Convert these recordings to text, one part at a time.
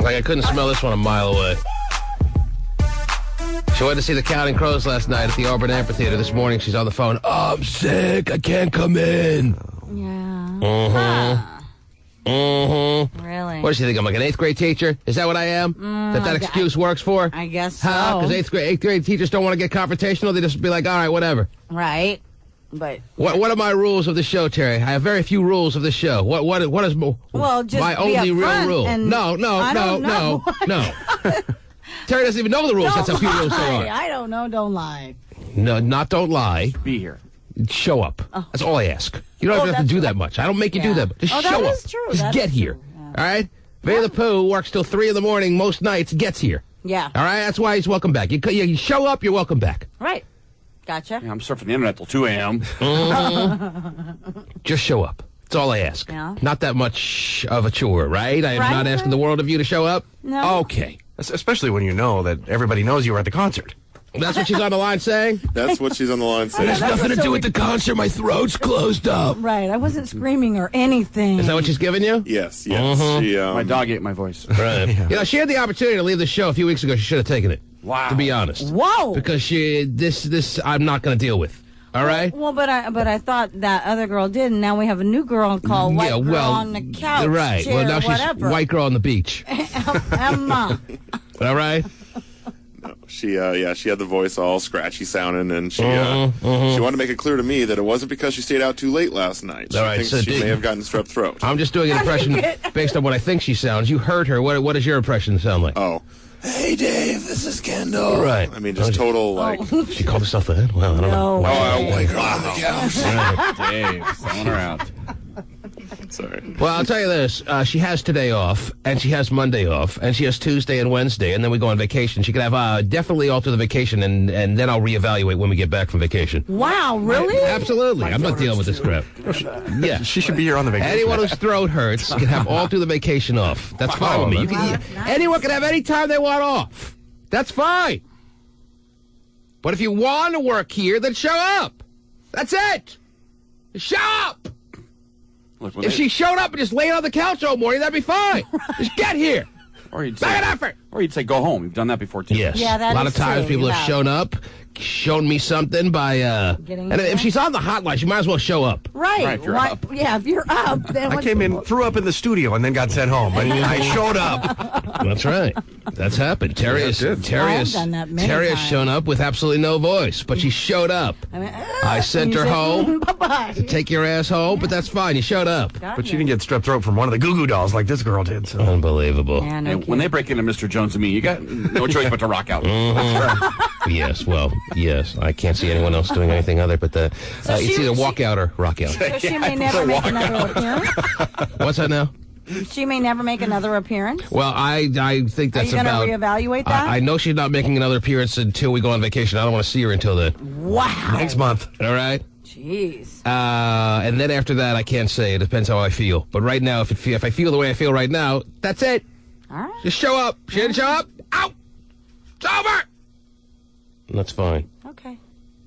Like I couldn't smell this one a mile away. She went to see the Counting Crows last night at the Auburn Amphitheater. This morning she's on the phone. Oh, I'm sick. I can't come in. Yeah. Really? What does she think? I'm like an 8th grade teacher? Is that what I am? That excuse works for? I guess so. Because 8th grade teachers don't want to get confrontational. They just be like, all right, whatever. Right. But what are my rules of the show, Terry? I have very few rules of the show. What is just my only real rule? No. Terry doesn't even know the rules. That's how few rules there are. I don't know. Don't lie. No, not don't lie. Be here. Show up. That's all I ask. You don't have to do that much. I don't make you do that. Just show up. That is true. Just get here. Yeah. All right? Vinny the Pooh works till 3 in the morning most nights, gets here. Yeah. All right? That's why he's welcome back. You show up, you're welcome back. Right. Gotcha. Yeah, I'm surfing the internet till 2 a.m. Just show up. That's all I ask. Yeah. Not that much of a chore, right? I am not asking the world of you to show up. No. Okay. Especially when you know that everybody knows you were at the concert. That's what she's on the line saying? That's what she's on the line saying. It has nothing to do with the concert. My throat's closed up. Right. I wasn't screaming or anything. Is that what she's giving you? Yes. She, My dog ate my voice. Right. Yeah. You know, she had the opportunity to leave the show a few weeks ago. She should have taken it. Wow. To be honest. Whoa. Because this I'm not going to deal with. All right? Well, but I thought that other girl did, and now we have a new girl called White Girl on the Couch. Right. Chair, Well, now whatever. she's White Girl on the beach. Emma. All right? No, she had the voice all scratchy sounding, and she wanted to make it clear to me that it wasn't because she stayed out too late last night. She thinks she may have gotten strep throat. I'm just doing an impression based on what I think she sounds. You heard her. What does your impression sound like? Oh. Hey, Dave, this is Kendall. Right. I mean, just total, like... She called herself that? Well, I don't know. White Girl on the Couch. Dave, selling her out. Sorry. Well, I'll tell you this. She has today off, and she has Monday off, and she has Tuesday and Wednesday, and then we go on vacation. She could have definitely alter the vacation, and then I'll reevaluate when we get back from vacation. Wow, really? Absolutely. I'm not dealing with this crap. Yeah. She should be here on the vacation. Anyone whose throat hurts can have all through the vacation off. That's fine with me. You can, anyone can have any time they want off. That's fine. But if you want to work here, then show up. That's it. Show up. Look, if she showed up and just laid on the couch all morning, that'd be fine. Just get here. Or you'd Make an effort. Or you'd say, go home. You've done that before, too. Yes. Yeah, that a lot is of times true. people have shown up, shown me something by, and if she's on the hotline, she might as well show up. Right. Right, if you're up. Yeah, if you're up, then I came in, threw up in the studio, and then got sent home. I mean, I showed up. That's right. That's happened. Terry has done that many times. shown up with absolutely no voice, but she showed up. I sent her home. Bye-bye. Take your ass home, but that's fine. You showed up. But she didn't get strep throat from one of the Goo Goo dolls like this girl did. So. Unbelievable. Yeah, no When they break into Mr. Jones and me, you got no choice but to rock out. Yes, well, yes. I can't see anyone else doing anything other but that. It's either walk out or rock out. So she may never make another appearance? What's that now? She may never make another appearance? Well, I think that's about... Are you going to reevaluate that? I know she's not making another appearance until we go on vacation. I don't want to see her until then. Wow. Next month. All right? Jeez. And then after that, I can't say. It depends how I feel. But right now, if I feel the way I feel right now, that's it. All right. Just show up. She didn't show up. Out. It's over. That's fine. Okay.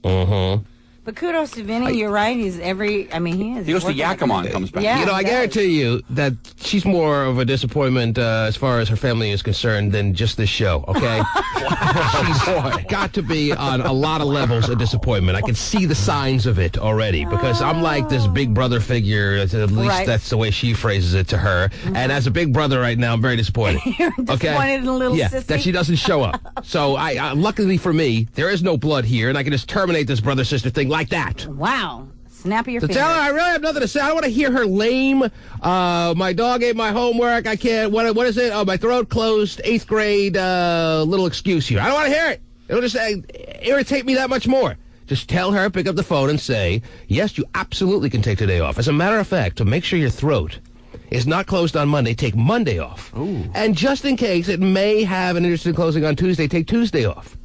Uh-huh. But kudos to Vinny. You're right. He is. He goes to Yakima and comes back. Yeah, You know, I guarantee you that she's more of a disappointment as far as her family is concerned than just this show, okay? She's got to be on a lot of levels a disappointment. I can see the signs of it already because I'm like this big brother figure. At least that's the way she phrases it to her. And as a big brother right now, I'm very disappointed. You're disappointed in a little sissy? that she doesn't show up. So, luckily for me, there is no blood here, and I can just terminate this brother-sister thing like that. Wow. Snap of your So fingers. tell her I really have nothing to say. I don't want to hear her lame. My dog ate my homework. I can't. What is it? Oh, my throat closed. 8th grade little excuse here. I don't want to hear it. It'll just irritate me that much more. Just tell her, pick up the phone and say, yes, you absolutely can take today off. As a matter of fact, to make sure your throat is not closed on Monday, take Monday off. Ooh. And just in case it may have an interesting closing on Tuesday, take Tuesday off.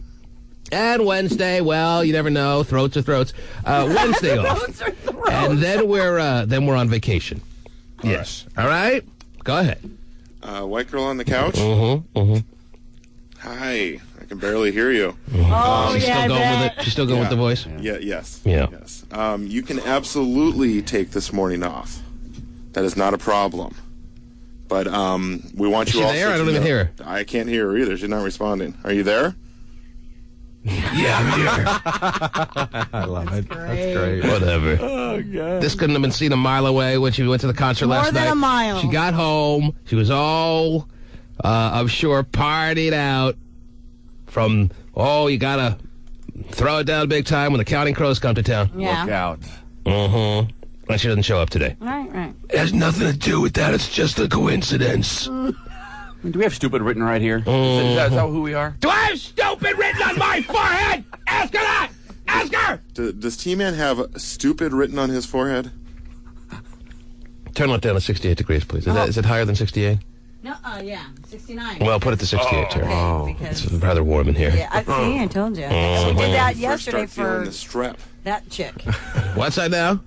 And Wednesday, well, you never know. Throats are throats. Wednesday off. Throats are throats. And then we're on vacation. Yes. All right? Go ahead. White Girl on the Couch? Hi. I can barely hear you. She's still going with it? She's still going with the voice? Yes. Yeah. Yes. You can absolutely take this morning off. That is not a problem. But we want you all. Is she there? I don't even hear her. I can't hear her either. She's not responding. Are you there? Yeah, I'm here. I love it. Great. That's great. Whatever. Oh, God. This couldn't have been seen a mile away when she went to the concert last night. More than a mile. She got home. She was all, I'm sure, partied out from, you got to throw it down big time when the Counting Crows come to town. Yeah. Look out. And she doesn't show up today. Right. It has nothing to do with that. It's just a coincidence. Do we have stupid written right here? Is that who we are? Do I have stupid written on my forehead? Ask her that! Ask her! Does T-Man have stupid written on his forehead? Turn it down to 68 degrees, please. Is it higher than 68? No, yeah, 69. Well, put it to 68, Terry. Okay, because It's rather warm in here. yeah, I told you. She did that yesterday First start feeling for the strep. that chick. What's that now?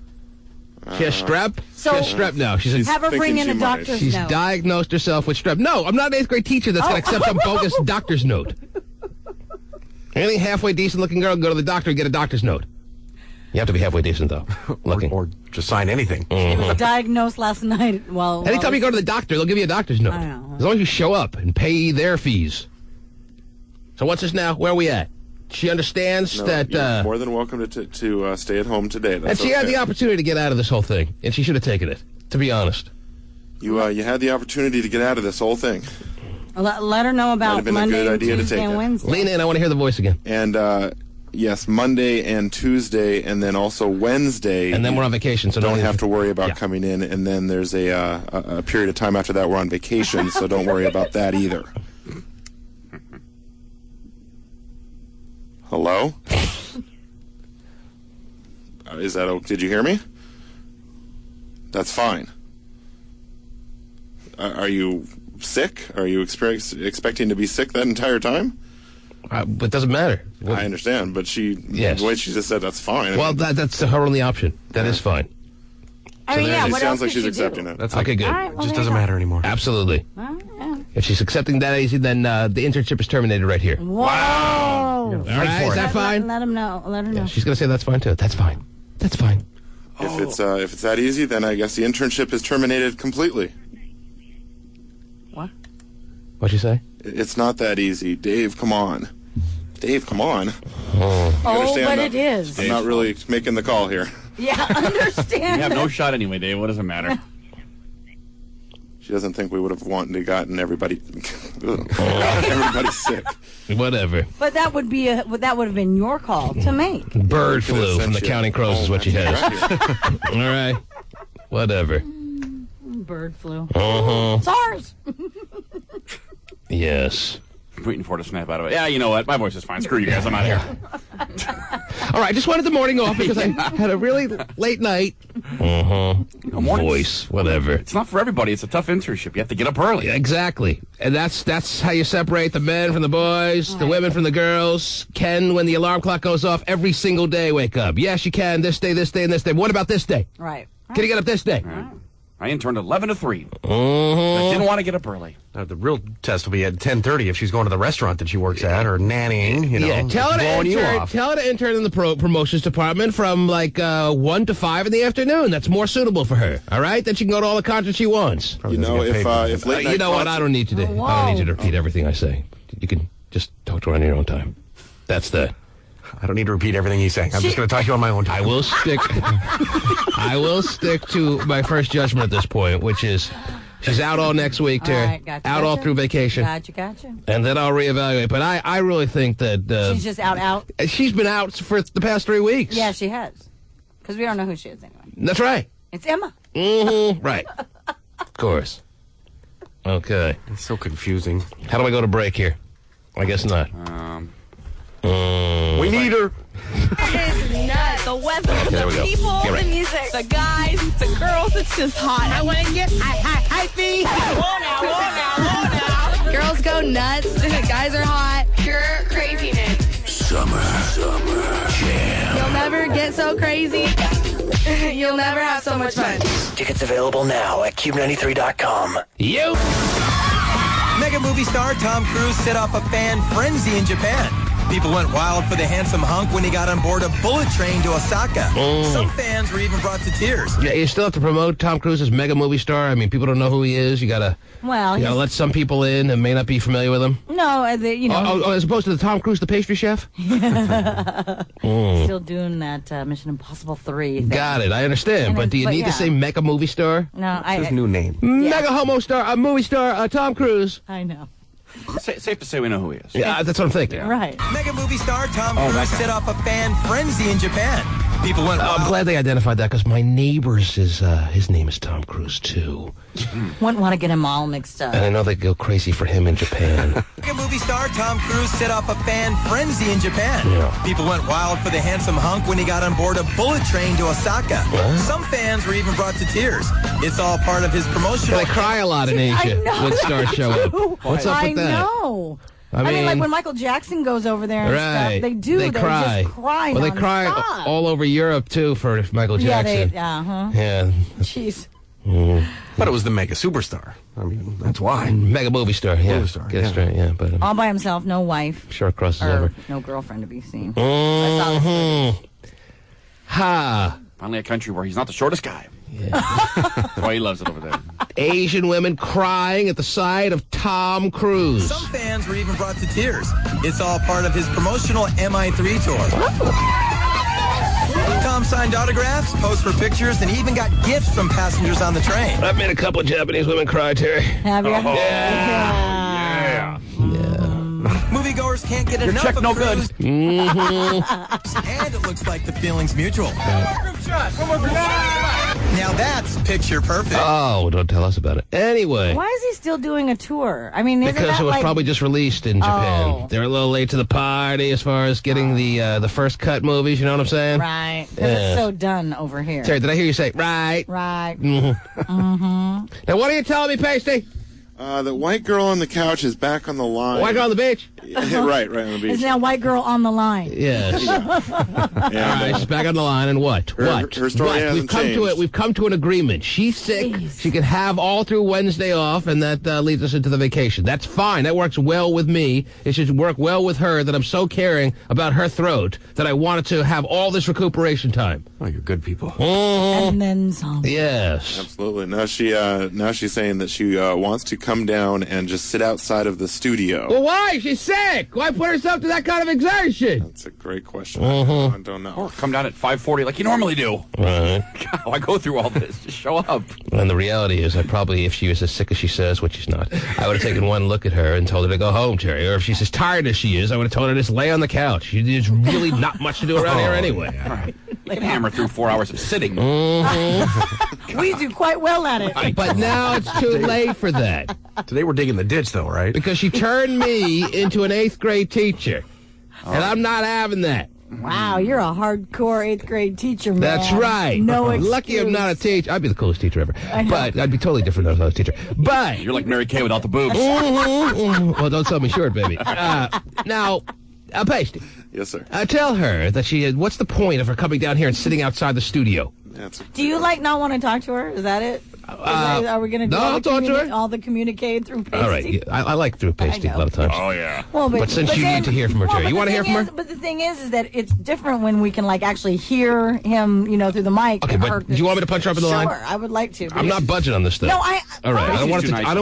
She has strep? So- She has strep now. She's Have her bring thinking in a she might. doctor's She's note. diagnosed herself with strep. No, I'm not an 8th grade teacher that's going to accept some bogus doctor's note. Anything halfway decent looking girl, go to the doctor and get a doctor's note. You have to be halfway decent, though. Looking. Or just sign anything. She was diagnosed last night. Anytime you go to the doctor, they'll give you a doctor's note. I know. As long as you show up and pay their fees. So what's this now? Where are we at? She understands No, that... you're more than welcome to stay at home today. That's and she had okay. the opportunity to get out of this whole thing, and she should have taken it, to be honest. You had the opportunity to get out of this whole thing. Let her know Might about have been a Monday, good and idea to Tuesday, take and it. Wednesday. Lean in, I want to hear the voice again. And yes, Monday and Tuesday, and then also Wednesday. And then we're on vacation, so don't have to worry about Yeah. coming in. And then there's a period of time after that we're on vacation, so don't worry about that either. Hello? Is that okay? Did you hear me? That's fine. Are you sick? Are you expecting to be sick that entire time? It doesn't matter. I understand, but Yes. the way she just said that's fine. Well, that's her only option. That is fine. I mean, yeah, It what sounds else like could she's she accepting do? it. That's Okay, good. All right, well, just there doesn't you go. matter anymore. Absolutely. Well, yeah. If she's accepting that easy, then the internship is terminated right here. Whoa! All right, is that fine? Let him know. Let her know. Yeah, she's going to say that's fine, too. That's fine. That's fine. If it's that easy, then I guess the internship is terminated completely. What? What'd you say? It's not that easy, Dave. Come on, Dave. Come on. Oh, understand but that? it is. I'm not really making the call here. Yeah, understand. You have no shot anyway, Dave. What does it matter? She doesn't think we would have wanted to gotten everybody sick. Whatever. But that would have been your call to make. Bird Could have flu sent from the you Counting Crows is home what she has. after you got here. All right. Whatever. Bird flu. Uh-huh. SARS. Yes. I'm waiting for her to snap out of it. Yeah, you know what? My voice is fine. Screw you guys. I'm out of here. All right, I just wanted the morning off because I had a really late night. Morning. Voice, whatever. It's not for everybody. It's a tough internship. You have to get up early. Exactly. And that's how you separate the men from the boys, the women from the girls. Can, when the alarm clock goes off, every single day wake up. Yes, you can. This day, and this day. What about this day? Right. Can you get up this day? I interned 11 to 3. I Uh-huh. didn't want to get up early. The real test will be at 10:30 if she's going to the restaurant that she works at or nannying. You know, Yeah, tell her blowing you to off. intern in the promotions department from like 1 to 5 in the afternoon. That's more suitable for her. All right, then she can go to all the concerts she wants. You know, if late night you know what? I don't need to do. I don't need you to repeat everything I say. You can just talk to her on your own time. That's the. I don't need to repeat everything he's saying. I'm just going to talk to you on my own time. I will stick. I will stick to my first judgment at this point, which is she's out all next week, Terry. All right, gotcha, out all gotcha. through vacation. Gotcha. And then I'll reevaluate. But I really think that She's just out. she's been out for the past 3 weeks. Yeah, she has. Because we don't know who she is anyway. That's right. It's Emma. Right. Of course. Okay. It's so confusing. How do I go to break here? I guess not. We need her. It's nuts. The weather, there we the go. people, Get right. the music, the guys, the girls. It's just hot. I want to get hypey. Whoa now. Girls go nuts. Guys are hot. Pure craziness. Summer Jam. You'll never get so crazy. You'll never have so much fun. Tickets available now at cube93.com. You. Mega movie star Tom Cruise set off a fan frenzy in Japan. People went wild for the handsome hunk when he got on board a bullet train to Osaka. Some fans were even brought to tears. Yeah, you still have to promote Tom Cruise as mega movie star. I mean, people don't know who he is. You gotta let some people in that may not be familiar with him. No, as opposed to the Tom Cruise, the pastry chef. Still doing that Mission Impossible 3 thing. Got it. I understand, but do you need to say mega movie star? No, It's his new name. Mega homo star, movie star, Tom Cruise. I know. Safe to say we know who he is. Yeah, that's what I'm thinking. Right. Mega movie star Tom Cruise set off a fan frenzy in Japan. People went wild. I'm glad they identified that because my neighbor's his name is Tom Cruise too. Wouldn't want to get him all mixed up. And I know they go crazy for him in Japan. Mega movie star Tom Cruise set off a fan frenzy in Japan. Yeah. People went wild for the handsome hunk when he got on board a bullet train to Osaka. What? Some fans were even brought to tears. It's all part of his promotional... They cry a lot in Asia when stars show up. What's up with that? I know. I mean, like when Michael Jackson goes over there and stuff, they do. They cry. Just cry. Well, they cry all over Europe too for Michael Jackson. Yeah. Jeez. But it was the mega superstar. I mean, that's why. Mega movie star. Yeah. Movie star. Get it straight. Yeah. But all by himself, no wife. Sure crosses over. No girlfriend to be seen. Ha. Finally, a country where he's not the shortest guy. Yeah. That's why he loves it over there. Asian women crying at the sight of Tom Cruise. Some fans were even brought to tears. It's all part of his promotional MI3 tour. Tom signed autographs, posed for pictures, and even got gifts from passengers on the train. I've made a couple of Japanese women cry, Terry. Have you? Yeah. Moviegoers can't get enough check of no Cruise. good. And it looks like the feeling's mutual. Now that's picture perfect. Oh, don't tell us about it. Anyway. Why is he still doing a tour? I mean, because it was probably just released in Japan. They're a little late to the party as far as getting the first cut movies. You know what I'm saying? Right. Because it's so done over here. Terry, did I hear you say right? Right. Now, what are you telling me, Pasty? The white girl on the couch is back on the line. White girl on the beach? Right on the beach. Is now white girl on the line? Yes. She's back on the line, and what? Her story hasn't changed. We've come to an agreement. She's sick. Jeez. She can have all through Wednesday off, and that leads us into the vacation. That's fine. That works well with me. It should work well with her that I'm so caring about her throat that I wanted to have all this recuperation time. Oh, you're good people. And then some. Yes. Absolutely. Now she's saying that she wants to come down and just sit outside of the studio. Well, why? She's sick. Why put herself to that kind of exertion? That's a great question. I don't know. Or come down at 5:40 like you normally do. Right. I go through all this. Just show up. And the reality is, I probably, if she was as sick as she says, which she's not, I would have taken one look at her and told her to go home, Terry. Or if she's as tired as she is, I would have told her to just lay on the couch. There's really not much to do around here anyway. Yeah. Right. You can hammer through 4 hours of sitting. We do quite well at it. But now it's too late for that. Today we're digging the ditch, though, right? Because she turned me into an 8th grade teacher. And I'm not having that. Wow, you're a hardcore 8th grade teacher, man. That's right. No excuse. Lucky I'm not a teacher. I'd be the coolest teacher ever. But I'd be totally different if I was a teacher. But you're like Mary Kay without the boobs. Well, don't sell me short, baby. Now, Pasty. Yes, sir. Tell her that what's the point of her coming down here and sitting outside the studio? Do you not want to talk to her? Is that it? Are we going to do all the communicate through Pasty? All right. I like through Pasty a lot of times. Oh, yeah. Well, but since you need to hear from her, Terry, you want to hear from her? But the thing is that it's different when we can actually hear him, through the mic. Okay, but do you want me to punch her up in the line? Sure, I would like to. I'm not budging on this thing. No, all right. I don't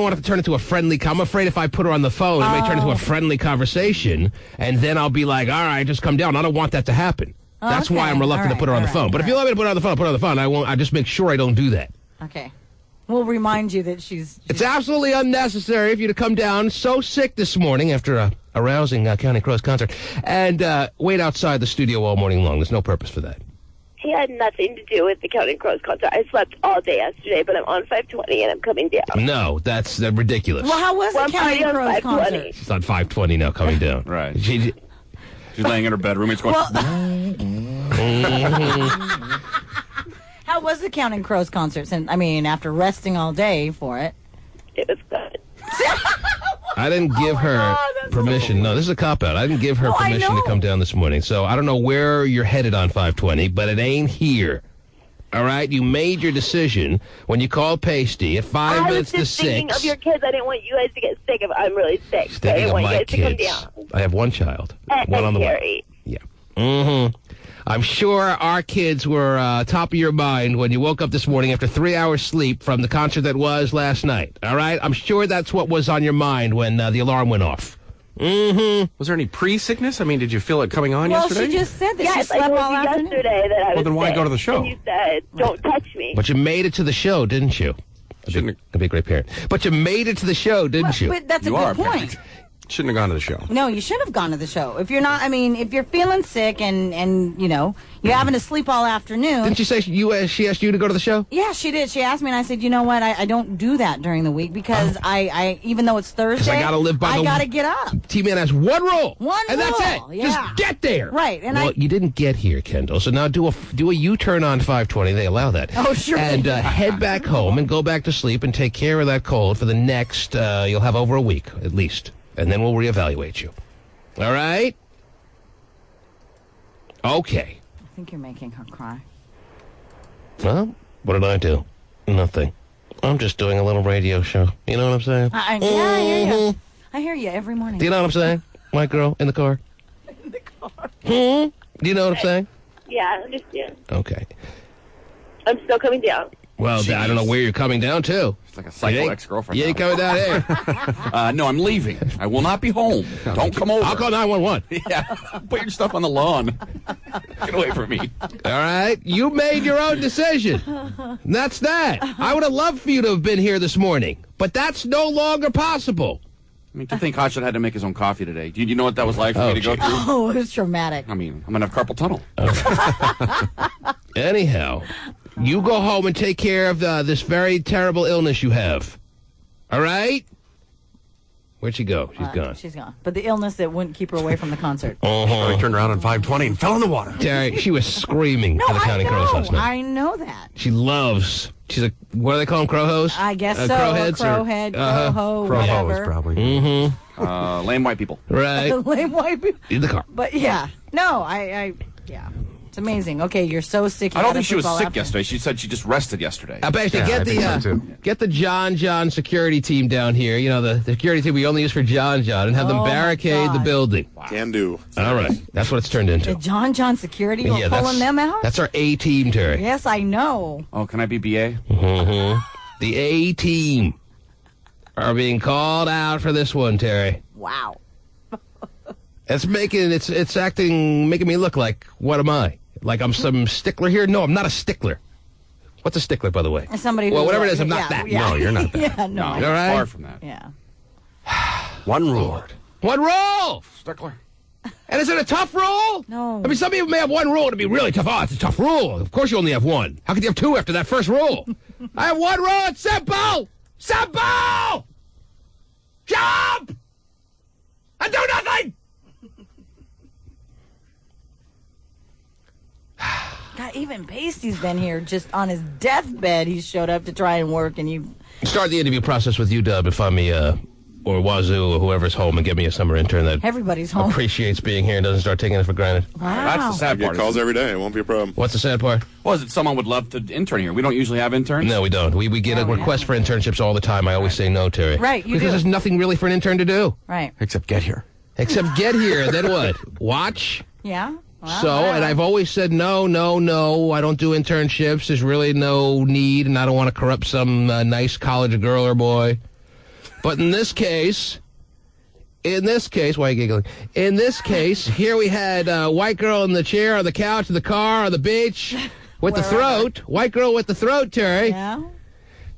want it to turn into a friendly. I'm afraid if I put her on the phone, it may turn into a friendly conversation, and then I'll be like, all right, just come down. I don't want that to happen. That's why I'm reluctant to put her on the phone. But if you want me to put her on the phone, put her on the phone. I won't. I just make sure I don't do that. Okay. We'll remind you that she's... It's absolutely unnecessary for you to come down so sick this morning after a rousing Counting Crows concert and wait outside the studio all morning long. There's no purpose for that. He had nothing to do with the Counting Crows concert. I slept all day yesterday, but I'm on 520 and I'm coming down. No, that's ridiculous. Well, how was the Counting Crows concert? She's on 520 now, coming down. Right. She's laying in her bedroom. It's going... How was the Counting Crows concert? After resting all day for it. It was good. I didn't give her permission. No, this is a cop-out. I didn't give her permission to come down this morning. So I don't know where you're headed on 520, but it ain't here. All right? You made your decision when you called Pasty at 5 minutes to 6. I was just thinking of your kids. I didn't want you guys to get sick if I'm really sick. Thinking I didn't want of you my guys to come kids. down. I have one child. One on the way. Yeah. Mm-hmm. I'm sure our kids were top of your mind when you woke up this morning after 3 hours sleep from the concert that was last night. All right? I'm sure that's what was on your mind when the alarm went off. Mm-hmm. Was there any pre-sickness? I mean, did you feel it coming on yesterday? Well, she just said that she slept I told all you afternoon. yesterday that I was Well, then why sick, go to the show? And you said, don't touch me. But you made it to the show, didn't you? I'd be a great parent. But you made it to the show, didn't you? But that's a good point. Shouldn't have gone to the show. No, you should have gone to the show. If you're not, I mean, if you're feeling sick and you know, you're having to sleep all afternoon. Didn't you say she asked you to go to the show? Yeah, she did. She asked me, and I said, you know what? I don't do that during the week because I even though it's Thursday, I gotta live by I gotta get up. T-Man has one rule. And that's it. Yeah. Just get there. Right. And well, you didn't get here, Kendall. So now do a U-turn on 520. They allow that. Oh, sure. And head back home and go back to sleep and take care of that cold for the next. You'll have over a week at least. And then we'll reevaluate you. All right? Okay. I think you're making her cry. Well, what did I do? Nothing. I'm just doing a little radio show. You know what I'm saying? Yeah, I hear you. I hear you every morning. Do you know what I'm saying? White girl in the car. In the car. Do you know what I'm saying? Yeah, I understand. Okay. I'm still coming down. Well, I don't know where you're coming down to. It's like a psycho ex-girlfriend. You ain't coming down here. No, I'm leaving. I will not be home. Don't come over. I'll call 911. Yeah, put your stuff on the lawn. Get away from me. All right? You made your own decision. And that's that. I would have loved for you to have been here this morning, but that's no longer possible. I mean, to think Hotshot had to make his own coffee today. Do you know what that was like for me to go through? Oh, it was traumatic. I mean, I'm going to have carpal tunnel. Anyhow, you go home and take care of this very terrible illness you have. All right? Where'd she go? She's gone. She's gone. But the illness that wouldn't keep her away from the concert. I turned around on 520 and fell in the water. Terry, she was screaming at the Counting Crows last night. I know that. She loves. She's a, what do they call them, crowhoes? I guess so. Crowheads Crowhead, crowho, Crowho whatever. is probably. Mm-hmm. Lame white people. Right. Lame white people. In the car. But yeah. No, yeah. It's amazing. Okay, you're so sick. I don't think she was sick yesterday. She said she just rested yesterday. Basically, get the John security team down here. You know, the security team we only use for John and have them barricade the building. Wow. Can do. All right. That's what it's turned into. The John security? You're pulling them out? That's our A team, Terry. Yes, I know. Oh, can I be BA? Mm-hmm. The A team are being called out for this one, Terry. Wow. It's making me look like, what am I? Like I'm some stickler here? No, I'm not a stickler. What's a stickler, by the way? Somebody who, well, whatever it is, I'm not that. Yeah. No, you're not that. Yeah, no. All right? Far from that. Yeah. One rule. One rule! Stickler. And is it a tough rule? No. I mean, some people may have one rule to be really tough. Oh, it's a tough rule. Of course you only have one. How could you have two after that first rule? I have one rule. It's simple! Simple! Jump! And do nothing! God, even Pasty's been here just on his deathbed. He showed up to try and work, and you start the interview process with UW and find me, or Wazoo, or whoever's home, and get me a summer intern that everybody's home. Appreciates being here and doesn't start taking it for granted. Wow. That's the sad part. I get calls every day. It won't be a problem. What's the sad part? Well, is it someone would love to intern here? We don't usually have interns. No, we don't. We get a request for internships all the time. I always say no, Terry. Right, you because there's nothing really for an intern to do. Right. Except get here. Except get here. Then what? Watch? Yeah. Well, so, and I've always said, no, I don't do internships. There's really no need, and I don't want to corrupt some nice college girl or boy. But in this case, why are you giggling? In this case, here we had a white girl in the chair, on the couch, in the car, on the beach, with the throat. White girl with the throat, Terry. Yeah.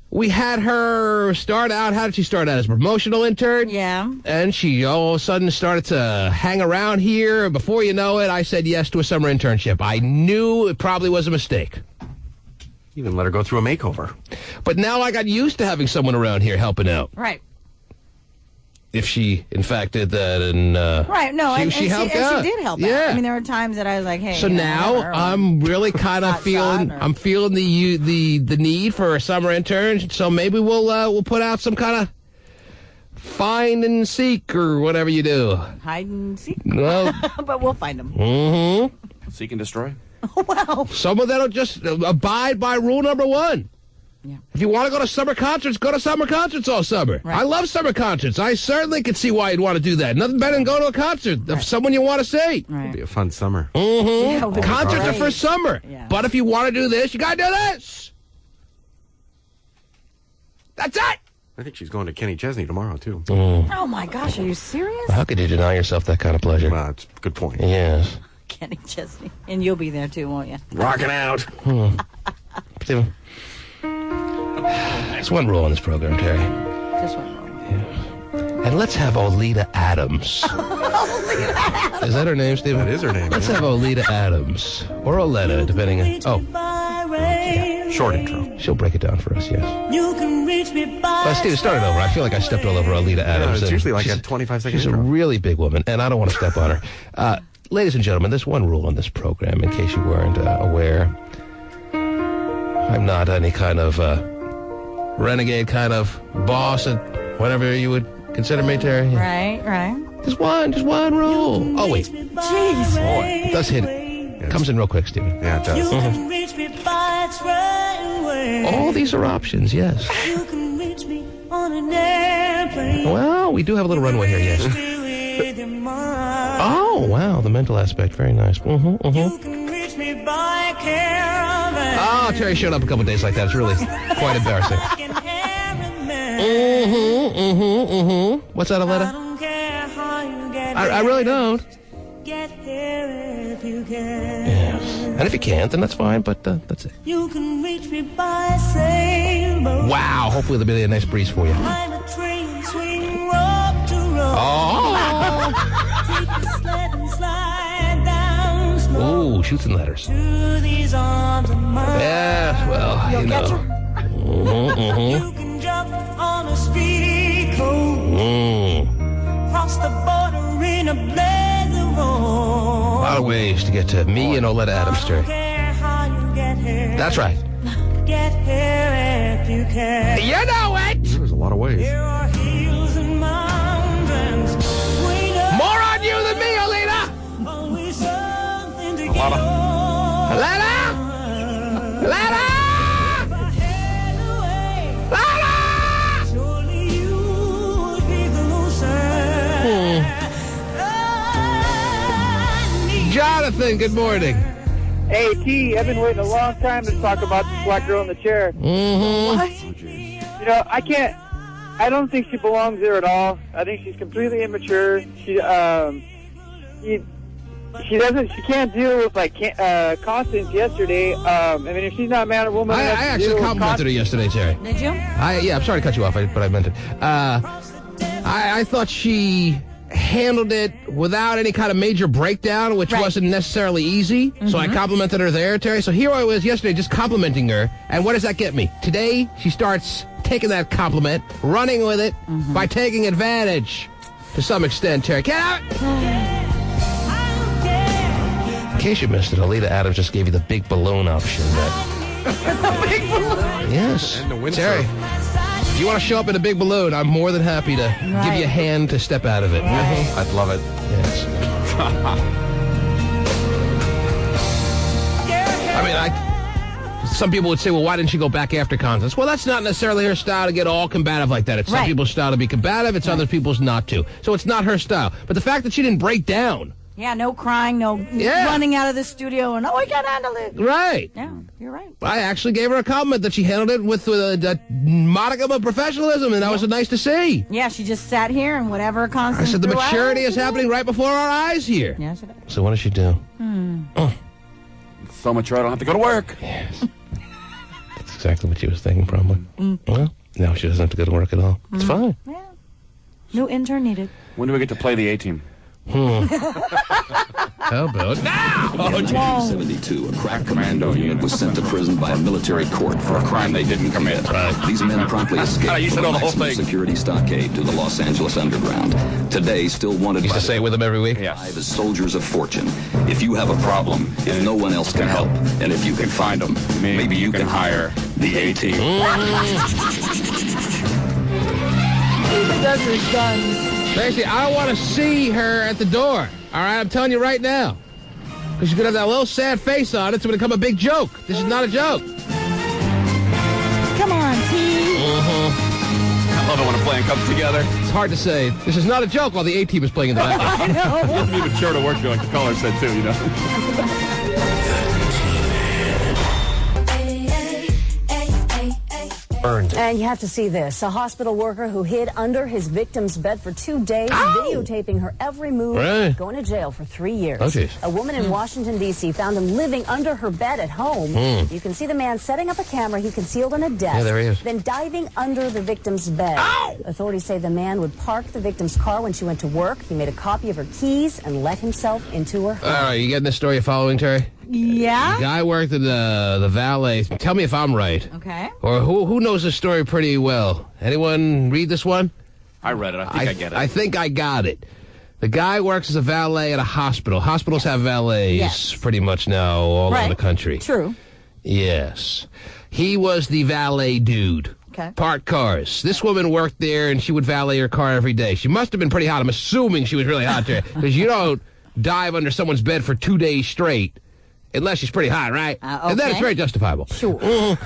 We had her start out. How did she start out? As a promotional intern? Yeah. And she all of a sudden started to hang around here. Before you know it, I said yes to a summer internship. I knew it probably was a mistake. Even let her go through a makeover. But now I got used to having someone around here helping out. Right. If she, in fact, did that, and right, no, she helped out. And she did help out. I mean, there were times that I was like, "Hey." So now I'm really kind of feeling the need for a summer intern. So maybe we'll put out some kind of find and seek or whatever you do. Hide and seek. Well, but we'll find them. Mm-hmm. Seek and destroy. Oh, wow. Someone that'll just abide by rule number 1. Yeah. If you want to go to summer concerts, go to summer concerts all summer. Right. I love summer concerts. I certainly can see why you'd want to do that. Nothing better than go to a concert of someone you want to see. Right. It'd be a fun summer. Yeah, Concerts are for summer. Yeah. But if you want to do this, you got to do this. That's it. I think she's going to Kenny Chesney tomorrow, too. Oh, my gosh. Are you serious? How could you deny yourself that kind of pleasure? Well, that's a good point. Yes. Kenny Chesney. And you'll be there, too, won't you? Rocking out. Stephen. There's one rule on this program, Terry. Just one rule. Yeah. And let's have Oleta Adams. Is that her name, Stephen? That is her name. Let's have Oleta Adams. Or Oleta, depending on... Oh. Yeah. Short intro. She'll break it down for us, yes. You can reach me by Steve, start it over. I feel like I stepped all over Oleta Adams. It's usually like a 25-second She's intro. a really big woman, and I don't want to step on her. Ladies and gentlemen, there's one rule on this program, in case you weren't aware. I'm not any kind of renegade kind of boss, whatever you would consider me, Terry. Right, right. Just one rule. Oh, wait. Jeez. Boy, it does hit it. It comes in real quick, Stephen. Yeah, it does. can reach me by its right way. All these are options, yes. You can reach me on an airplane. Well, we do have a little runway here, yes. Oh, wow, the mental aspect, very nice. You can reach me by caravan. Oh, Terry showed up a couple days like that. It's really quite embarrassing. What's that, I Aletta? don't care how you get I really don't. Get here if you can. Yes. And if you can't, then that's fine, but that's it. You can reach me by a sailboat. Wow, hopefully there'll be a nice breeze for you. Climb a train, swing rope to rope. Oh! Take a sled and slide down slow Ooh, shoots and letters. to these arms of mine. Yes, well, you know. You can jump on a speedy coat. Cross the border in a blaze of A lot of ways to get to me and Oleta Adams, Terry. That's right. Get here if you can. You know it! There's a lot of ways. There are hills and mountains. More on you than me, Oleta! Always something to get Oleta! Oleta! Surely you would be closer. Jonathan, good morning. Hey, T, I've been waiting a long time to talk about this black girl in the chair. What? You know, I don't think she belongs there at all. I think she's completely immature. She can't deal with, like, Constance yesterday. I mean, if she's not a man or woman... I actually complimented her yesterday, Terry. Did you? Yeah, I'm sorry to cut you off, but I meant it. I thought she handled it without any kind of major breakdown, which wasn't necessarily easy. So I complimented her there, Terry. So here I was yesterday just complimenting her. And what does that get me? Today, she starts taking that compliment, running with it by taking advantage to some extent, Terry. Get out! In case you missed it, Oleta Adams just gave you the big balloon option. The big balloon. Yes. And the wind Terry. If you want to show up in a big balloon, I'm more than happy to give you a hand to step out of it. I'd love it. Yes. I mean, some people would say, well, why didn't she go back after Constance? Well, that's not necessarily her style to get all combative like that. It's some people's style to be combative. It's other people's not to. So it's not her style. But the fact that she didn't break down. Yeah, no crying, no running out of the studio and, I can't handle it. Right. Yeah, you're right. I actually gave her a compliment that she handled it with a modicum of professionalism, and that was nice to see. Yeah, she just sat here and whatever Constance I said the threw maturity out, is happening right before our eyes here. Yes, it is. So what does she do? So mature I don't have to go to work. Yes. That's exactly what she was thinking, probably. Well, now she doesn't have to go to work at all. It's fine. Yeah. No intern needed. When do we get to play the A-team? How about now? In 1972, a crack commando unit was sent to prison by a military court for a crime they didn't commit. These men promptly escaped you said from the a whole maximum thing. security stockade to the Los Angeles Underground. Today, still wanted Used by to say it with him every week. as soldiers of fortune. If you have a problem, if no one else can help, and if you can find them, maybe you can hire the A-team. He does his guns. Tracy, I want to see her at the door. All right, I'm telling you right now. Because you're going to have that little sad face on. It's going to become a big joke. This is not a joke. Come on, T. I love it when a plan comes together. It's hard to say. This is not a joke while the A-team is playing in the background. I know. You have to be mature to work, like the caller said, too, you know. And you have to see this. A hospital worker who hid under his victim's bed for 2 days, videotaping her every move, going to jail for 3 years. Oh, a woman in Washington, D.C. found him living under her bed at home. You can see the man setting up a camera he concealed on a desk, Yeah, there he is. then diving under the victim's bed. Authorities say the man would park the victim's car when she went to work. He made a copy of her keys and let himself into her home. All right, you getting this story you're following, Terry? Yeah? The guy worked at the valet. Tell me if I'm right. Okay. Or who knows the story pretty well? Anyone read this one? I read it. I think I get it. I think I got it. The guy works as a valet at a hospital. Hospitals have valets pretty much now all over the country. True. Yes. He was the valet dude. Okay. Parked cars. This woman worked there, and she would valet her car every day. She must have been pretty hot. I'm assuming she was really hot there, because you don't dive under someone's bed for 2 days straight unless she's pretty hot, right? Okay. And then it's very justifiable. Sure.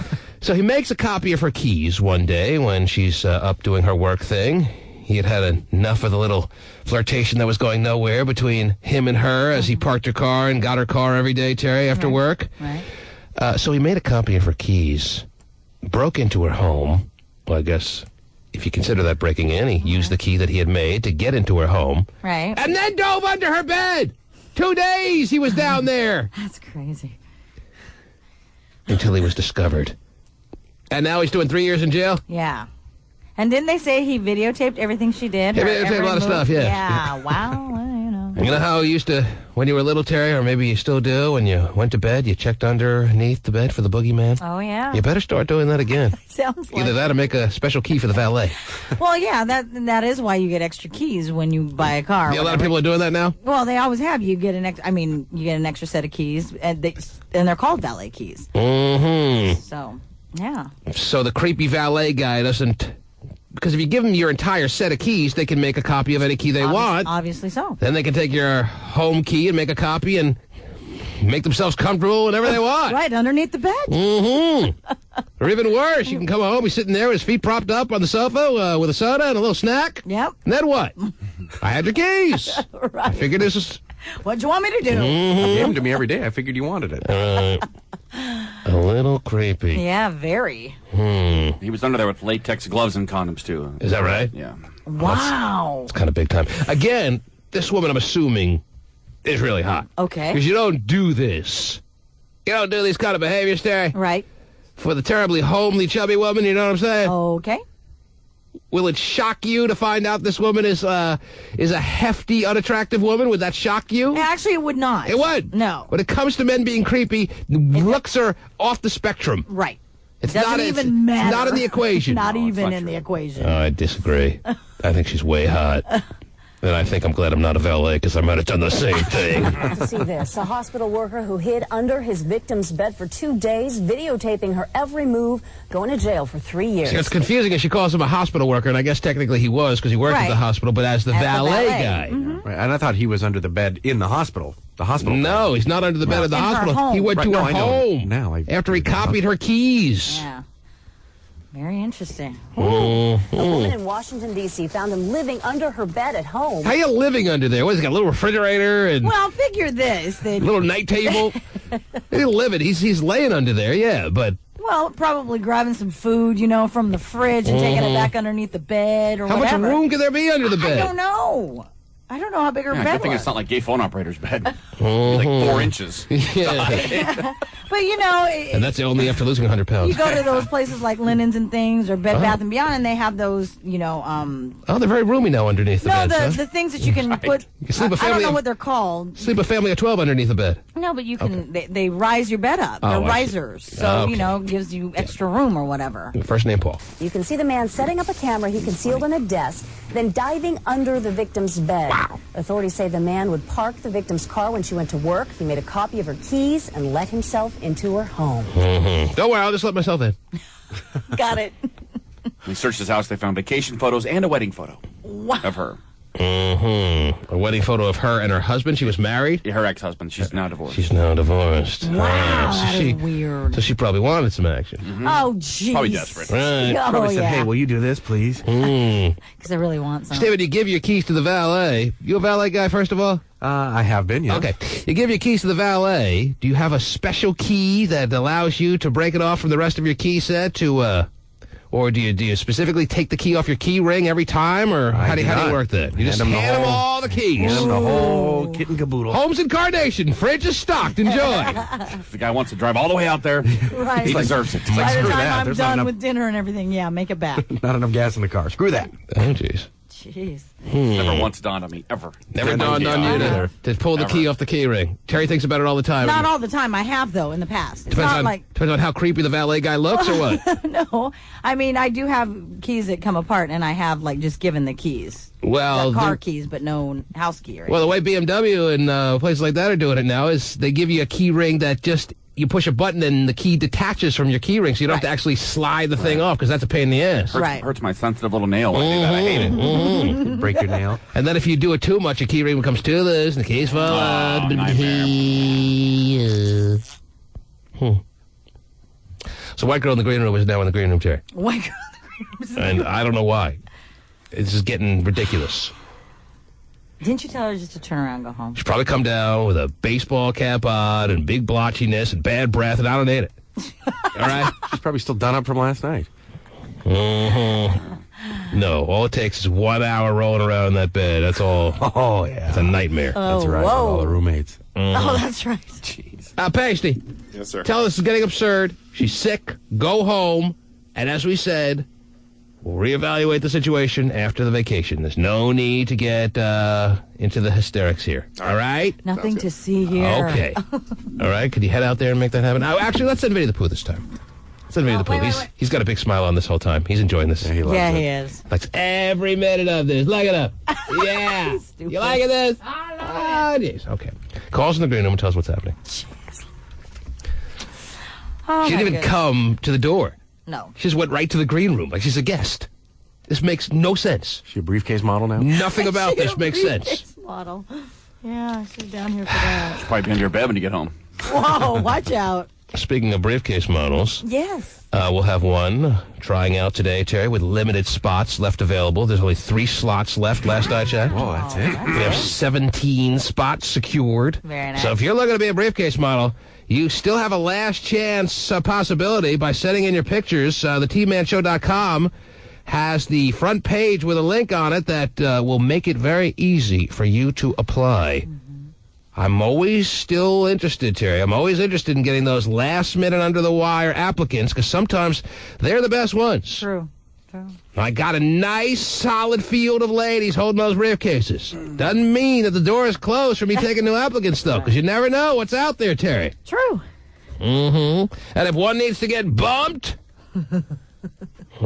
So he makes a copy of her keys one day when she's up doing her work thing. He had had enough of the little flirtation that was going nowhere between him and her as he parked her car and got her car every day, Terry, after work. Right. So he made a copy of her keys, broke into her home. Well, I guess if you consider that breaking in, he used the key that he had made to get into her home. Right. And then dove under her bed. 2 days he was down there. That's crazy. Until he was discovered. And now he's doing 3 years in jail? Yeah. And didn't they say he videotaped everything she did? He videotaped a lot of stuff, yeah. Yeah, wow. Well, you know. You know how you used to, when you were little, Terry, or maybe you still do, when you went to bed, you checked underneath the bed for the boogeyman? Oh, yeah. You better start doing that again. Sounds like Either that or make a special key for the valet. Well, yeah, that is why you get extra keys when you buy a car. Yeah, a lot of people are doing that now? Well, they always have. You get you get an extra set of keys, and they're called valet keys. Mm-hmm. So, yeah. So the creepy valet guy doesn't... Because if you give them your entire set of keys, they can make a copy of any key they want. Obviously so. Then they can take your home key and make a copy and make themselves comfortable whenever they want. Right, underneath the bed. Mm-hmm. Or even worse, you can come home, he's sitting there with his feet propped up on the sofa with a soda and a little snack. Yep. And then what? I had your keys. Right. I figured this is... What'd you want me to do? You gave them to me every day. I figured you wanted it. A little creepy. Yeah, very. He was under there with latex gloves and condoms, too. Is that right? Yeah. Wow. It's kind of big time. Again, this woman, I'm assuming, is really hot. Okay. Because you don't do this. You don't do these kind of behaviors, Terry. Right. For the terribly homely, chubby woman, you know what I'm saying? Okay. Will it shock you to find out this woman is a hefty, unattractive woman? Would that shock you? Actually, it would not. It would. No. When it comes to men being creepy, looks are off the spectrum. Right. It's Doesn't not even matter. It's not in the equation. Not even not in the equation. I disagree. I think she's way hot. And I think I'm glad I'm not a valet because I might have done the same thing. To see this, a hospital worker who hid under his victim's bed for 2 days, videotaping her every move, going to jail for 3 years. See, it's confusing as she calls him a hospital worker, and I guess technically he was because he worked at the hospital, but as the valet guy. Mm-hmm. Right, and I thought he was under the bed in the hospital. The hospital. No, he's not under the bed of the in her hospital. home. He went to her home now, after he copied her keys. Yeah. Very interesting. A woman in Washington, D.C. found him living under her bed at home. How you living under there? What, he's got a little refrigerator and Well, figure this. a little night table? He didn't live it. He's laying under there, yeah, but... Well, probably grabbing some food, from the fridge and taking it back underneath the bed or How whatever. much room could there be under the bed? I don't know. I don't know how big her I bed think was. it's not like gay phone operator's bed. Like 4 inches. Yeah. But, And that's only after losing 100 pounds. you go to those places like Linens and Things or Bed Bath & Beyond, and they have those, Oh, they're very roomy now underneath the no, bed, the things that you can put. You can sleep a I don't family know of- what they're called. Sleep a family of 12 underneath the bed. No, but you can. They rise your bed up. Oh, They're I see. risers, so Okay. gives you extra room or whatever. First name, Paul. You can see the man setting up a camera he concealed on a desk, then diving under the victim's bed. Wow. Authorities say the man would park the victim's car when she went to work. He made a copy of her keys and let himself into her home. Don't worry, I'll just let myself in. Got it. When they searched his house, they found vacation photos and a wedding photo of her. A wedding photo of her and her husband. She was married. Her ex-husband. She's now divorced. She's now divorced. Wow, that is weird. So she probably wanted some action. Oh, jeez. Probably desperate. Right. Probably said, hey, will you do this, please? Because I really want some. Steven, you give your keys to the valet. You a valet guy, first of all? I have been, yeah. Okay. You give your keys to the valet. Do you have a special key that allows you to break it off from the rest of your key set to, or do you specifically take the key off your key ring every time, or how do you work that? You just hand them all the keys. Hand them the whole kit and caboodle. Home's in Carnation. Fridge is stocked. Enjoy. If the guy wants to drive all the way out there, right. he deserves it. By the screw time that. I'm There's done not with dinner and everything, yeah, make it back. Not enough gas in the car. Screw that. Oh, jeez. Jeez. Never once dawned on me, ever. Never dawned on you to pull the key off the key ring. Terry thinks about it all the time. Not all the time. I have, though, in the past. It's Depends on how creepy the valet guy looks or what? No. I mean, I do have keys that come apart, and I have, just given the keys. Well, car keys, but no house key or anything. Well, the way BMW and places like that are doing it now is they give you a key ring that just... You push a button and the key detaches from your key ring, so you don't have to actually slide the thing off, because that's a pain in the ass. Hurts my sensitive little nail when I do that. I hate it. Break your nail. And then if you do it too much, your key ring becomes too loose, and the keys fall out. So white girl in the green room is now in the green room chair. White girl in the green room is in the And green room. I don't know why. It's just getting ridiculous. Didn't you tell her just to turn around and go home? She'd probably come down with a baseball cap on and big blotchiness and bad breath, and I don't need it. All right? She's probably still done up from last night. No, all it takes is 1 hour rolling around in that bed. That's all. Oh, yeah. It's a nightmare. That's right. With all the roommates. Oh, that's right. Jeez. Pasty. Yes, sir. Tell us it's getting absurd. She's sick. Go home. And as we said, we'll reevaluate the situation after the vacation. There's no need to get into the hysterics here. All right? Nothing to see here. Okay. All right? Could you head out there and make that happen? Actually, let's send Vinny the Pooh this time. Send Vinny the Pooh. Wait. He's got a big smile on this whole time. He's enjoying this. Yeah, he loves it. He is. Likes every minute of this. Look it up. Yeah. You liking this? I love it. Jeez. Okay. Calls in the green room and tells us what's happening. Oh, She didn't even come to the door. No. She just went right to the green room like she's a guest. This makes no sense. She a briefcase model now? Nothing about this makes sense. Model. Yeah, she's down here for that. She'll probably be under your bed when you get home. Whoa, watch out. Speaking of briefcase models, Yes. we'll have one trying out today, Terry, with limited spots left available. There's only 3 slots left last I checked. Oh, that's it? We have 17 spots secured. Very nice. So if you're looking to be a briefcase model, you still have a last chance possibility by sending in your pictures. The tmanshow.com has the front page with a link on it that will make it very easy for you to apply. I'm always still interested, Terry. I'm always interested in getting those last-minute under-the-wire applicants, because sometimes they're the best ones. True. I got a nice, solid field of ladies holding those briefcases. Doesn't mean that the door is closed for me taking new applicants, though, because you never know what's out there, Terry. True. And if one needs to get bumped, well,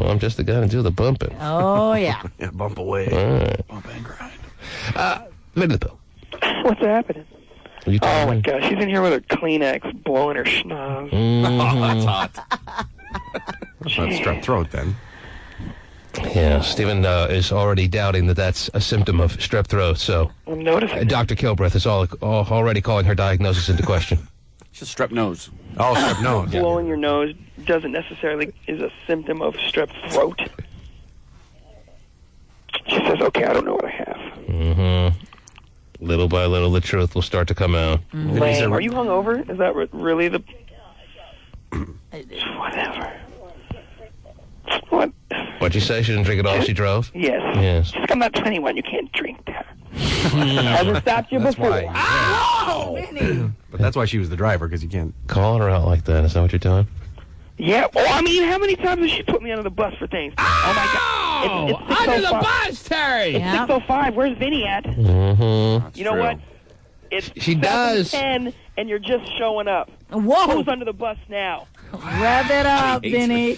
I'm just the guy to do the bumping. Oh, yeah. Yeah, bump away. All right. Bump and grind. Vinny the Pooh. What's happening? You Oh, my gosh. She's in here with her Kleenex blowing her schnoz. Oh, that's hot. That's not strep throat, then. Yeah, Stephen is already doubting that that's a symptom of strep throat, so I'm noticing. Dr. Kilbreth is already calling her diagnosis into question. It's just strep nose. Oh, strep nose. Yeah. Blowing your nose doesn't necessarily is a symptom of strep throat. She says, okay, I don't know what I have. Little by little, the truth will start to come out. Lame. Are you hungover? Is that really the... Whatever. What? What'd you say? She didn't drink it all? She drove? Yes. Yes. She's like, I'm not 21. You can't drink that. Hasn't stopped you That's before. why. Vinny. But that's why she was the driver, because you can't. Calling her out like that, is that what you're doing? Yeah. Oh, I mean, how many times has she put me under the bus for things? Oh, my God. It's Under the 6:05. bus, Terry! Yeah. 6:05. Where's Vinny at? Mm-hmm. You know what? It's She does. 7:10, and you're just showing up. Whoa. Who's under the bus now? Rev it up, Vinny.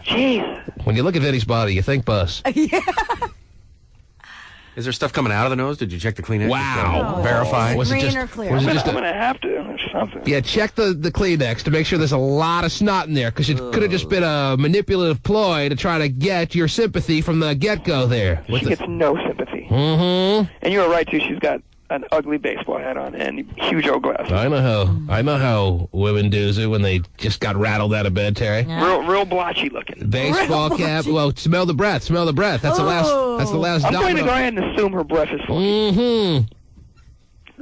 Jeez. When you look at Vinny's body, you think bus. Yeah. Is there stuff coming out of the nose? Did you check the Kleenex? Wow. Verify? Was it Green just, or clear? Was it I'm just going to have to. something. Yeah, check the Kleenex to make sure there's a lot of snot in there, because it could have just been a manipulative ploy to try to get your sympathy from the get-go there. She gets no sympathy. Mm-hmm. And you were right, too. She's got an ugly baseball hat on and huge old glasses. I know how women do it when they just got rattled out of bed, Terry. Yeah. Real blotchy looking. Baseball cap. Well, smell the breath. Smell the breath. That's the last. I'm going to go ahead and assume her breath is funky. Mm-hmm.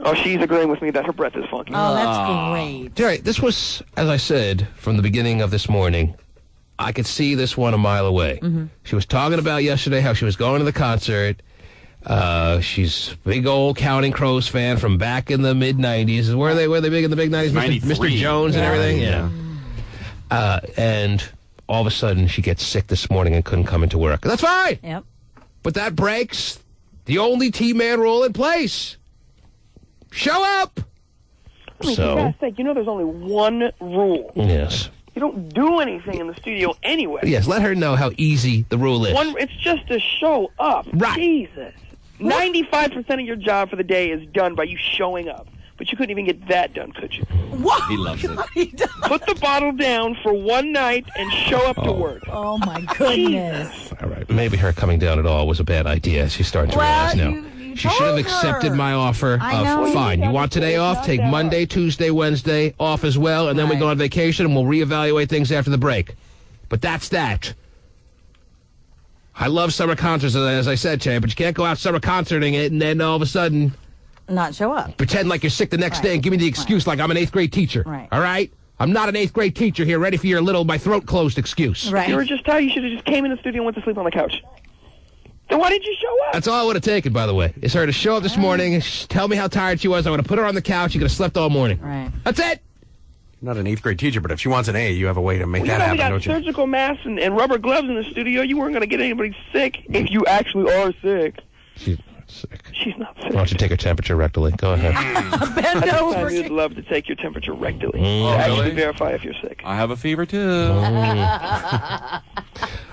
Oh, she's agreeing with me that her breath is funky. Oh, that's great. Terry, this was, as I said, from the beginning of this morning, I could see this one a mile away. Mm-hmm. She was talking about yesterday how she was going to the concert. She's a big old Counting Crows fan from back in the mid-'90s. Were they big in the big 90s? Mr. Jones and everything? Yeah. And all of a sudden, she gets sick this morning and couldn't come into work. That's fine. Yep. But that breaks the only T-man rule in place. Show up! I mean, for God's sake, you know there's only one rule. Yes. You don't do anything in the studio anyway. Yes, let her know how easy the rule is. It's just to show up. Right. Jesus. 95% of your job for the day is done by you showing up. But you couldn't even get that done, could you? What? He loves it. Put the bottle down for one night and show up to work. Oh, my goodness. All right. Maybe her coming down at all was a bad idea. She's starting to realize now. She should have accepted my offer of, fine, you want today off? Take Monday, Tuesday, Wednesday off as well, and then we go on vacation, and we'll reevaluate things after the break. But that's that. I love summer concerts, as I said, Chad, but you can't go out summer concerting it and then all of a sudden not show up. Pretend like you're sick the next day and give me the excuse like I'm an 8th grade teacher. Right. All right? I'm not an 8th grade teacher here, ready for your little my throat closed excuse. Right. If you were just tired, you should have just came in the studio and went to sleep on the couch. Then why did you show up? That's all I would have taken, by the way, is her to show up this morning and tell me how tired she was. I would have put her on the couch. She could have slept all morning. Right. That's it. Not an 8th grade teacher, but if she wants an A, you have a way to make that happen, don't you? We got surgical masks and rubber gloves in the studio. You weren't going to get anybody sick if you actually are sick. She's not sick. She's not sick. Why don't you take her temperature rectally? Go ahead. Bend over. I would love to take your temperature rectally. Oh, actually really? verify if you're sick. I have a fever, too.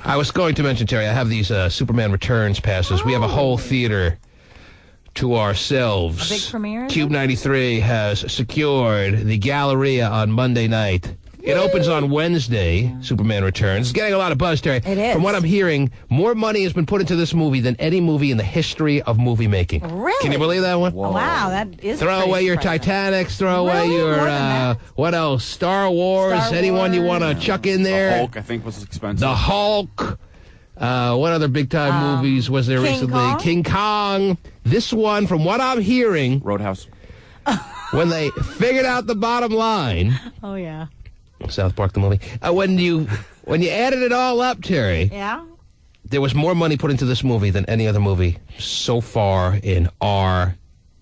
I was going to mention, Terry, I have these Superman Returns passes. We have a whole theater to ourselves. A big premiere? Cube 93 has secured the Galleria on Monday night. It opens on Wednesday, Superman Returns. It's getting a lot of buzz, Terry. It is. From what I'm hearing, more money has been put into this movie than any movie in the history of movie making. Really? Can you believe that one? Wow, that is Throw away your surprising. Titanics, throw away Really? your, More than that? what else? Star Wars, Star anyone you Wars. want to chuck in there? The Hulk, I think, was expensive. The Hulk. What other big-time movies was there King recently? Kong? King Kong. This one, from what I'm hearing, Roadhouse. when they figured out the bottom line, Oh, yeah. South Park the movie, when you added it all up, Terry, Yeah? there was more money put into this movie than any other movie so far in our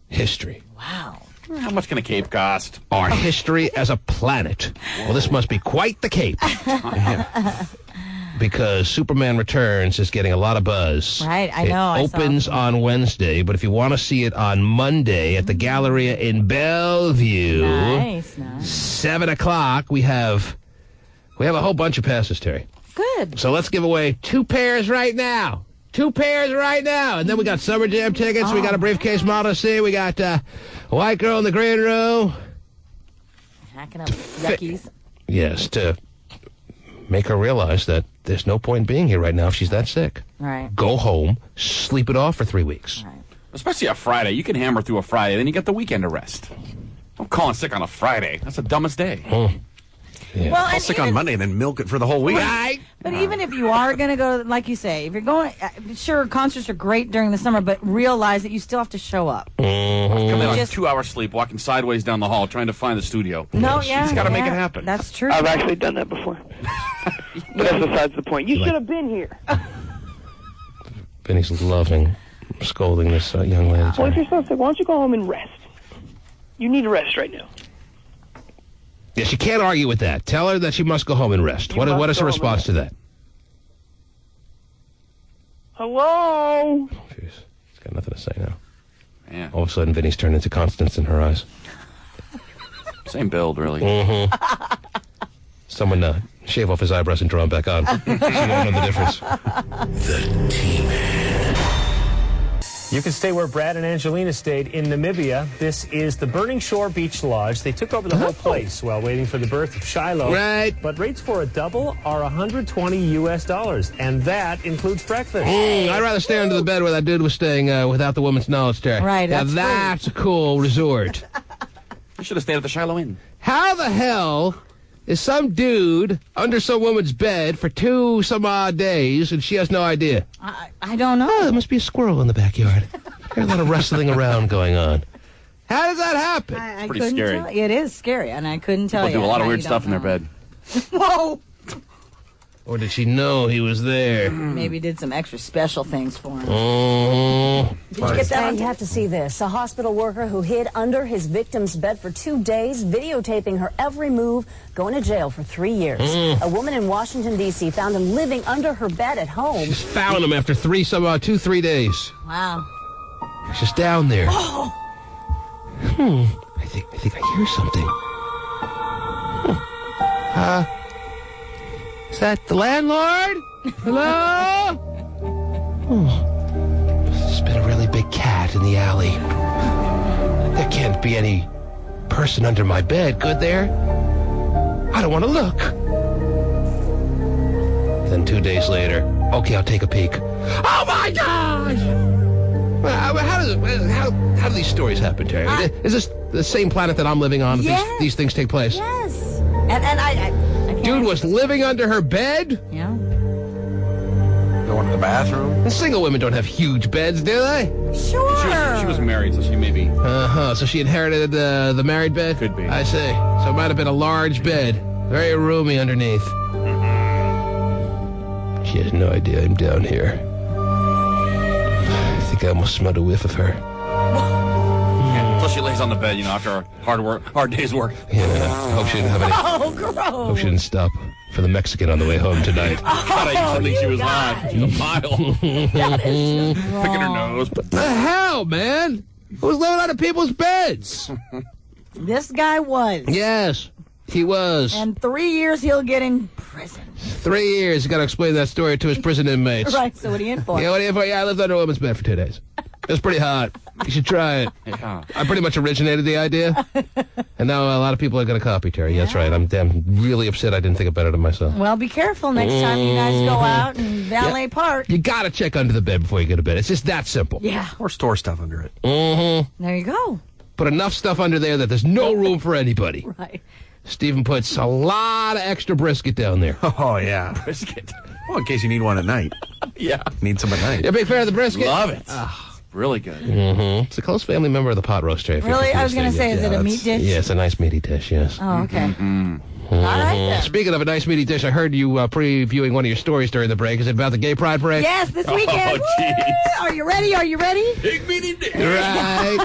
history. Wow. How much can a cape cost? Our history as a planet. Well, this must be quite the cape. Because Superman Returns is getting a lot of buzz. Right, I know. It opens on Wednesday, but if you want to see it on Monday at the Galleria in Bellevue, Nice. 7 o'clock, we have a whole bunch of passes, Terry. Good. So let's give away 2 pairs right now. 2 pairs right now. And then we got Summer Jam tickets. We got a Briefcase model C. We got White Girl in the Green Room. Hacking up yuckies. Yes, to make her realize that there's no point being here right now if she's that sick. Right. Go home, sleep it off for 3 weeks. Right. Especially a Friday. You can hammer through a Friday, then you get the weekend to rest. I'm calling sick on a Friday. That's the dumbest day. Yeah. Well, Call and sick even, on Monday and then milk it for the whole week. Right. But even if you are going to go, like you say, if you're going, sure, concerts are great during the summer, but realize that you still have to show up. Come in on Just- 2 hours sleep, walking sideways down the hall, trying to find the studio. No, You yeah. just got to make yeah, it happen. That's true. I've actually done that before. But that's besides the point. You should have been here. Benny's loving scolding this young lady. Well, if you're so sick, why don't you go home and rest? You need to rest right now. Yeah, she can't argue with that. Tell her that she must go home and rest. What is her response to that? Hello? Jeez, she's got nothing to say now. Yeah. All of a sudden, Vinny's turned into Constance in her eyes. Same build, really. Someone shave off his eyebrows and draw them back on. She won't know the difference. The T-Man. You can stay where Brad and Angelina stayed in Namibia. This is the Burning Shore Beach Lodge. They took over the whole place while waiting for the birth of Shiloh. Right. But rates for a double are $120 US, and that includes breakfast. I'd rather stay under the bed where that dude was staying without the woman's knowledge, Terry. Right, Now, that's that's a cool resort. You should have stayed at the Shiloh Inn. How the hell is some dude under some woman's bed for 2 some odd days and she has no idea? I don't know. Oh, there must be a squirrel in the backyard. There's a lot of wrestling around going on. How does that happen? I pretty couldn't scary. tell. It is scary, and I couldn't tell People you. do a lot of how weird you stuff in don't their know. bed. Whoa! Or did she know he was there? Maybe did some extra special things for him. Did you get that? And you have to see this. A hospital worker who hid under his victim's bed for 2 days, videotaping her every move, going to jail for 3 years. A woman in Washington, D.C. found him living under her bed at home. Just found him after 3 days. Wow. He's just down there. Oh. I think I hear something. Is that the landlord? Hello? There's been a really big cat in the alley. There can't be any person under my bed, could there? I don't want to look. Then 2 days later, okay, I'll take a peek. Oh my gosh! How do these stories happen, Terry? Is this the same planet that I'm living on? Yes. These things take place? Yes. And I can't. Dude was living under her bed? Yeah. Going to the bathroom? The single women don't have huge beds, do they? Sure. She was married, so she maybe... So she inherited the married bed? Could be. I see. So it might have been a large bed. Very roomy underneath. She has no idea I'm down here. I think I almost smelled a whiff of her. Until she lays on the bed, after a hard day's work. Yeah, hope she didn't have any... Oh, gross. Hope she didn't stop for the Mexican on the way home tonight. God, I used to think she was hot. She's a pile. Picking her nose. What the hell, man? Who's living under people's beds? This guy was. Yes, he was. And 3 years he'll get in prison. 3 years. You got to explain that story to his prison inmates. Right, so what are you in for? Yeah, what are you in for? Yeah, I lived under a woman's bed for 2 days. It was pretty hot. You should try it. Yeah. I pretty much originated the idea. And now a lot of people are going to copy, Terry. Yeah. That's right. I'm really upset I didn't think it better than myself. Well, be careful next time you guys go out and valet park. You got to check under the bed before you go to bed. It's just that simple. Yeah. Or store stuff under it. There you go. Put enough stuff under there that there's no room for anybody. Right. Stephen puts a lot of extra brisket down there. Oh, yeah. Brisket. Well, in case you need one at night. Yeah. Need some at night. You a big fan of the brisket? Love it. Really good. It's a close family member of the pot roast, Terry. Really? I was going to say, is it a meat dish? Yeah, it's a nice meaty dish, yes. Oh, okay. All right, then. Speaking of a nice meaty dish, I heard you previewing one of your stories during the break. Is it about the Gay Pride Parade? Yes, this weekend. jeez. Are you ready? Are you ready? Big meaty dish. Right.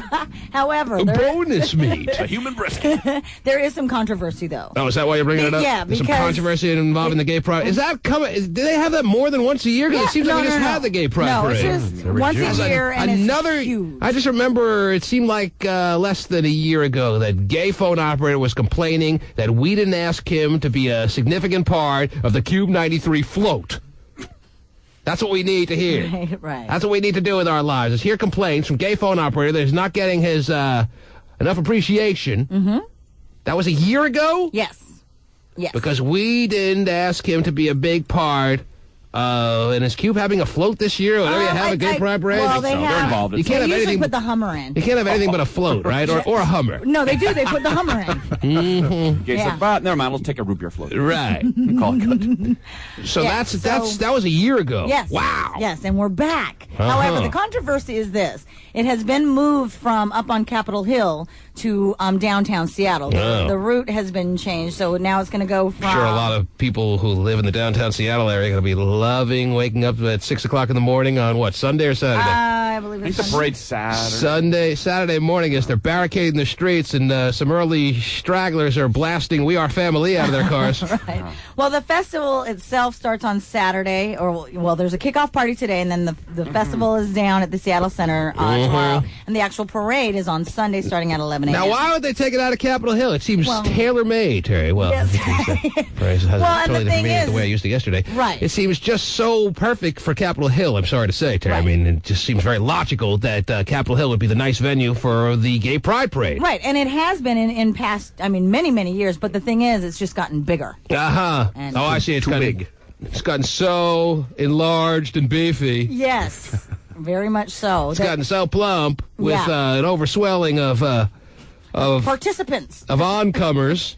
However, Bonus meat. A human brisket. there is some controversy, though. Oh, is that why you're bringing it up? Yeah, There's because... some controversy involving the Gay Pride. Is that coming? Do they have that more than once a year? Because it seems like we just had the Gay Pride Parade. No, it's just once a year, and another, it's huge. I just remember it seemed like less than a year ago that gay phone operator was complaining that we didn't ask him to be a significant part of the Cube 93 float. That's what we need to hear. Right. That's what we need to do with our lives, is hear complaints from gay phone operator that he's not getting his enough appreciation. Mm-hmm. That was a year ago? Yes. Yes. Because we didn't ask him to be a big part. And is Cube having a float this year? Or whenever you have a gay pride parade? Well, they're involved. You can't they have usually anything. put the Hummer in. You can't have anything but a float, right? Or a Hummer. No, they do. They put the Hummer in. Mm-hmm. Okay, Yeah. so, never mind. Let's take a root beer float. Right. Call it good. So Yeah, that was a year ago. Yes. Wow. Yes, and we're back. However, the controversy is this. It has been moved from up on Capitol Hill to downtown Seattle. The route has been changed, so now it's going to go from... I'm sure a lot of people who live in the downtown Seattle area are going to be loving waking up at 6 o'clock in the morning on, what, Sunday or Saturday? I believe it's the parade's Saturday morning as they're barricading the streets and some early stragglers are blasting We Are Family out of their cars. Right. Well, the festival itself starts on Saturday, well, there's a kickoff party today, and then the festival is down at the Seattle Center tomorrow, and the actual parade is on Sunday starting at 11 a.m. Now, why would they take it out of Capitol Hill? It seems tailor-made, Terry. Well, Yes. phrase has Well, and totally the different thing meaning is- the way I used it yesterday. Right. It seems just so perfect for Capitol Hill, I'm sorry to say, Terry. Right. I mean, it just seems very logical that Capitol Hill would be the nice venue for the Gay Pride Parade. Right, and it has been in past, many, many years, but the thing is, it's just gotten bigger. Uh-huh. Oh, I see. It's too big. It's gotten so enlarged and beefy. Yes, very much so. It's gotten so plump with an overswelling of participants, of oncomers.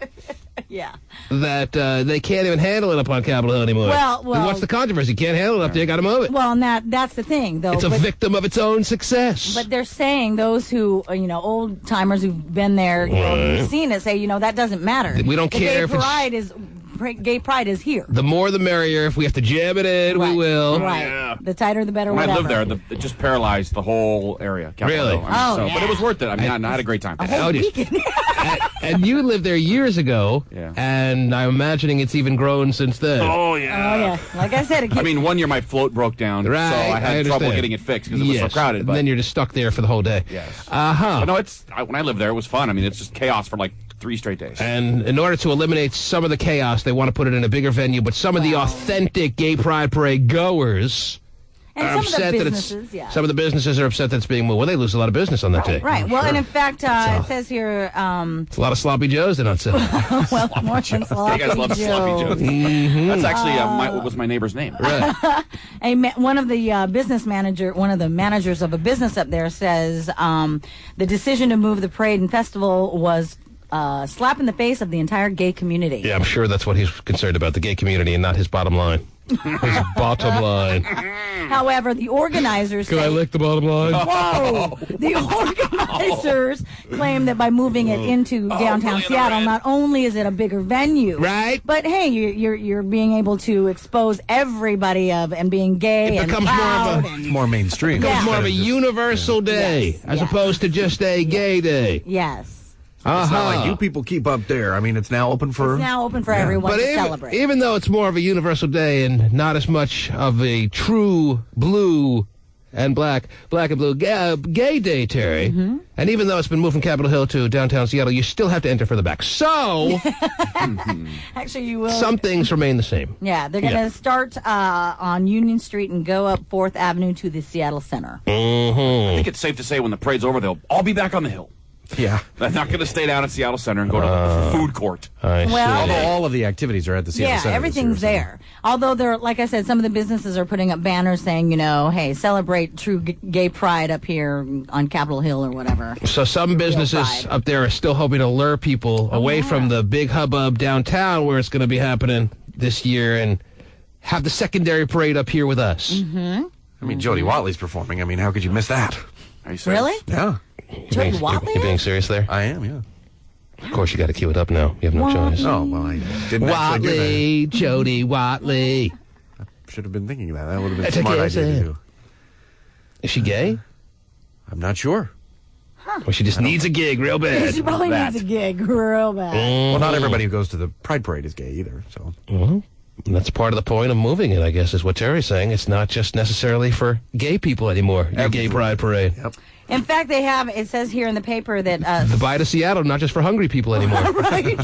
Yeah. That they can't even handle it up on Capitol Hill anymore. Well, what's the controversy? Can't handle it up there, got to move it. Well, and that's the thing, though. It's a victim of its own success. But they're saying those who, old timers who've been there, who've seen it, say, that doesn't matter. We don't care if Gay Pride is here. The more the merrier. If we have to jam it in, we will. Right. Yeah. The tighter, the better. When whatever. I lived there, it just paralyzed the whole area. Really? But it was worth it. I had a great time. A whole weekend. And you lived there years ago, and I'm imagining it's even grown since then. Oh, yeah. Oh, yeah. Like I said, 1 year my float broke down, right, so I had trouble getting it fixed because it was so crowded. But then you're just stuck there for the whole day. Yes. Uh-huh. But no, when I lived there, it was fun. It's just chaos for 3 straight days. And in order to eliminate some of the chaos, they want to put it in a bigger venue, but some of the authentic Gay Pride Parade goers are upset that some of the businesses are upset that it's being moved. Well, they lose a lot of business on that day. Right. Well, and in fact, it says here... it's a lot of sloppy joes they're not selling. Well, more than sloppy you guys love sloppy joes. Mm-hmm. That's actually what was my neighbor's name. Right. One of the one of the managers of a business up there says the decision to move the parade and festival was slap in the face of the entire gay community. Yeah, I'm sure that's what he's concerned about, the gay community, and not his bottom line. His bottom line. However, the organizers Can I lick the bottom line? Whoa! The organizers claim that by moving it into downtown Seattle, not only is it a bigger venue, right? But hey, you're being able to expose everybody and being gay. It becomes more mainstream. It becomes more of a universal day as opposed to just a gay day. Yes. It's not like you people keep up there. It's now open for... It's now open for everyone to celebrate. Even though it's more of a universal day and not as much of a true blue and black and blue gay day, Terry, and even though it's been moved from Capitol Hill to downtown Seattle, you still have to enter for the back. So... Actually, you will. Some things remain the same. Yeah, they're going to start on Union Street and go up 4th Avenue to the Seattle Center. I think it's safe to say when the parade's over, they'll all be back on the Hill. Yeah. They're not going to stay down at Seattle Center and go to the food court. Although all of the activities are at the Seattle Center. Yeah, everything's there. Although, like I said, some of the businesses are putting up banners saying, hey, celebrate true gay pride up here on Capitol Hill or whatever. So some businesses up there are still hoping to lure people away from the big hubbub downtown where it's going to be happening this year and have the secondary parade up here with us. Mm-hmm. Jody Watley's performing. How could you miss that? Are you serious? Really? Yeah. Jody Watley? You being serious there? I am, yeah. Of course, you got to cue it up now. You have no choice. Oh, well, I didn't Watley, Jody Watley. I should have been thinking of that. That would have been a smart idea to do. Is she gay? I'm not sure. Well, she just needs a gig real bad. She probably needs a gig real bad. Well, not everybody who goes to the Pride Parade is gay either, so... Well, that's part of the point of moving it, I guess, is what Terry's saying. It's not just necessarily for gay people anymore, your Gay Pride Parade. Yep. In fact, it says here in the paper that... the Bye to Seattle, not just for hungry people anymore. Right.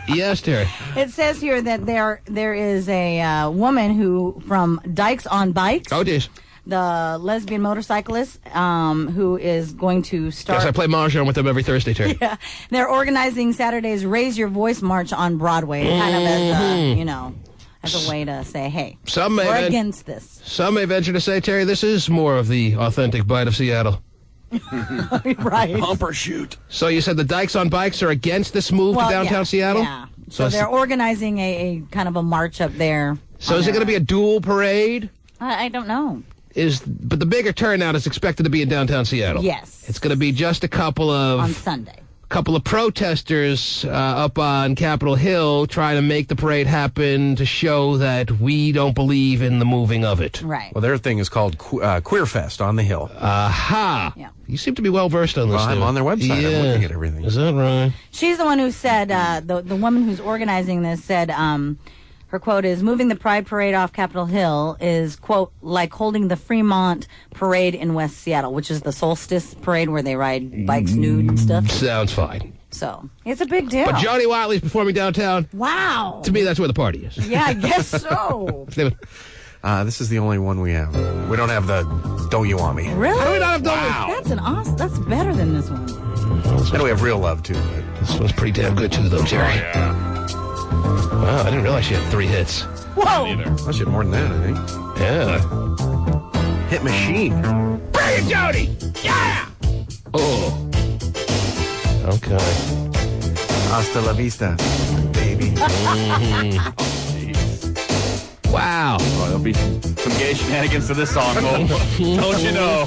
Yes, Terry. It says here that there is a woman from Dykes on Bikes. Oh, geez. The lesbian motorcyclist who is going to start... Yes, I play Mahjong with them every Thursday, Terry. Yeah. They're organizing Saturday's Raise Your Voice March on Broadway, kind of as a way to say, hey, we're against this. Some may venture to say, Terry, this is more of the authentic bite of Seattle. Right. Bumper shoot. So you said the Dykes on Bikes are against this move to downtown Seattle? Yeah. So they're organizing a kind of a march up there. So is it going to be a dual parade? I don't know. But the bigger turnout is expected to be in downtown Seattle. Yes. It's going to be just a couple of... On Sunday. Couple of protesters up on Capitol Hill trying to make the parade happen to show that we don't believe in the moving of it. Right. Well, their thing is called Queer Fest on the Hill. Aha. Yeah. You seem to be well versed on this. Well, I'm on their website. Yeah. I'm looking at everything. Is that right? She's the one who said, the woman who's organizing this said, her quote is, moving the Pride Parade off Capitol Hill is, quote, like holding the Fremont Parade in West Seattle, which is the solstice parade where they ride bikes nude and stuff. Sounds fine. So, it's a big deal. But Jody Watley's performing downtown. Wow. To me, that's where the party is. Yeah, I guess so. This is the only one we have. We don't have the Don't You Want Me. Really? How do we not have Don't You? That's an awesome. That's better than this one. And we have Real Love, too. This one's pretty damn good, too, though, Jerry. Yeah. Wow, I didn't realize she had 3 hits. Whoa! I should more than that, I think. Yeah. Hit Machine. Bring it, Jody! Yeah! Oh. Okay. Hasta la vista, baby. Wow. Oh, there'll be some gay shenanigans to this song, Cole. Don't you know?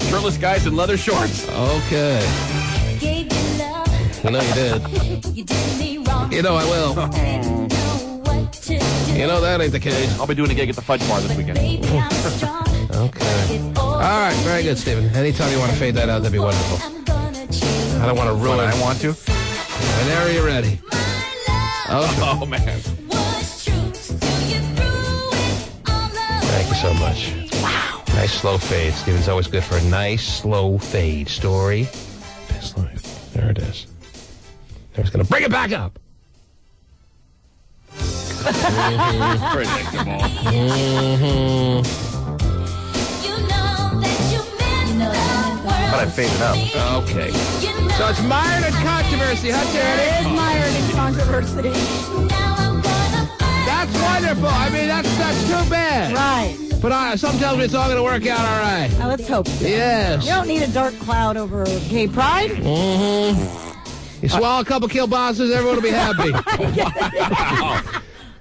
Shirtless guys in leather shorts. Okay. I know you did. You know I will. You know that ain't the case. I'll be doing a gig at the Fudge Bar this weekend. Okay. All right, very good, Stephen. Anytime you want to fade that out, that'd be wonderful. I don't want to ruin it. I want to. Whenever you're ready. Oh, man. Thank you so much. Wow. Nice slow fade. Stephen's always good for a nice slow fade. Story. Best line. There it is. I was going to bring it back up. Predictable. But I faded up. Okay. So it's mired in controversy, huh, Terry? It is mired in controversy. That's wonderful. I mean, that's too bad. Right. But some tells me it's all going to work out all right. Now, let's hope so. Yes. You don't need a dark cloud over gay pride. Mm-hmm. You swallow a couple kielbasa's, everyone will be happy.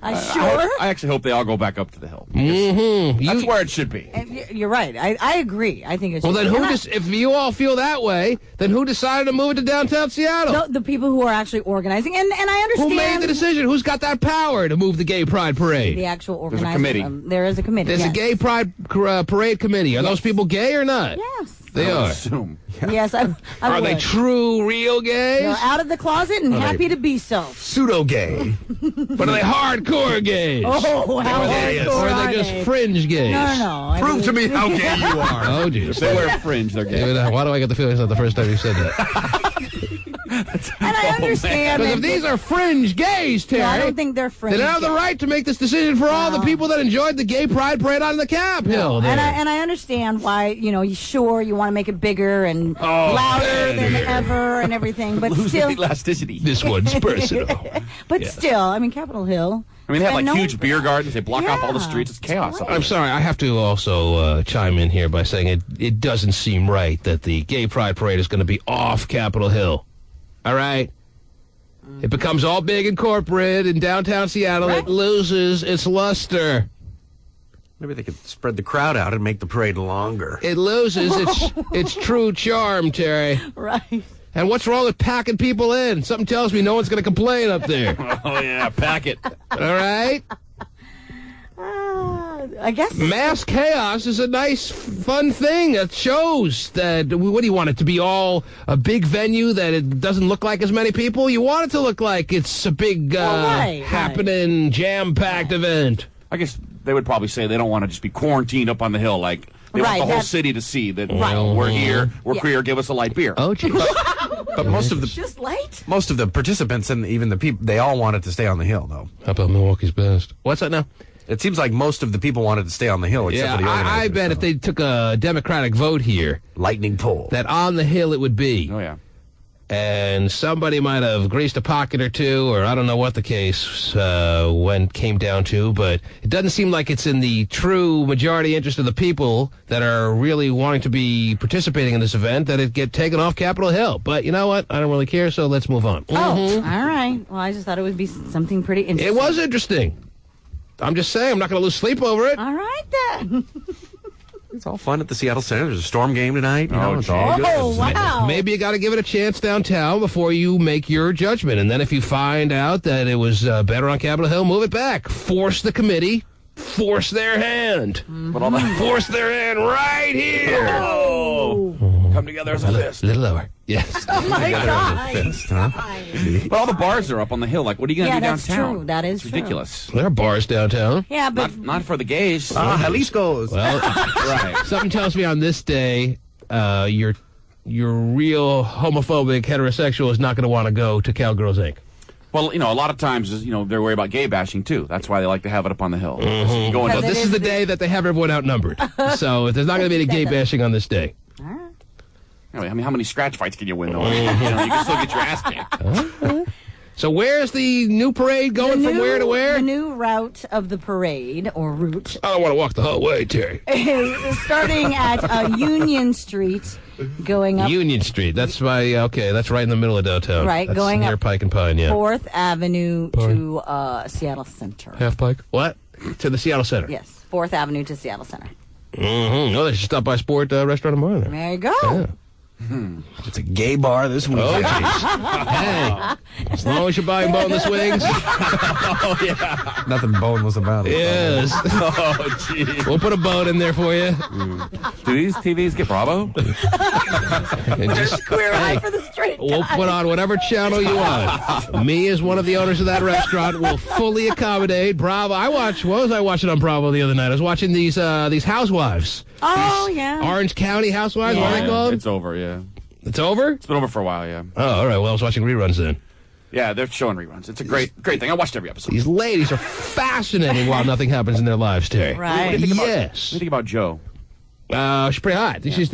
Sure. I actually hope they all go back up to the hill. Mm-hmm. That's where it should be. You're right. I agree. I think it should be. Well, then if you all feel that way, then who decided to move it to downtown Seattle? The people who are actually organizing. And I understand. Who made the decision? Who's got that power to move the Gay Pride Parade? The actual organizer. There's a committee. There is a committee. There's a Gay Pride Parade committee. Are those people gay or not? Yes. They are. Assume. Yes, I Are they true, real gays? They're out of the closet and happy to be so. Pseudo-gay. But are they hardcore gays? Oh, how hardcore Or are they just fringe gays? No. Prove to me how gay you are. Oh, geez. If they wear fringe, they're gay. Why do I get the feeling it's not the first time you said that? And I understand. Because if these are fringe gays, Terry, I don't think they're fringe. They have the right to make this decision for all the people that enjoyed the Gay Pride Parade on the Capitol. And I understand why, sure, you want to make it bigger and louder than ever and everything, but Losing still. elasticity. This one's personal. But still, I mean, Capitol Hill. I mean, they have huge beer gardens. They block off all the streets. It's chaos. I'm sorry. I have to also chime in here by saying it doesn't seem right that the Gay Pride Parade is going to be off Capitol Hill. All right? It becomes all big and corporate in downtown Seattle. Right. It loses its luster. Maybe they could spread the crowd out and make the parade longer. It loses its true charm, Terry. Right. And what's wrong with packing people in? Something tells me no one's going to complain up there. Oh, yeah, pack it. All right? I guess. Mass chaos is a nice, fun thing that shows that, what do you want it to be, all a big venue that it doesn't look like as many people? You want it to look like it's a big, happening, jam-packed event. I guess they would probably say they don't want to just be quarantined up on the hill like... They want the whole city to see that we're here, we're queer, give us a light beer. Oh, geez. But most of the just light? Most of the participants and even the people, they all wanted to stay on the hill, though. How about Milwaukee's Best? What's that now? It seems like most of the people wanted to stay on the hill, except for the organizers. I bet if they took a Democratic vote here, lightning poll, that on the hill it would be. Oh yeah. And somebody might have greased a pocket or two, or I don't know what the case came down to, but it doesn't seem like it's in the true majority interest of the people that are really wanting to be participating in this event that it get taken off Capitol Hill. But you know what? I don't really care, so let's move on. Oh, all right. Well, I just thought it would be something pretty interesting. It was interesting. I'm just saying, I'm not going to lose sleep over it. All right, then. It's all fun at the Seattle Center. There's a storm game tonight. It's all good. Oh, wow. Maybe you got to give it a chance downtown before you make your judgment. And then if you find out that it was better on Capitol Hill, move it back. Force the committee. Force their hand. Force their hand right here. Oh. Come together as a fist. A little lower. Yes. Oh, my God. Fist, huh? But all the bars are up on the hill. Like, what are you going to do downtown? That's true. That is it's ridiculous. There are bars downtown. Yeah, but... Not for the gays. Jalisco's. Well, right. Something tells me on this day, your real homophobic heterosexual is not going to want to go to Cowgirls Inc. Well, a lot of times, they're worried about gay bashing, too. That's why they like to have it up on the hill. Well, this is the day that they have everyone outnumbered. So there's not going to be any gay bashing on this day. All right. I mean, how many scratch fights can you win, though? You can still get your ass kicked. So where's the new parade going from where to where? The new route of the parade, or route. I don't want to walk the whole way, Terry. Is starting at Union Street, going up. Union Street. That's that's right in the middle of downtown. Right, that's going near up Pike and Pine, yeah. 4th Avenue to Seattle Center. Half Pike? What? To the Seattle Center? Yes, 4th Avenue to Seattle Center. No, they should stop by Sport Restaurant tomorrow. There you go. Yeah. It's a gay bar this week. Oh, jeez. Hey, as long as you're buying boneless wings. Oh, yeah. Nothing boneless about it. Yes. Oh, jeez. We'll put a bone in there for you. Do these TVs get Bravo? And just, Queer eye for the straight we'll put on whatever channel you want. Me, as one of the owners of that restaurant, will fully accommodate Bravo. What was I watching on Bravo the other night? I was watching these housewives. Oh, yeah. Orange County housewives, what are they called? It's over, yeah. It's over? It's been over for a while, yeah. Oh, all right. Well, I was watching reruns then. Yeah, they're showing reruns. It's a great thing. I watched every episode. These ladies are fascinating while nothing happens in their lives, Terry. Right. What do you think Yes. What do you think about Joe? She's pretty hot. She's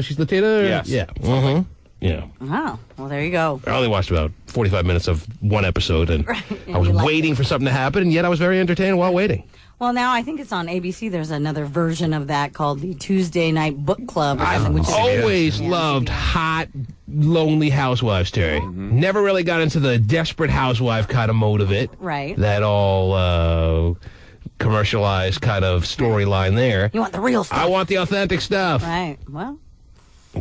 she's Latina? Yes. Yeah. Mm-hmm. Yeah. Oh, well, there you go. I only watched about 45 minutes of one episode, and I was waiting for something to happen, and yet I was very entertained while waiting. Well, now I think it's on ABC. There's another version of that called the Tuesday Night Book Club. I've always loved hot, lonely housewives, Terry. Never really got into the desperate housewife kind of mode of it. Right. That all commercialized kind of storyline there. You want the real stuff. I want the authentic stuff. Right. Well.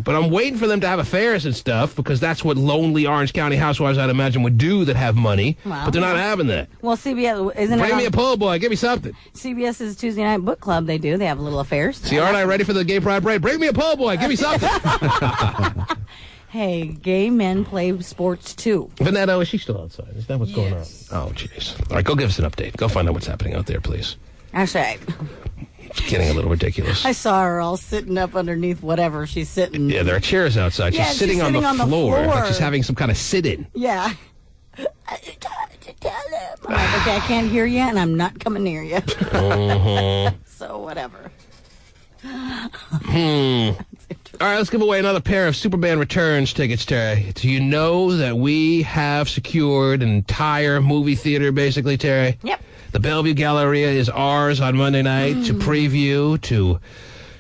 But I'm waiting for them to have affairs and stuff, because that's what lonely Orange County housewives, I'd imagine, would do that have money. Well, but they're not having that. Well, CBS, isn't it? Bring me a pull boy. Give me something. CBS's Tuesday Night Book Club, they do. They have little affairs. See, aren't I ready for the gay pride parade? Bring me a pull boy. Give me something. Hey, gay men play sports, too. Vanetta, is she still outside? Is that what's going on? Oh, jeez. All right, go give us an update. Go find out what's happening out there, please. Actually, It's getting a little ridiculous. I saw her all sitting up underneath whatever she's sitting. Yeah, there are chairs outside. She's sitting on the floor. Like she's having some kind of sit-in. Yeah. I'm like, okay, I can't hear you, and I'm not coming near you. So, whatever. All right, let's give away another pair of Superman Returns tickets, Terry. Do you know that we have secured an entire movie theater, basically, Terry? Yep. The Bellevue Galleria is ours on Monday night to preview, to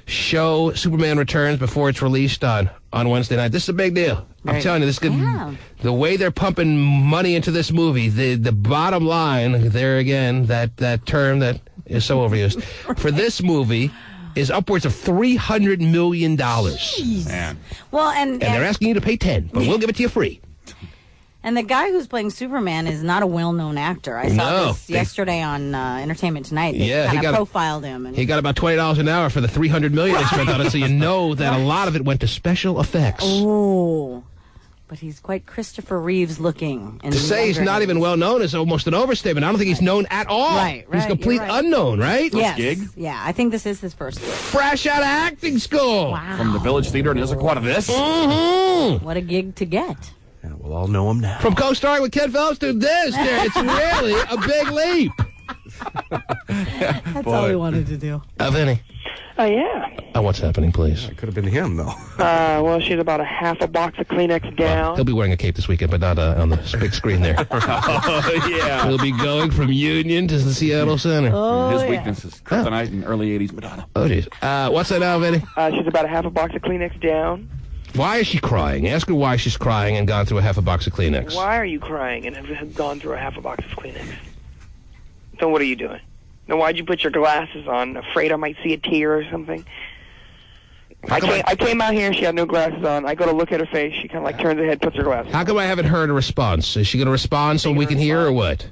show Superman Returns before it's released on Wednesday night. This is a big deal. I'm telling you, this could, the way they're pumping money into this movie, the bottom line, there again, that term that is so overused, for this movie is upwards of $300 million. Man. Well, and they're asking you to pay 10, but we'll give it to you free. And the guy who's playing Superman is not a well-known actor. I saw this yesterday on Entertainment Tonight. They kind of profiled him. And he got about $20 an hour for the $300 million they spent on it, so you know that a lot of it went to special effects. Oh, but he's quite Christopher Reeves looking. To say he's not even well-known is almost an overstatement. I don't think he's known at all. Right. He's complete unknown, right? Yes. Gig? Yeah, I think this is his first gig. Fresh out of acting school. Wow. From the Village Theater in Issaquah to this? Mm-hmm. What a gig to get. Yeah, we'll all know him now. From co-starring with Ken Phillips to this, it's really a big leap. That's all we wanted to do. Vinny. Oh, yeah. What's happening, please? It could have been him, though. Well, she's about a half a box of Kleenex down. He'll be wearing a cape this weekend, but not on the big screen there. Oh, yeah. He'll be going from Union to the Seattle Center. His weakness is kryptonite and early 80s Madonna. Oh, jeez. What's that now, Vinny? She's about a half a box of Kleenex down. Why is she crying? Ask her why she's crying and gone through a half a box of Kleenex. Why are you crying and have gone through a half a box of Kleenex? So what are you doing? Now, why'd you put your glasses on? Afraid I might see a tear or something? I came out here and she had no glasses on. I go to look at her face. She kind of like turns her head, puts her glasses on. How come I haven't heard a response? Is she going to respond so we can hear or what?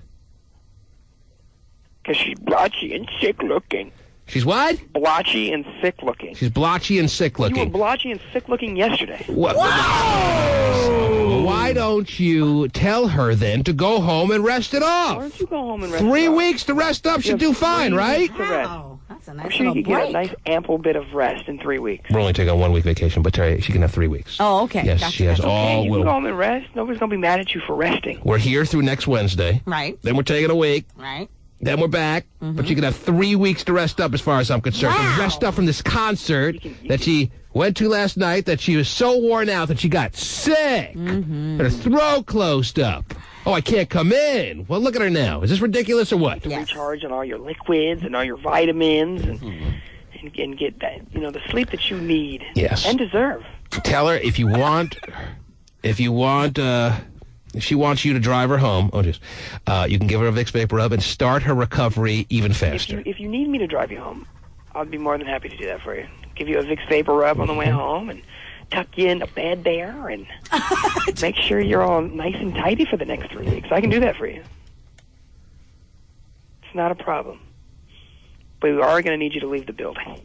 Because she's blotchy and sick looking. She's what? Blotchy and sick looking. She's blotchy and sick looking. You were blotchy and sick looking yesterday. What? Whoa! Why don't you tell her then to go home and rest it off? Why don't you go home and rest 3 it off? weeks to rest up should do fine, right? Wow. It's a nice I'm sure you little can get break. a nice ample bit of rest in 3 weeks. We're only taking a 1 week vacation, but Terry, she can have 3 weeks. Oh, okay. Yes, Gotcha. she has That's all. Okay, you can go home and rest. Nobody's going to be mad at you for resting. We're here through next Wednesday. Right. Then we're taking a week. Right. Then we're back. But she can have 3 weeks to rest up, as far as I'm concerned. Wow. To rest up from this concert that she went to last night, that she was so worn out that she got sick. Her throat closed up. Oh, I can't come in. Well, look at her now. Is this ridiculous or what? Yes. Recharge on all your liquids and all your vitamins and get that, the sleep that you need. Yes. And deserve. Tell her if she wants you to drive her home, you can give her a Vicks Vapor Rub and start her recovery even faster. If you need me to drive you home, I'd be more than happy to do that for you. Give you a Vicks Vapor Rub on the way home and tuck you in a bed there and make sure you're all nice and tidy for the next 3 weeks. I can do that for you. It's not a problem. But we are going to need you to leave the building.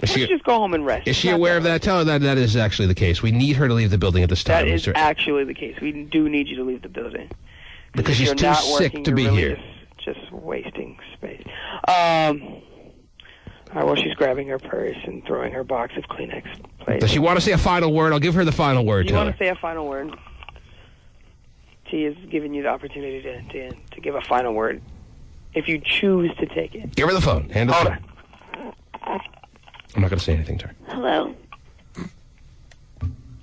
Just go home and rest. Is she aware of that? Tell her that is actually the case. We need her to leave the building at this time. That is actually the case. We do need you to leave the building. Because she's too sick to be here. Just wasting space. Well, she's grabbing her purse and throwing her box of Kleenex. Does she want to say a final word? I'll give her the final word. Do you want to say a final word? She is giving you the opportunity to give a final word if you choose to take it. Give her the phone. Hand her the phone. I'm not going to say anything to her. Hello.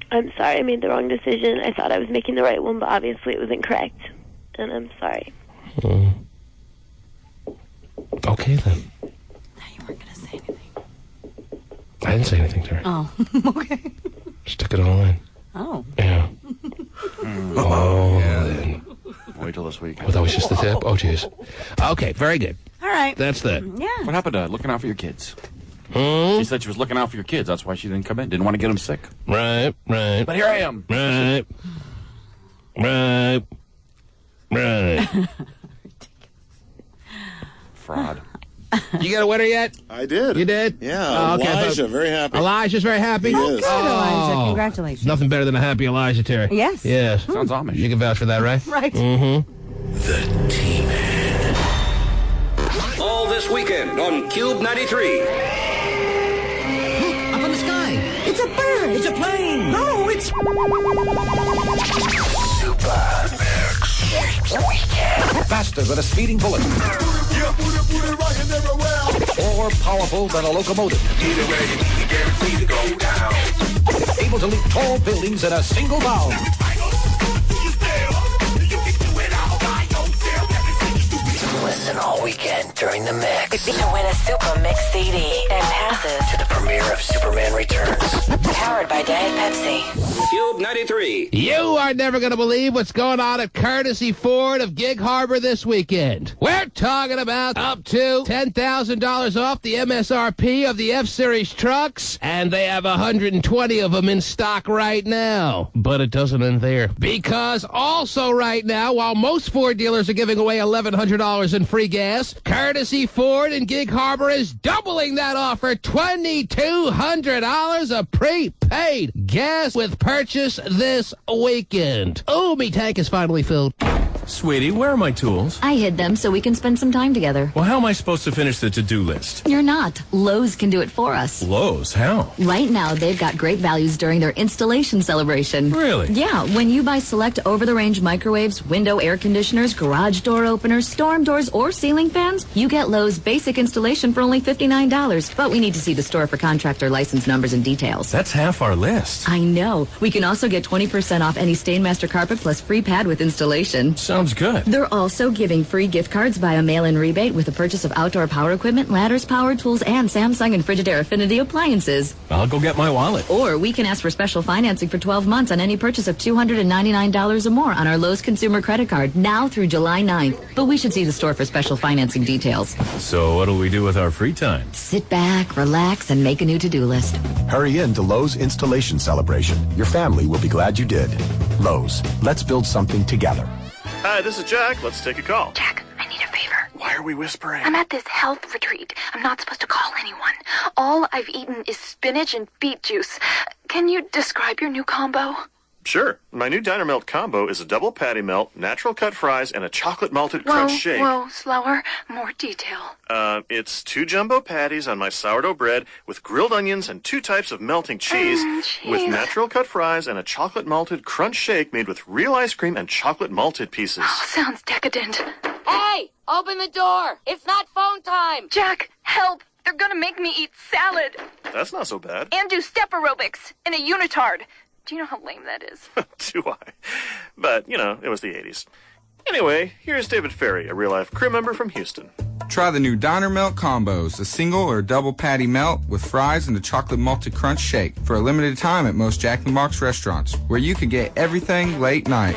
I'm sorry I made the wrong decision. I thought I was making the right one, but obviously it was incorrect. And I'm sorry. Okay, then. You weren't going to say anything. I didn't say anything to her. Oh, okay. Stick it all in. Oh. Yeah. Then. Wait till this week. Oh, that was just the tip? Oh, jeez. Okay, very good. All right. That's that. Yeah. What happened to looking out for your kids? She said she was looking out for your kids. That's why she didn't come in. Didn't want to get them sick. Right. But here I am. Right. Fraud. You got a winner yet? I did. You did? Yeah. Elijah, very happy. Elijah's very happy? He is. Good, Elijah. Congratulations. Nothing better than a happy Elijah, Terry. Yes. Sounds Amish. You can vouch for that, right? Right. Mm-hmm. The T-Man. All this weekend on Cube 93. Look, up in the sky. It's a bird. It's a plane. No, it's... Super Mix Weekend. Faster than a speeding bullet. More powerful than a locomotive. Either way, you guaranteed to go down. Able to leap tall buildings in a single bound. Listen all weekend during the mix. To win a Super Mix CD and passes to the premiere of Superman Returns. Powered by Diet Pepsi. Cube 93. You are never going to believe what's going on at Courtesy Ford of Gig Harbor this weekend. We're talking about up to $10,000 off the MSRP of the F-Series trucks, and they have 120 of them in stock right now. But it doesn't end there. Because also right now, while most Ford dealers are giving away $1,100 in free gas, Courtesy Ford in Gig Harbor is doubling that offer, $2,200 of prepaid gas with purchase this weekend. Oh, me tank is finally filled. Sweetie, where are my tools? I hid them so we can spend some time together. Well, how am I supposed to finish the to-do list? You're not. Lowe's can do it for us. Lowe's? How? Right now, they've got great values during their installation celebration. Really? Yeah, when you buy select over-the-range microwaves, window air conditioners, garage door openers, storm doors, or ceiling fans, you get Lowe's basic installation for only $59. But we need to see the store for contractor license numbers and details. That's half our list. I know. We can also get 20% off any Stainmaster carpet plus free pad with installation. Sounds good. They're also giving free gift cards via mail-in rebate with the purchase of outdoor power equipment, ladders, power tools, and Samsung and Frigidaire Affinity appliances. I'll go get my wallet. Or we can ask for special financing for 12 months on any purchase of $299 or more on our Lowe's Consumer Credit Card now through July 9th. But we should see the store for special financing details. So what'll we do with our free time? Sit back, relax, and make a new to-do list. Hurry in to Lowe's Installation Celebration. Your family will be glad you did. Lowe's, let's build something together. Hi, this is Jack. Let's take a call. Jack, I need a favor. Why are we whispering? I'm at this health retreat. I'm not supposed to call anyone. All I've eaten is spinach and beet juice. Can you describe your new combo? Sure. My new Diner Melt combo is a double patty melt, natural cut fries, and a chocolate malted crunch shake. Whoa, slower. More detail. It's 2 jumbo patties on my sourdough bread with grilled onions and 2 types of melting cheese with natural cut fries and a chocolate malted crunch shake made with real ice cream and chocolate malted pieces. Oh, sounds decadent. Hey, open the door. It's not phone time. Jack, help. They're gonna make me eat salad. That's not so bad. And do step aerobics in a unitard. Do you know how lame that is? Do I? But, it was the 80s. Anyway, here's David Ferry, a real-life crew member from Houston. Try the new Diner Melt combos, a single or double patty melt with fries and a chocolate malted crunch shake for a limited time at most Jack in the Box restaurants, where you can get everything late night.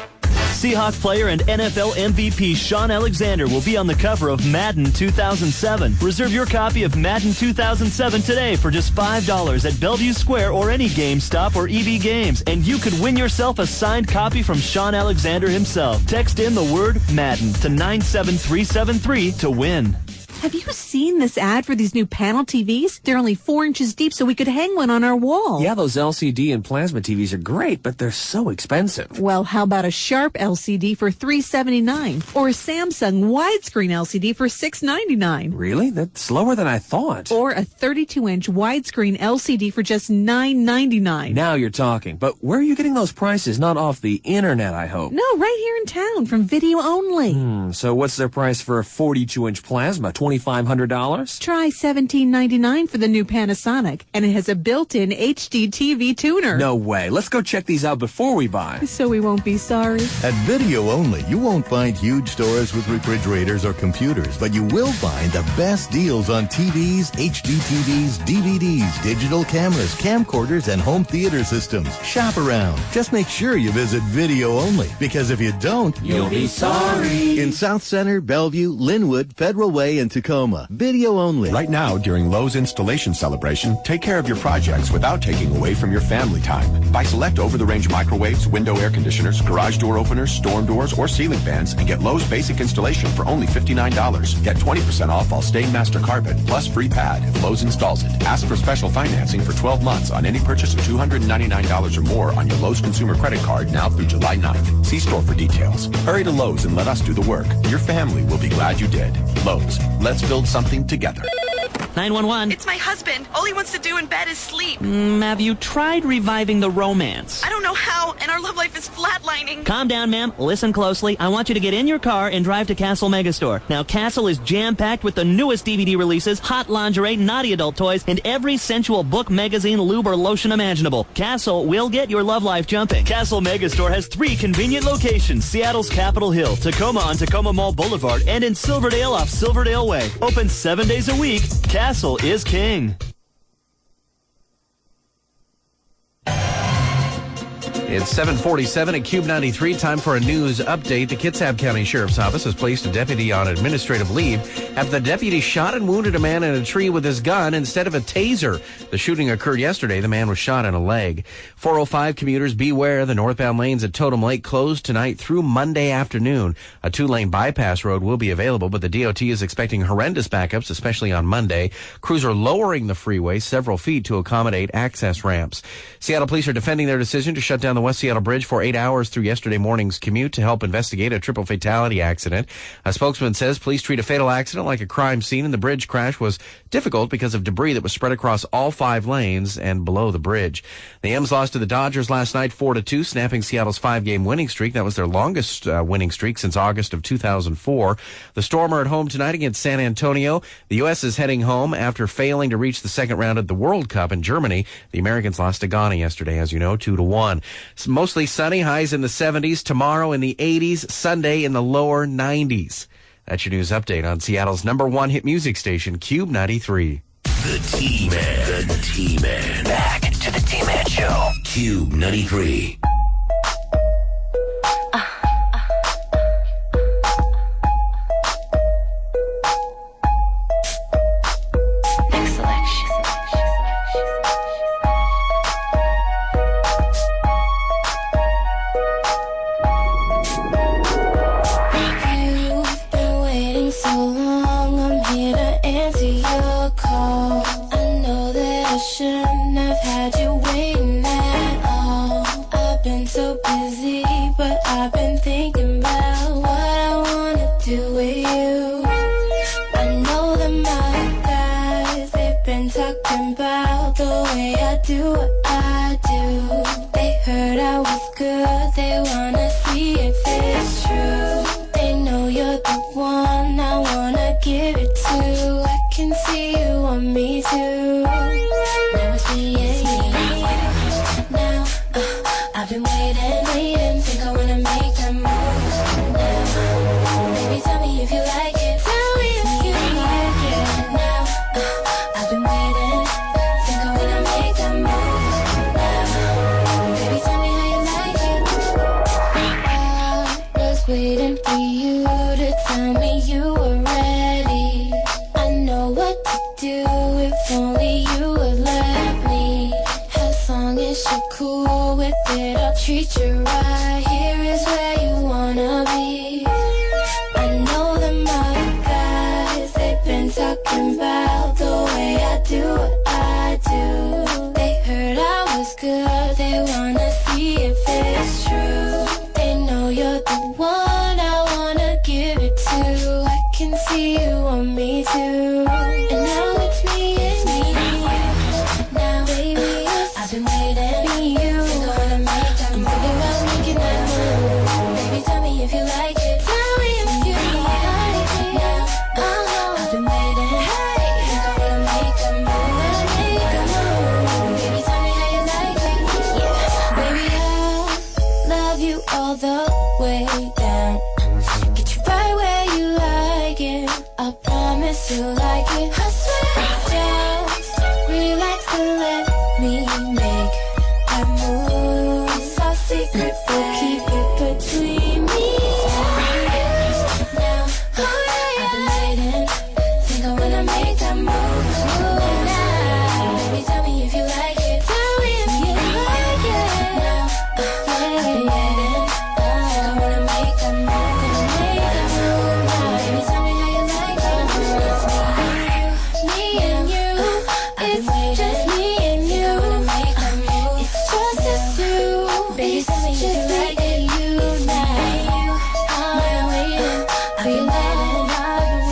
Seahawks player and NFL MVP Sean Alexander will be on the cover of Madden 2007. Reserve your copy of Madden 2007 today for just $5 at Bellevue Square or any GameStop or EB Games, and you could win yourself a signed copy from Sean Alexander himself. Text in the word Madden to 97373 to win. Have you seen this ad for these new panel TVs? They're only 4 inches deep, so we could hang one on our wall. Yeah, those LCD and plasma TVs are great, but they're so expensive. Well, how about a Sharp LCD for $379, or a Samsung widescreen LCD for $699? Really? That's lower than I thought. Or a 32-inch widescreen LCD for just $999. Now you're talking. But where are you getting those prices? Not off the internet, I hope. No, right here in town, from Video Only. So what's their price for a 42-inch plasma? $2,500? Try $17.99 for the new Panasonic, and it has a built-in HD TV tuner. No way. Let's go check these out before we buy. So we won't be sorry. At Video Only, you won't find huge stores with refrigerators or computers, but you will find the best deals on TVs, HD TVs, DVDs, digital cameras, camcorders, and home theater systems. Shop around. Just make sure you visit Video Only, because if you don't, you'll be sorry. In South Center, Bellevue, Linwood, Federal Way, and Tacoma. Video Only. Right now, during Lowe's installation celebration, take care of your projects without taking away from your family time. Buy select over-the-range microwaves, window air conditioners, garage door openers, storm doors, or ceiling fans, and get Lowe's basic installation for only $59. Get 20% off all Stainmaster carpet, plus free pad if Lowe's installs it. Ask for special financing for 12 months on any purchase of $299 or more on your Lowe's consumer credit card now through July 9th. See store for details. Hurry to Lowe's and let us do the work. Your family will be glad you did. Lowe's. Let's build something together. 911. It's my husband. All he wants to do in bed is sleep. Have you tried reviving the romance? I don't know how, and our love life is flatlining. Calm down, ma'am. Listen closely. I want you to get in your car and drive to Castle Megastore. Now, Castle is jam-packed with the newest DVD releases, hot lingerie, naughty adult toys, and every sensual book, magazine, lube, or lotion imaginable. Castle will get your love life jumping. Castle Megastore has 3 convenient locations: Seattle's Capitol Hill, Tacoma on Tacoma Mall Boulevard, and in Silverdale off Silverdale Way. Open 7 days a week. Castle is king. It's 7:47 at Cube 93. Time for a news update. The Kitsap County Sheriff's Office has placed a deputy on administrative leave after the deputy shot and wounded a man in a tree with his gun instead of a taser. The shooting occurred yesterday. The man was shot in a leg. 405 commuters, beware. The northbound lanes at Totem Lake closed tonight through Monday afternoon. A 2-lane bypass road will be available, but the DOT is expecting horrendous backups, especially on Monday. Crews are lowering the freeway several feet to accommodate access ramps. Seattle police are defending their decision to shut down the West Seattle Bridge for 8 hours through yesterday morning's commute to help investigate a triple fatality accident. A spokesman says police treat a fatal accident like a crime scene, and the bridge crash was difficult because of debris that was spread across all 5 lanes and below the bridge. The M's lost to the Dodgers last night 4-2, snapping Seattle's 5-game winning streak. That was their longest winning streak since August of 2004. The Storm are at home tonight against San Antonio. The U.S. is heading home after failing to reach the second round of the World Cup in Germany. The Americans lost to Ghana yesterday, as you know, 2-1. It's mostly sunny, highs in the 70s. Tomorrow in the 80s, Sunday in the lower 90s. That's your news update on Seattle's #1 hit music station, Cube 93. The T-Man. The T-Man. Back to the T-Man Show. Cube 93. Shouldn't have had you waiting at all. I've been so been talking about the way I do what I do. They heard I was good, they wanna see if it's true. They know you're the one I wanna give it to. I can see you want me to. Now it's me and you. Now, I've been waiting, think I wanna make that move. Now, baby, tell me if you like it. Tell me if you like it. Now, I've been waiting, think I wanna make that move. Now, baby, tell me how you like it. I was waiting for you to tell me you were ready. I know what to do if only you would let me. As long as you're cool with it, I'll treat you right. Here is where you wanna be. I know them other guys, they've been talking about the way I do what I do. They heard I was good, they wanna see if it's true. They know you're the one I wanna give it to. I can see you want me to. And now it's me and me. Now, baby, I've been waiting for you. Think I wanna make that move. I'm thinking about making that move. Baby, tell me if you like it. Tell me if you like it. Now, I've been waiting. Think I wanna make that move. Make that move. Baby, tell me how you like it. Yeah, baby, I'll love you all the way down. Get you right where you like it. I promise you like it. I swear, just relax and let me make that move. It's our secret, but keep it between me and you. Now, I've been waiting. Think I wanna make that move. Now, baby, tell me if you like it. Tell me if you like it. Now, I've been waiting. Think I wanna make that move. Gonna make that move now. Baby, tell me how you like it. It's me and you. It's just me and you. It's just us two. Baby, tell me if you like it. You now. I'm waiting. I've been waiting.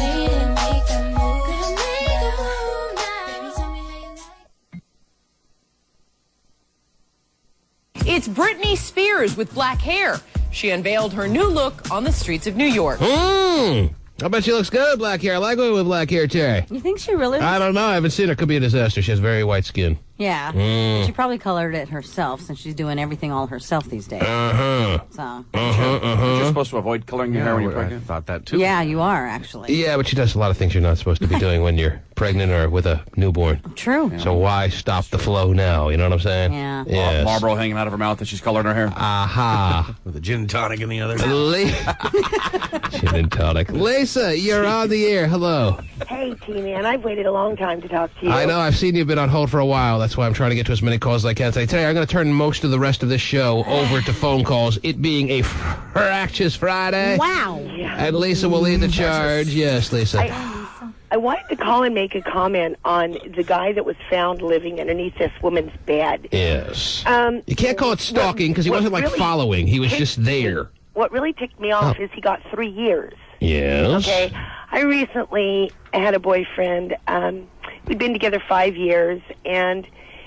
To make that move. Gonna make that move now. Baby, tell me how you like it. It's Britney Spears with black hair. She unveiled her new look on the streets of New York. I bet she looks good, black hair. I like women with black hair, Terry. You think she really looks? I don't know. I haven't seen her. Could be a disaster. She has very white skin. Yeah. She probably colored it herself since she's doing everything all herself these days. So. You're supposed to avoid coloring your hair when you're pregnant. I thought that too. Yeah, you are, actually. Yeah, but she does a lot of things you're not supposed to be doing when you're pregnant or with a newborn. True. So why stop the flow now? You know what I'm saying? Yeah. Yes. Marlboro hanging out of her mouth as she's coloring her hair. Aha. With a gin and tonic in the other. Gin and tonic. Lisa, you're on the air. Hello. Hey, T-Man. I've waited a long time to talk to you. I know. I've seen you've been on hold for a while. That's why I'm trying to get to as many calls as I can today. Today, I'm going to turn most of the rest of this show over to phone calls, it being a fractious Friday. Wow. Yeah. And Lisa will lead the charge. Yes, Lisa. I wanted to call and make a comment on the guy that was found living underneath this woman's bed. Yes. You can't call it stalking because he wasn't like really following. He was just there. What really ticked me off is he got 3 years. Yes. Okay. I recently had a boyfriend. We'd been together 5 years, and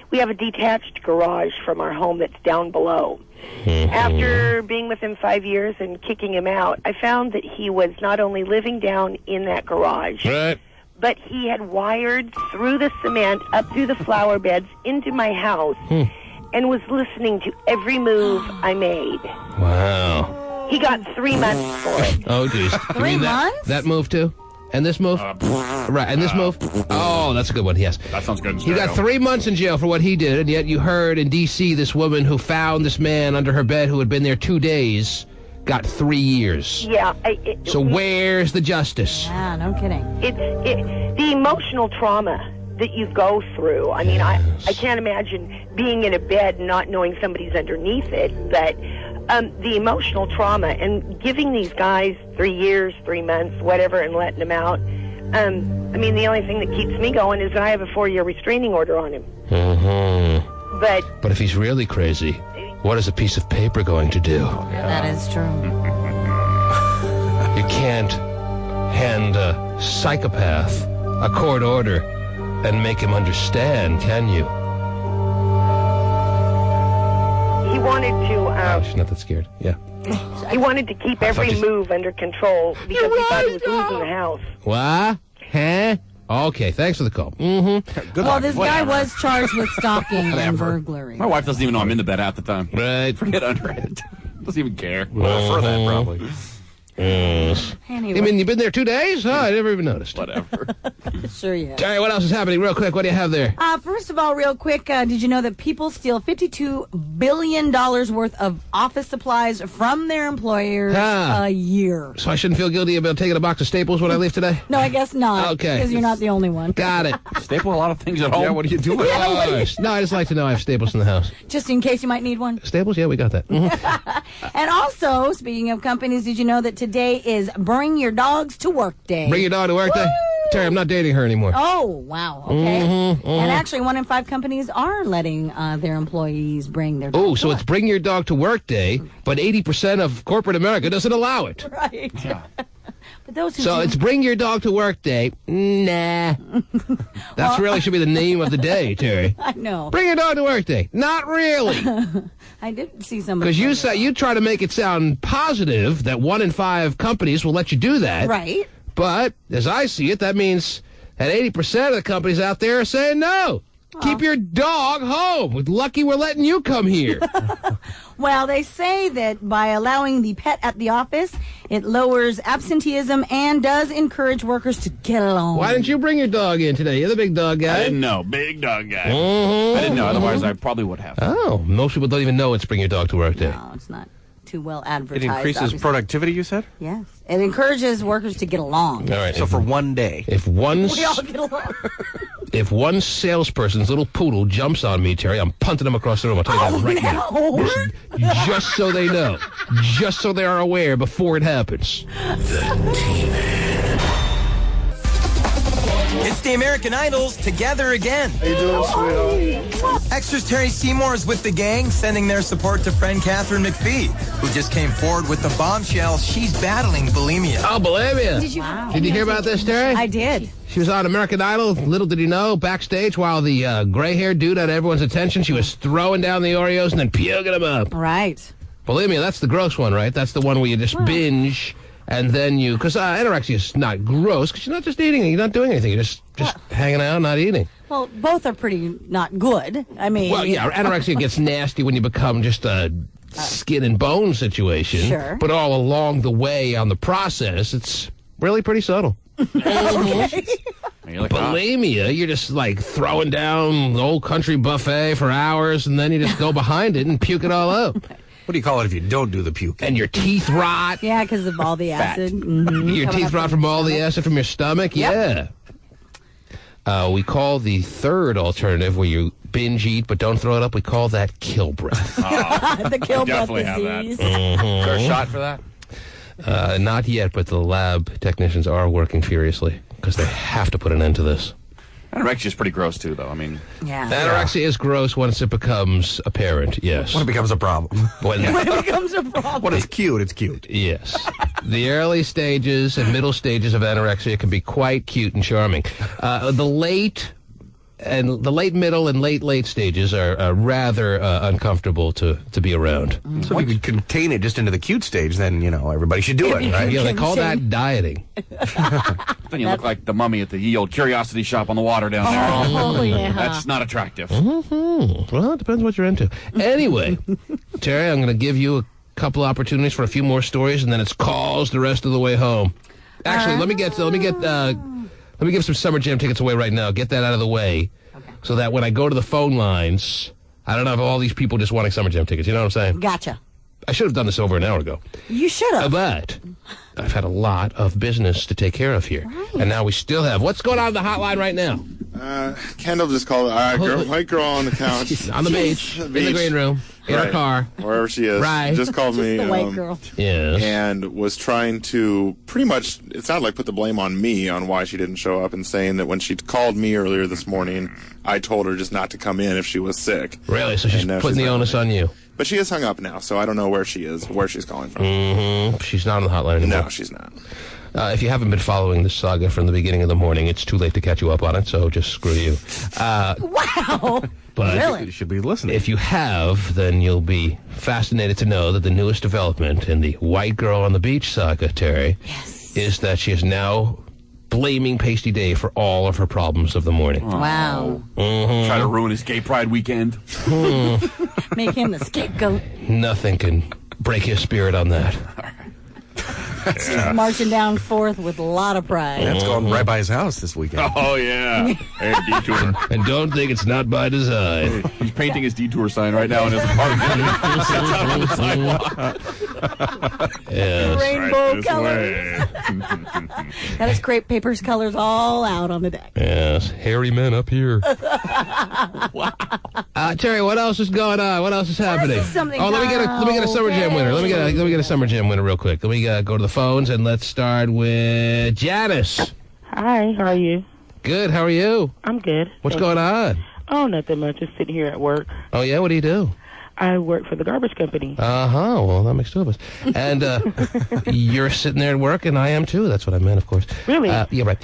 we have a detached garage from our home that's down below. After being with him 5 years and kicking him out, I found that he was not only living down in that garage, right, but he had wired through the cement, up through the flower beds, into my house, and was listening to every move I made. Wow. He got 3 months for it. Oh, geez. 3 months? That move, too? And this move? Right, and this move? Oh, that's a good one, yes. That sounds good. He got 3 months in jail for what he did, and yet you heard in D.C. this woman who found this man under her bed who had been there 2 days got 3 years. Yeah. So where's the justice? Yeah, no kidding. It's the emotional trauma that you go through. I mean, I can't imagine being in a bed and not knowing somebody's underneath it, but the emotional trauma and giving these guys 3 years, 3 months, whatever, and letting them out. I mean, the only thing that keeps me going is that I have a 4-year restraining order on him. Mm-hmm. But if he's really crazy, what is a piece of paper going to do? That is true. You can't hand a psychopath a court order and make him understand, can you? He wanted to. She's not that scared. Yeah. He wanted to keep every move under control because he thought he was losing the house. What? Huh? Okay, thanks for the call. Mm-hmm. Good luck. This guy was charged with stalking and burglary. My wife doesn't even know I'm in the bed half the time. Right. Forget under it. Doesn't even care. Well, for that, probably. Anyway. You mean you've been there 2 days? Oh, I never even noticed. Whatever. Sure you have. All right, what else is happening? Real quick, what do you have there? First of all, real quick, did you know that people steal $52 billion worth of office supplies from their employers a year? So I shouldn't feel guilty about taking a box of Staples when I leave today? No, I guess not. Okay. Because you're not the only one. Got it. Staple a lot of things at home. Yeah, what are you doing? No, I just like to know I have Staples in the house. Just in case you might need one. Staples? Yeah, we got that. Mm-hmm. And also, speaking of companies, did you know that today is Bring Your Dogs to Work Day? Bring your dog to work day? Terry, I'm not dating her anymore. Oh, wow. Okay. And actually, 1 in 5 companies are letting their employees bring their dogs Oh, so it's Bring Your Dog to Work Day, but 80% of corporate America doesn't allow it. Right. Yeah. But those who So do- it's Bring Your Dog to Work Day. Nah. That's really should be the name of the day, Terry. I know. Bring Your Dog to Work Day. Not really. I did see somebody. Because you try to make it sound positive that 1 in 5 companies will let you do that. Right. But as I see it, that means that 80% of the companies out there are saying no. Keep your dog home. With lucky we're letting you come here. Well, they say that by allowing the pet at the office, it lowers absenteeism and does encourage workers to get along. Why didn't you bring your dog in today? You're the big dog guy. I didn't know. Big dog guy. Mm-hmm. I didn't know. Otherwise, I probably would have. Oh, most people don't even know it's Bring Your Dog to Work Day. No, it's not too well advertised. It increases obviously. productivity, you said? Yes. It encourages workers to get along. All right. So for 1 day. If one We all get along. if one salesperson's little poodle jumps on me, Terry, I'm punting him across the room. I'll tell you that right now. Just so they know. Just so they are aware before it happens. The T-Man. It's the American Idols together again. How you doing, sweetheart? Extras Terry Seymour is with the gang, sending their support to friend Catherine McPhee, who just came forward with the bombshell she's battling bulimia. Oh, bulimia. Did you hear about this, Terry? I did. She was on American Idol. Little did he know, backstage, while the gray-haired dude had everyone's attention, she was throwing down the Oreos and then puking them up. Right. Bulimia, that's the gross one, right? That's the one where you just binge, and then you... Because anorexia is not gross, because you're not just eating, you're not doing anything. You're just hanging out, not eating. Well, both are pretty not good. I mean... Well, yeah, anorexia gets nasty when you become just a skin and bone situation. Sure. But all along the way on the process, it's really pretty subtle. Bulimia, you're just like throwing down the old country buffet for hours, and then you just go behind it and puke it all up. What do you call it if you don't do the puke? And your teeth rot. Yeah, because of all the acid. Your teeth rot from all the acid from your stomach. Yep. Yeah. We call the third alternative where you binge eat but don't throw it up, we call that kill breath. The kill breath definitely have that. disease. Is there a shot for that? Not yet, but the lab technicians are working furiously because they have to put an end to this. Anorexia is pretty gross, too, though. I mean... Yeah. Anorexia is gross once it becomes apparent, yes. When it becomes a problem. When it becomes a problem. When it's cute, it's cute. Yes. The early stages and middle stages of anorexia can be quite cute and charming. The late, middle, and late stages are rather uncomfortable to be around. So if you could contain it just into the cute stage, then, everybody should do it, right? Yeah, they call that dieting. Then you look like the mummy at the ye old curiosity shop on the water down there. Oh, yeah. That's not attractive. Mm-hmm. Well, it depends what you're into. Anyway, Terry, I'm going to give you a couple opportunities for a few more stories, and then it's calls the rest of the way home. Actually, let me give some Summer Jam tickets away right now. Get that out of the way, so that when I go to the phone lines, I don't have all these people just wanting Summer Jam tickets. You know what I'm saying? Gotcha. I should have done this over an hour ago. You should have. But I've had a lot of business to take care of here. Right. And now we still have... What's going on the hotline right now? Kendall just called. White girl on the couch. On the beach, in the green room, in her car. Wherever she is. Right. Just called me. The white girl. Yes. And was trying to pretty much, it sounded like put the blame on me on why she didn't show up, and saying that when she called me earlier this morning, I told her just not to come in if she was sick. Really? So she's putting the onus on you. But she is hung up now, so I don't know where she is, where she's calling from. Mm-hmm. She's not on the hotline anymore. No, she's not. If you haven't been following this saga from the beginning of the morning, it's too late to catch you up on it, so just screw you. Wow. But Really? You should be listening. if you have, then you'll be fascinated to know that the newest development in the white girl on the beach saga, Terry, is that she is now blaming Pasty Dave for all of her problems of the morning. Wow. Try to ruin his gay pride weekend. Make him the scapegoat. Nothing can break his spirit on that. She's marching down forth with a lot of pride. That's going right by his house this weekend. Oh, yeah. Hey, detour. And don't think it's not by design. He's painting his detour sign right now in his apartment. Yes. Rainbow colors. Got his crepe papers colors all out on the deck. Yes. Hairy men up here. Terry, what else is going on? What else is happening? Something let me get a summer jam winner. Let me get a summer jam winner real quick. Let me go to the phones and let's start with Janice. Hi, how are you? Good. How are you? I'm good. What's going on? Oh, nothing much. Just sitting here at work. Oh yeah. What do you do? I work for the garbage company. Well, that makes two of us. And you're sitting there at work, and I am too. That's what I meant, of course. Really? Yeah, right.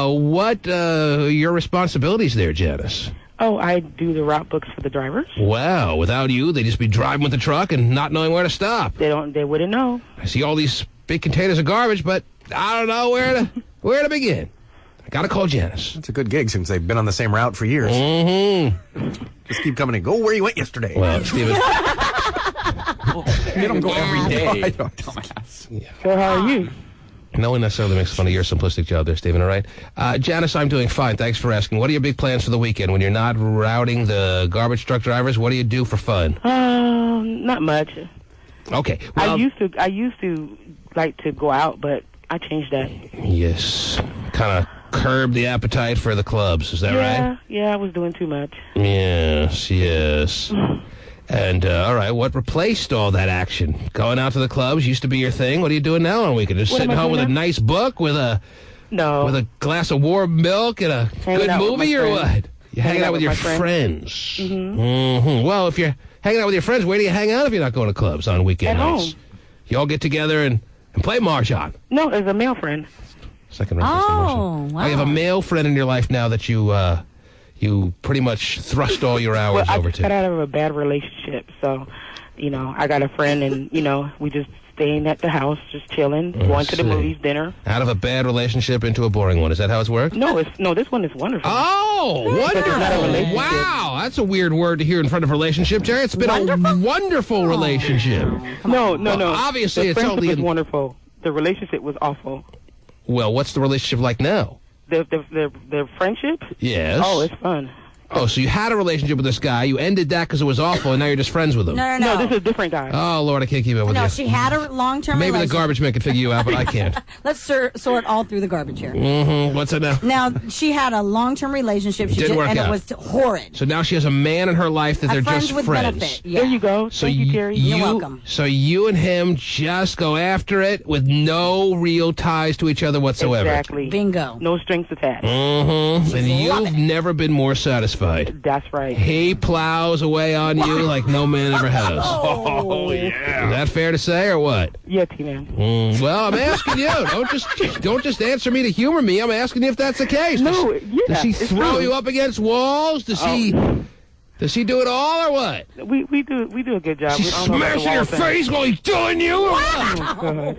What your responsibilities there, Janice? Oh, I do the route books for the drivers. Wow, without you, they'd just be driving with the truck and not knowing where to stop. They wouldn't know. I see all these big containers of garbage, but I don't know where to begin. I gotta call Janice. That's a good gig since they've been on the same route for years. Mm-hmm. Just keep coming and go where you went yesterday. Well, Steven. They don't go every day. Dumbass. So how are you? No one necessarily makes fun of your simplistic job there, Stephen, all right? Janice, I'm doing fine. Thanks for asking. What are your big plans for the weekend? When you're not routing the garbage truck drivers, what do you do for fun? Not much. Okay. Well, I used to like to go out, but I changed that. Yes. Kind of curb the appetite for the clubs. Is that right? Yeah, I was doing too much. Yes. And, all right, what replaced all that action? Going out to the clubs used to be your thing. What are you doing now on weekend? Just sitting home with a nice book, with a glass of warm milk and a good movie, or what? You hanging out with your friends. Mm-hmm. Well, if you're hanging out with your friends, where do you hang out if you're not going to clubs on weekend nights? Home. You all get together and play mahjong. No, as a male friend. Second reference to mahjong. Wow. I have a male friend in your life now that you pretty much thrust all your hours over I to. got out of a bad relationship, so, I got a friend, and, we just staying at the house, just chilling, going to the movies, dinner. Out of a bad relationship into a boring one. Is that how it's worked? No, this one is wonderful. Oh, wonderful. Wow, that's a weird word to hear in front of a relationship, Jerry. It's been a wonderful relationship. No. Obviously, the it's friendship only was wonderful. The relationship was awful. Well, what's the relationship like now? The friendship? Yes. Oh, it's fun. Oh, so you had a relationship with this guy, you ended that because it was awful, and now you're just friends with him. No, this is a different guy. Oh, Lord, I can't keep up with you. No, she had a long-term Maybe relationship. the garbage man could figure you out, but I can't. Let's sort all through the garbage here. Mm-hmm. What's it now? Now, she had a long-term relationship. Didn't work and out. It was horrid. So now she has a man in her life that they're just with friends. benefit. Yeah. There you go. So Thank you, Terry. You're welcome. So you and him just go after it with no real ties to each other whatsoever. Exactly. Bingo. No strings attached. Mm-hmm. And you've never been more satisfied. That's right. He plows away on you like no man ever has. Oh, yeah. Is that fair to say, or what? Yeah, T-Man. Well, I'm asking you. Don't just answer me to humor me. I'm asking you if that's the case. No, Does he throw you up against walls? Does he do it all, or what? We do a good job. Does he smash in your face while he's doing you, or what? Oh, God.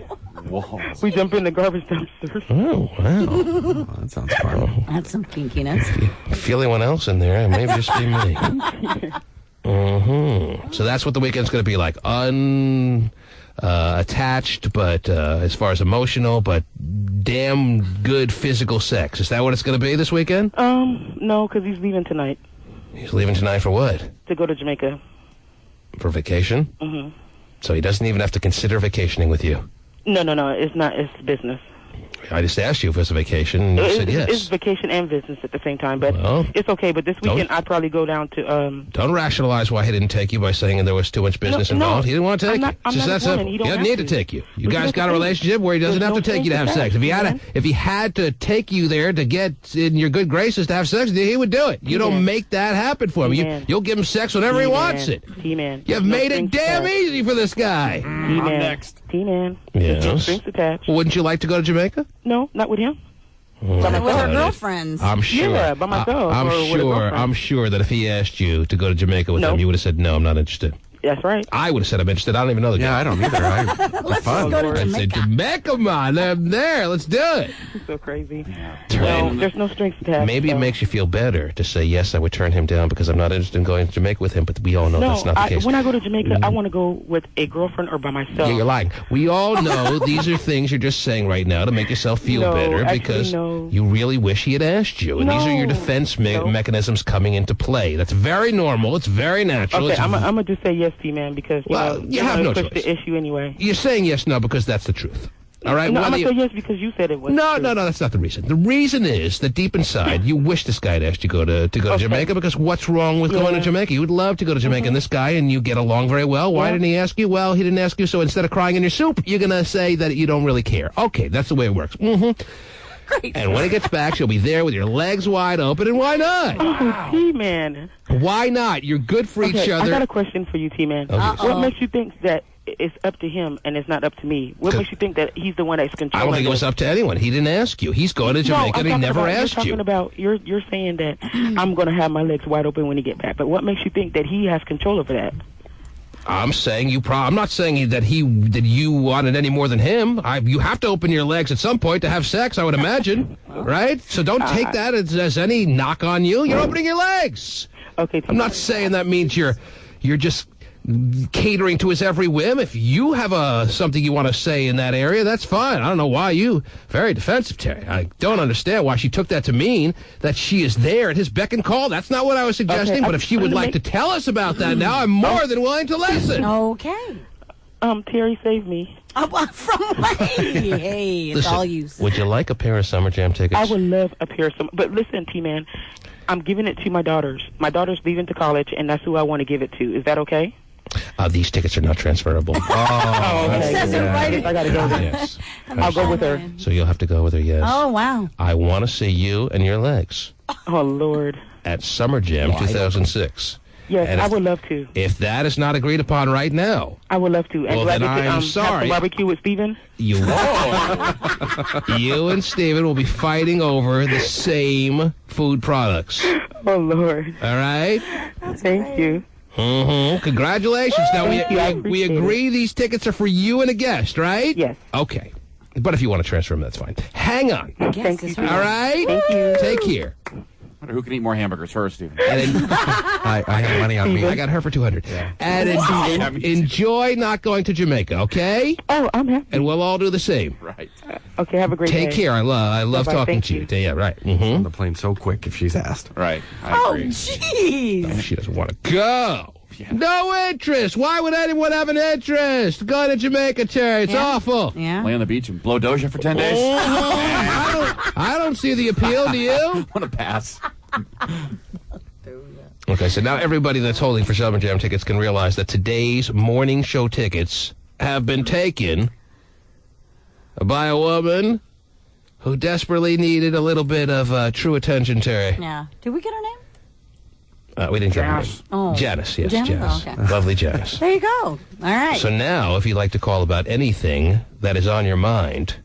We jump in the garbage dumpsters. Oh, wow. That sounds fun. That's some kinkiness. Feel anyone else in there? Maybe just be me. So that's what the weekend's going to be like. Attached, but as far as emotional, but damn good physical sex. Is that what it's going to be this weekend? No, because he's leaving tonight. He's leaving tonight for what? To go to Jamaica. For vacation? Mm-hmm. So he doesn't even have to consider vacationing with you? No. It's not. It's business. I just asked you if it was a vacation, and you said yes. It's vacation and business at the same time, but Well, it's okay. But this weekend, I'd probably go down to... Don't rationalize why he didn't take you by saying there was too much business involved. He didn't want to take you. I'm not a woman. He doesn't need to take you. You guys got a relationship where he doesn't have to take you to have sex. If he had to take you there to get in your good graces to have sex with you, he would do it. You don't make that happen for him. You'll give him sex whenever he wants it. T-Man. You've made it damn easy for this guy. T-Man. I'm next. T-Man. Yes. No strings attached. Wouldn't you like to go to Jamaica? No, not with him. With her girlfriends. I'm sure. Yeah, by myself. I'm sure that if he asked you to go to Jamaica with him, you would have said, no, I'm not interested. That's right. I would have said I'm interested. I don't even know the guy. Yeah, I don't either. Let's just go to I Jamaica. said, Jamaica, man. I'm there. Let's do it. It's so crazy. Right. No, there's no strings attached. Maybe it makes you feel better to say, yes, I would turn him down because I'm not interested in going to Jamaica with him, but we all know that's not the case. When I go to Jamaica, I want to go with a girlfriend or by myself. Yeah, you're lying. We all know these are things you're just saying right now to make yourself feel better because you really wish he had asked you. And these are your defense mechanisms coming into play. That's very normal. It's very natural. Okay, I'm going to just say yes, T-Man, because you have no choice. The issue anyway. You're saying yes now because that's the truth. All right? No, I'm going to say yes because you said it was No, that's not the reason. The reason is that deep inside, you wish this guy had asked you to go to Jamaica because what's wrong with going to Jamaica? You would love to go to Jamaica and this guy, and you get along very well. Why didn't he ask you? Well, he didn't ask you, so instead of crying in your soup, you're going to say that you don't really care. Okay, that's the way it works. Great. And when he gets back, she'll be there with your legs wide open, and why not? Oh, T-Man. Why not? You're good for each other. I got a question for you, T-Man. What makes you think that it's up to him and it's not up to me? What makes you think that he's the one that's controlling? I don't think it was up to anyone. He didn't ask you. He's going to Jamaica and he never asked you. You're saying that I'm going to have my legs wide open when he get back. But what makes you think that he has control over that? I'm saying I'm not saying that you wanted any more than him. You have to open your legs at some point to have sex, I would imagine, right? So don't take that as any knock on you. You're opening your legs. Okay. I'm not saying that means you're just catering to his every whim. If you have something you want to say in that area, that's fine. I don't know why very defensive, Terry. I don't understand why she took that to mean that she is there at his beck and call. That's not what I was suggesting, but if she would like to tell us about that now, I'm more than willing to listen. Okay. Terry, save me. From what? Hey, it's Listen, all you. Would you like a pair of Summer Jam tickets? I would love a pair of Summer. But listen, T-Man, I'm giving it to my daughters. My daughter's leaving to college, and that's who I want to give it to. Is that okay? These tickets are not transferable. Okay. It says it right. I got to go there. Yes. I'll go with her. So you'll have to go with her, yes. Oh, wow. I want to see you and your legs. Oh, Lord. At Summer Jam 2006. Yes, and I would love to. If that is not agreed upon right now. I would love to. And well, then I'm sorry. Have some barbecue with Steven? You won't. You and Steven will be fighting over the same food products. Oh, Lord. All right? Thank you. Congratulations. Now, we agree these tickets are for you and a guest, right? Yes. Okay. But if you want to transfer them, that's fine. Hang on. Thank you. All right? Thank you. Take care. Who can eat more hamburgers, her or Steven? I have money on me. I got her for 200. Yeah. And enjoy not going to Jamaica, okay? Oh, I'm happy. And we'll all do the same. Right. Okay, have a great day. Take care. I love talking to you. Yeah, right. On the plane so quick if she's asked. Right. I agree. Jeez. No, she doesn't want to go. Yeah. No interest. Why would anyone have an interest? Go to Jamaica, Terry. It's awful. Yeah. Lay on the beach and blow Doja for 10 days. I don't see the appeal. Do you? I want to pass. Okay, so now everybody that's holding for Summer Jam tickets can realize that today's morning show tickets have been taken by a woman who desperately needed a little bit of true attention, Terry. Yeah. Did we get her name? We didn't get her name. Oh. Janice, yes, Janice? Janice. Oh, okay. Lovely Janice. There you go. All right. So now, if you'd like to call about anything that is on your mind,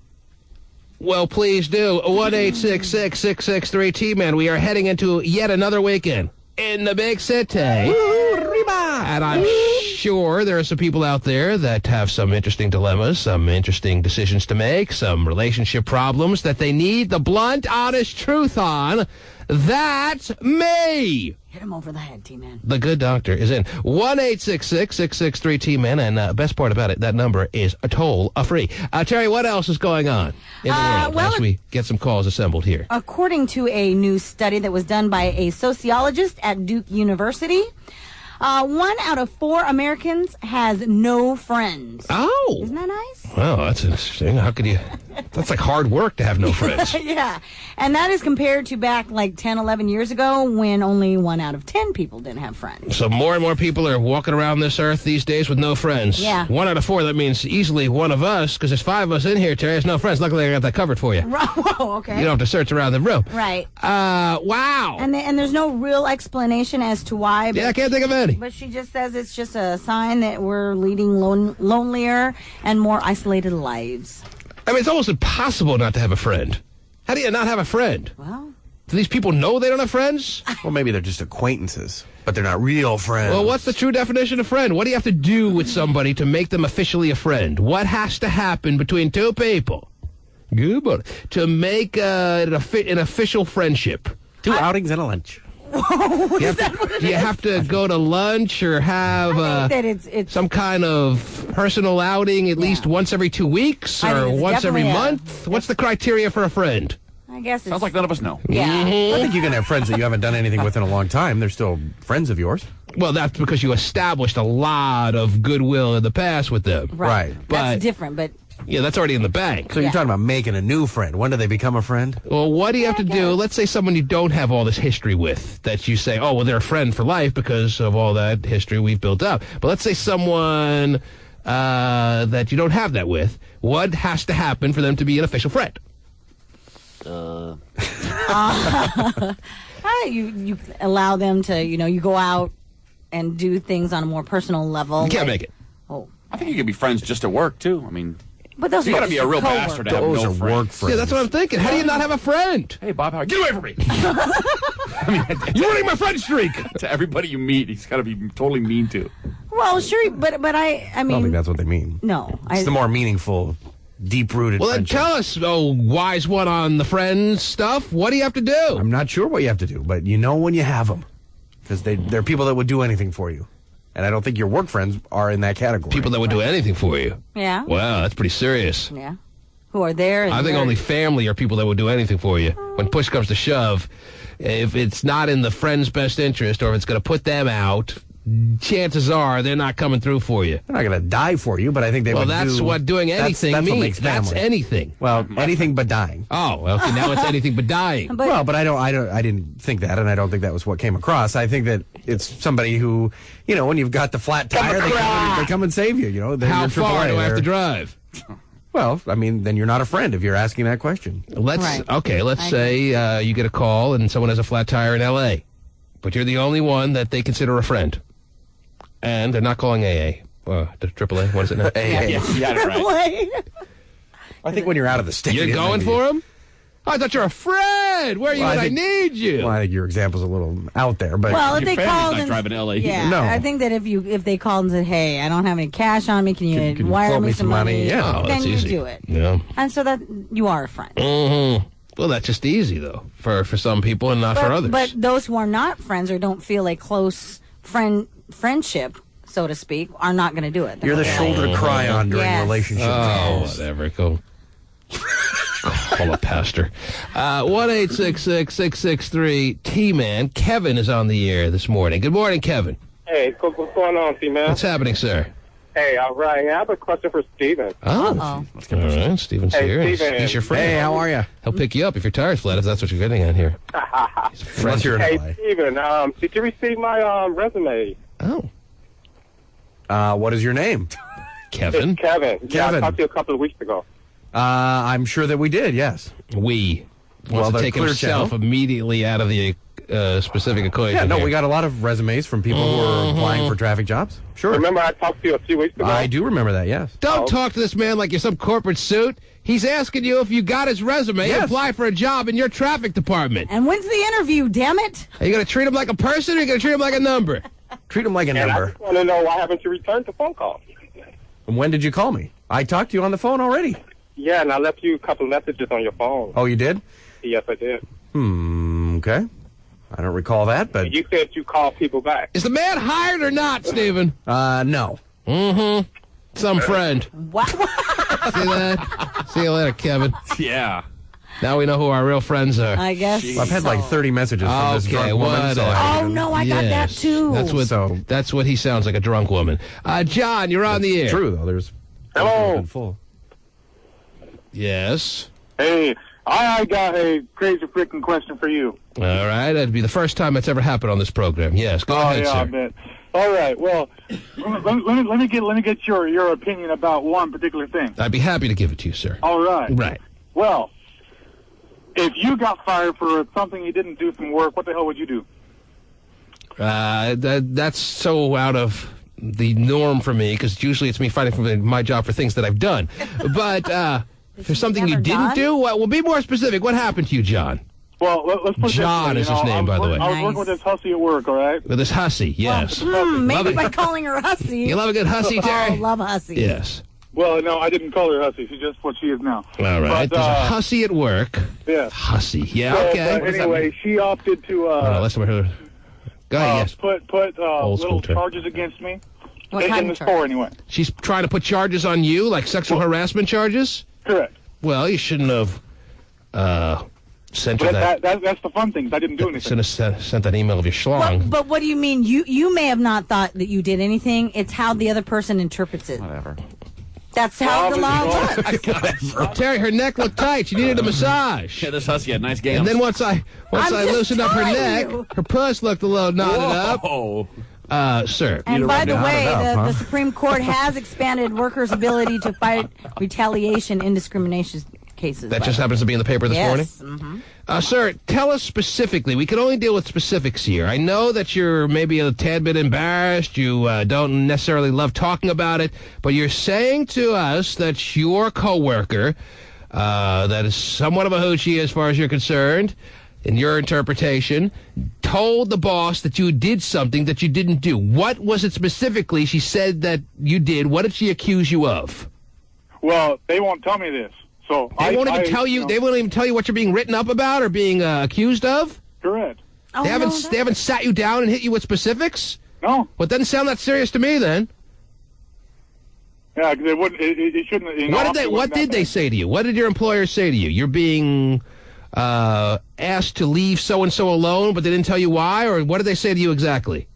well, please do. 1-866-663-T-Man. We are heading into yet another weekend in the big city. And I'm sure there are some people out there that have some interesting dilemmas, some interesting decisions to make, some relationship problems that they need the blunt, honest truth on. That's me. Hit him over the head, T-Man. The good doctor is in. 1-866-663-T-Man. And best part about it, that number is toll-free. Terry, what else is going on in the world as we get some calls assembled here? According to a new study that was done by a sociologist at Duke University, 1 out of 4 Americans has no friends. Oh. Isn't that nice? Wow, that's interesting. How could you... That's like hard work to have no friends. Yeah. And that is compared to back like 10, 11 years ago when only 1 out of 10 people didn't have friends. So more and more people are walking around this earth these days with no friends. Yeah. 1 out of 4, that means easily one of us, because there's 5 of us in here, Terry, has no friends. Luckily, I got that covered for you. Whoa, okay. You don't have to search around the room. Right. Wow. And there's no real explanation as to why. Yeah, I can't think of any. any. But she just says it's just a sign that we're leading lonelier and more isolated lives. I mean, it's almost impossible not to have a friend. How do you not have a friend? Well, do these people know they don't have friends? Well, maybe they're just acquaintances, but they're not real friends. Well, what's the true definition of friend? What do you have to do with somebody to make them officially a friend? What has to happen between two people? Good buddy. To make an official friendship? 2 outings and a lunch. Whoa, do you have to go to lunch or have that it's some kind of personal outing at least once every 2 weeks or once every month? What's the criteria for a friend? I guess it's... Sounds like none of us know. Yeah. I think you can have friends that you haven't done anything with in a long time. They're still friends of yours. Well, that's because you established a lot of goodwill in the past with them. Right. That's different, but... Yeah, that's already in the bank. So you're talking about making a new friend. When do they become a friend? Well, what do you have to do? Let's say someone you don't have all this history with, that you say, oh, well, they're a friend for life because of all that history we've built up. But let's say someone that you don't have that with. What has to happen for them to be an official friend? You allow them to, you go out and do things on a more personal level. You can't make it. Oh. I think you can be friends just at work, too. I mean... But those you got to be a real bastard to have no friends. Work friends. Yeah, that's what I'm thinking. How do you not have a friend? Hey, Bob Howard, get away from me! You're running my friend streak! To everybody you meet, he's got to be totally mean to. Well, sure, but I mean... I don't think that's what they mean. No. It's the more meaningful, deep-rooted Well, then friendship. tell us, wise one on the friends stuff. What do you have to do? I'm not sure what you have to do, but you know when you have them. Because they're people that would do anything for you. And I don't think your work friends are in that category. People that would do anything for you. Yeah. Wow, that's pretty serious. Yeah. Who are there. And I think only family are people that would do anything for you. When push comes to shove, if it's not in the friend's best interest or if it's going to put them out, chances are they're not coming through for you. They're not going to die for you, but I think they would do... Well, that's what doing anything that's means. What makes family. That's anything. Well, anything but dying. Oh, okay, now it's anything but dying. But I didn't think that, and I don't think that was what came across. I think that it's somebody who, when you've got the flat tire, they come and save you. How far do I have to drive? Well, I mean, then you're not a friend if you're asking that question. Let's say you get a call and someone has a flat tire in L.A., but you're the only one that they consider a friend. And they're not calling AA. AAA, what is it now? AA. Right. I think when you're out of the state... You're going for them? I thought you're a friend. Where are you when I need you? Well, I think your example's a little out there, but... Well, if they called not driving to LA. Yeah, no. I think that if they called and said, hey, I don't have any cash on me, can you wire quote me some money? Yeah. Then you easy. do it. Yeah. And so that you are a friend. Mm-hmm. Well, that's just easy, though, for some people and not for others. But those who are not friends or don't feel a close friendship, so to speak, are not going to do it. You're the shoulder to cry on during relationships. Oh, whatever. Go call a pastor. 1-866-663-T-Man. Kevin is on the air this morning. Good morning, Kevin. Hey, what's going on, T-Man? What's happening, sir? Hey, all right. I have a question for Steven. Oh, all right. Steven's here. Steven. He's your friend. Hey, how are you? He'll pick you up if your tire's flat, if that's what you're getting at here. He's a friend. Hey, Steven, did you receive my resume? Oh. What is your name? Kevin. It's Kevin. Yeah, I Kevin. talked to you a couple of weeks ago. I'm sure that we did, yes. We. Wants to take himself immediately out of the specific equation. Yeah, no, here. we got a lot of resumes from people who are applying for traffic jobs. Sure. Remember I talked to you a few weeks ago? I do remember that, yes. Don't talk to this man like you're some corporate suit. He's asking you if you got his resume and apply for a job in your traffic department. And when's the interview, damn it? Are you going to treat him like a person or are you going to treat him like a number? Treat him like a I number. just want to know, why haven't you returned the phone call? And when did you call me? I talked to you on the phone already. Yeah, and I left you a couple of messages on your phone. Oh, you did? Yes, I did. Okay. I don't recall that, but... You said you called people back. Is the man hired or not, Stephen? No. Mm-hmm. Some friend. What? See that? See you later, Kevin. Yeah. Now we know who our real friends are. I guess Well, I've had like 30 messages from this drunk woman. So oh, no, I got that too. That's what he sounds like, a drunk woman. John, you're on the air. True, though. There's... Hello. Full. Yes. Hey, I got a crazy freaking question for you. All right. That'd be the first time that's ever happened on this program. Yes. Go ahead, yeah, sir. I bet. All right. Well, let me get your opinion about one particular thing. I'd be happy to give it to you, sir. All right. Right. Well, if you got fired for something you didn't do some work, what the hell would you do? That's so out of the norm for me, because usually it's me fighting for my job for things that I've done. But if there's something you didn't do, well, be more specific. What happened to you, John? Well, let's put John this way, is his name, by the way. I was working with this hussy at work, all right? With this hussy, yes. Maybe by calling her hussy. You love a good hussy, Terry? Oh, love hussy. Yes. Well, no, I didn't call her hussy. She's just what she is now. All right. But, There's a hussy at work. Yeah. Hussy. Yeah, So, okay. but anyway, she opted to listen to her. Go ahead, yes. put Old school little term. charges against me. What in kind the of store, anyway. She's trying to put charges on you, like sexual harassment charges? Correct. Well, you shouldn't have sent her But that's the fun thing. I didn't do anything. Shouldn't have sent that email of your schlong. But what do you mean? You may have not thought that you did anything. It's how the other person interprets it. Whatever. That's how the law works. Terry, her neck looked tight. She needed a massage. Yeah, this hussy had nice gams. And then once I just loosened up her telling neck, you. her puss looked a little knotted up. Whoa. Sir. And by the way, up, the Supreme Court has expanded workers' ability to fight retaliation in discrimination cases. That just happens to be in the paper this morning? Mm-hmm. Sir, tell us specifically. We can only deal with specifics here. I know that you're maybe a tad bit embarrassed. You don't necessarily love talking about it. But you're saying to us that your coworker, that is somewhat of a hoochie as far as you're concerned, in your interpretation, told the boss that you did something that you didn't do. What was it specifically she said that you did? What did she accuse you of? Well, they won't tell me this. So They won't even tell you. They won't even tell you what you're being written up about or being accused of. Correct. They haven't sat you down and hit you with specifics. No. Well, it doesn't sound that serious to me then. Yeah, because it wouldn't. It shouldn't. What did they say to you? What did your employer say to you? You're being asked to leave so and so alone, but they didn't tell you why, or what did they say to you exactly?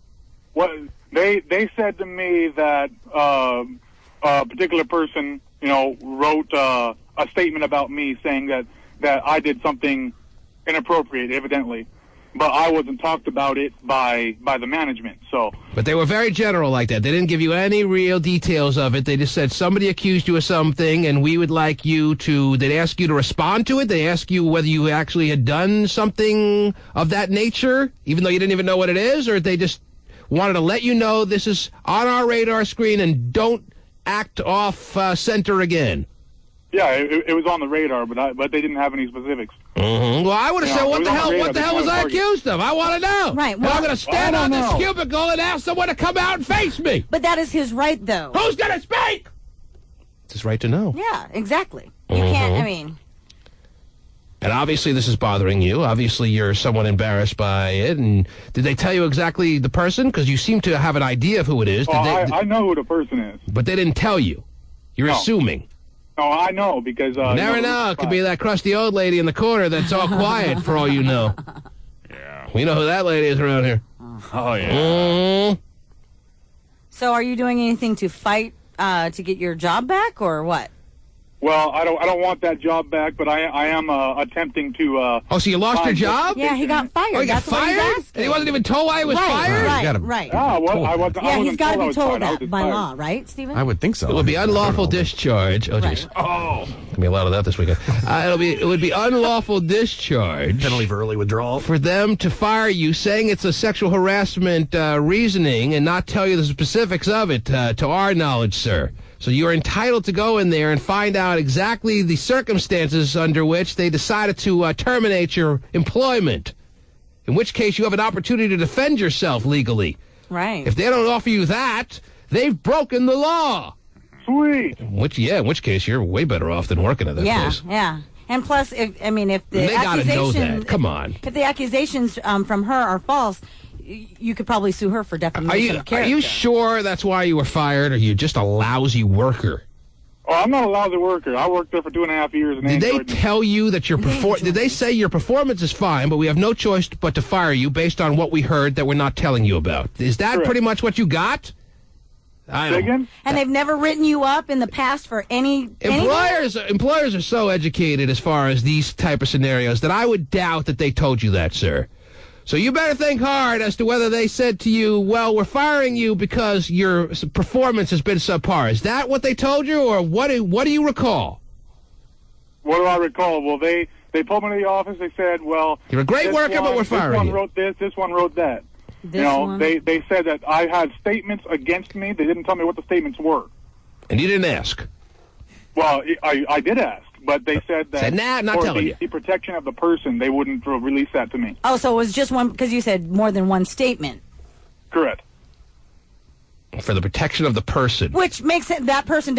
What they said to me that a particular person, wrote a statement about me saying that I did something inappropriate, evidently, but I wasn't talked about it by the management. So, but they were very general like that. They didn't give you any real details of it. They just said somebody accused you of something, and we would like you to. They'd ask you to respond to it. They ask you whether you actually had done something of that nature, even though you didn't even know what it is, or they just wanted to let you know this is on our radar screen and don't act off center again. Yeah, it was on the radar, but they didn't have any specifics. Mm-hmm. Well, I would have said, what the hell was I accused of? I want to know. Right. Well, I'm going to stand on this cubicle and ask someone to come out and face me. But that is his right, though. Who's going to speak? It's his right to know. Yeah, exactly. You can't, I mean. And obviously this is bothering you. Obviously you're somewhat embarrassed by it. And did they tell you exactly the person? Because you seem to have an idea of who it is. I know who the person is. But they didn't tell you. You're assuming. No, I know because... you never know. It could be that crusty old lady in the corner that's all quiet for all you know. Yeah. We know who that lady is around here. Oh, yeah. So are you doing anything to fight to get your job back, or what? Well, I don't want that job back, but I am attempting to... so you lost your job? Yeah, he got fired. Oh, he got That's what he's fired? asking. And he wasn't even told why he was fired? Right. Yeah, he's got to be told that by law, right, Stephen? I would think so. It would be unlawful discharge. Oh, jeez. Oh. Gonna be a lot of that this weekend. It would be unlawful discharge. Penalty for early withdrawal. For them to fire you, saying it's a sexual harassment reasoning and not tell you the specifics of it, to our knowledge, sir. So you're entitled to go in there and find out exactly the circumstances under which they decided to terminate your employment. In which case you have an opportunity to defend yourself legally. Right. If they don't offer you that, they've broken the law. Sweet. In which case you're way better off than working at that place. Yeah. And plus, if the they gotta know that. Come on. If the accusations from her are false, you could probably sue her for defamation of character. Are you sure that's why you were fired, or you're just a lousy worker? Oh, I'm not a lousy worker. I worked there for 2.5 years. And Did they tell you that did they say your performance is fine, but we have no choice but to fire you based on what we heard that we're not telling you about? Is that pretty much what you got? And they've never written you up in the past for anything? Employers are so educated as far as these type of scenarios that I would doubt that they told you that, sir. So you better think hard as to whether they said to you, well, we're firing you because your performance has been subpar. Is that what they told you, or what do you recall? What do I recall? Well, they pulled me to the office. They said, well... You're a great worker, but we're firing you. This one wrote this, this one wrote that. They said that I had statements against me. They didn't tell me what the statements were. And you didn't ask? Well, I did ask, but they said that Said, nah, not for telling you. the protection of the person, they wouldn't release that to me. Oh, so it was just one, because you said more than one statement. Correct. For the protection of the person. Which makes it, that person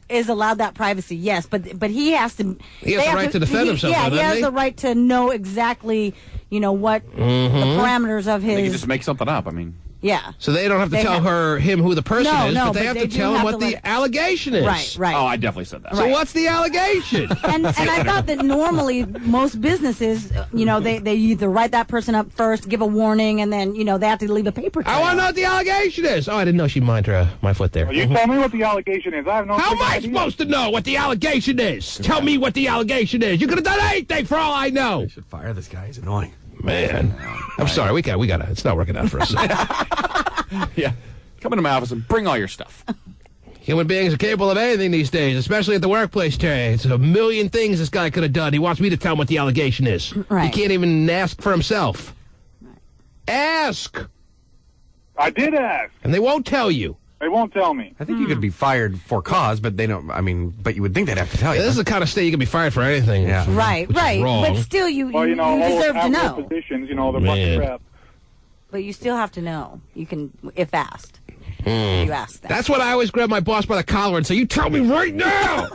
is allowed that privacy, yes, but he has to... He has the right to defend himself, Yeah, he doesn't has he? the right to know exactly, what the parameters of They can his... just make something up. I mean... Yeah. So they don't have to tell him who the person is, but they have to tell him what the allegation is. Right. Oh, I definitely said that. So what's the allegation? And I thought that normally most businesses, they either write that person up first, give a warning, and then, they have to leave a paper trail. I want to know what the allegation is. Oh, I didn't know she'd mind my foot there. You tell me what the allegation is. I have no How am I idea. supposed to know what the allegation is? Tell me what the allegation is. You could have done anything for all I know. You should fire this guy. He's annoying. Man. I'm sorry. We got to. It's not working out for us. Yeah. Come into my office and bring all your stuff. Human beings are capable of anything these days, especially at the workplace, Terry. It's a million things this guy could have done. He wants me to tell him what the allegation is. Right. He can't even ask for himself. Right. Ask! I did ask. And they won't tell you. They won't tell me. I think you could be fired for cause, but they don't. I mean, but you would think they'd have to tell you. This is the kind of state you can be fired for anything. Yeah. Right. Wrong. But still, you Well, deserve to know. Positions, they're fucking crap. But you still have to know. You can, if asked. You ask that. That's what I always grab my boss by the collar and say, "You tell me right now."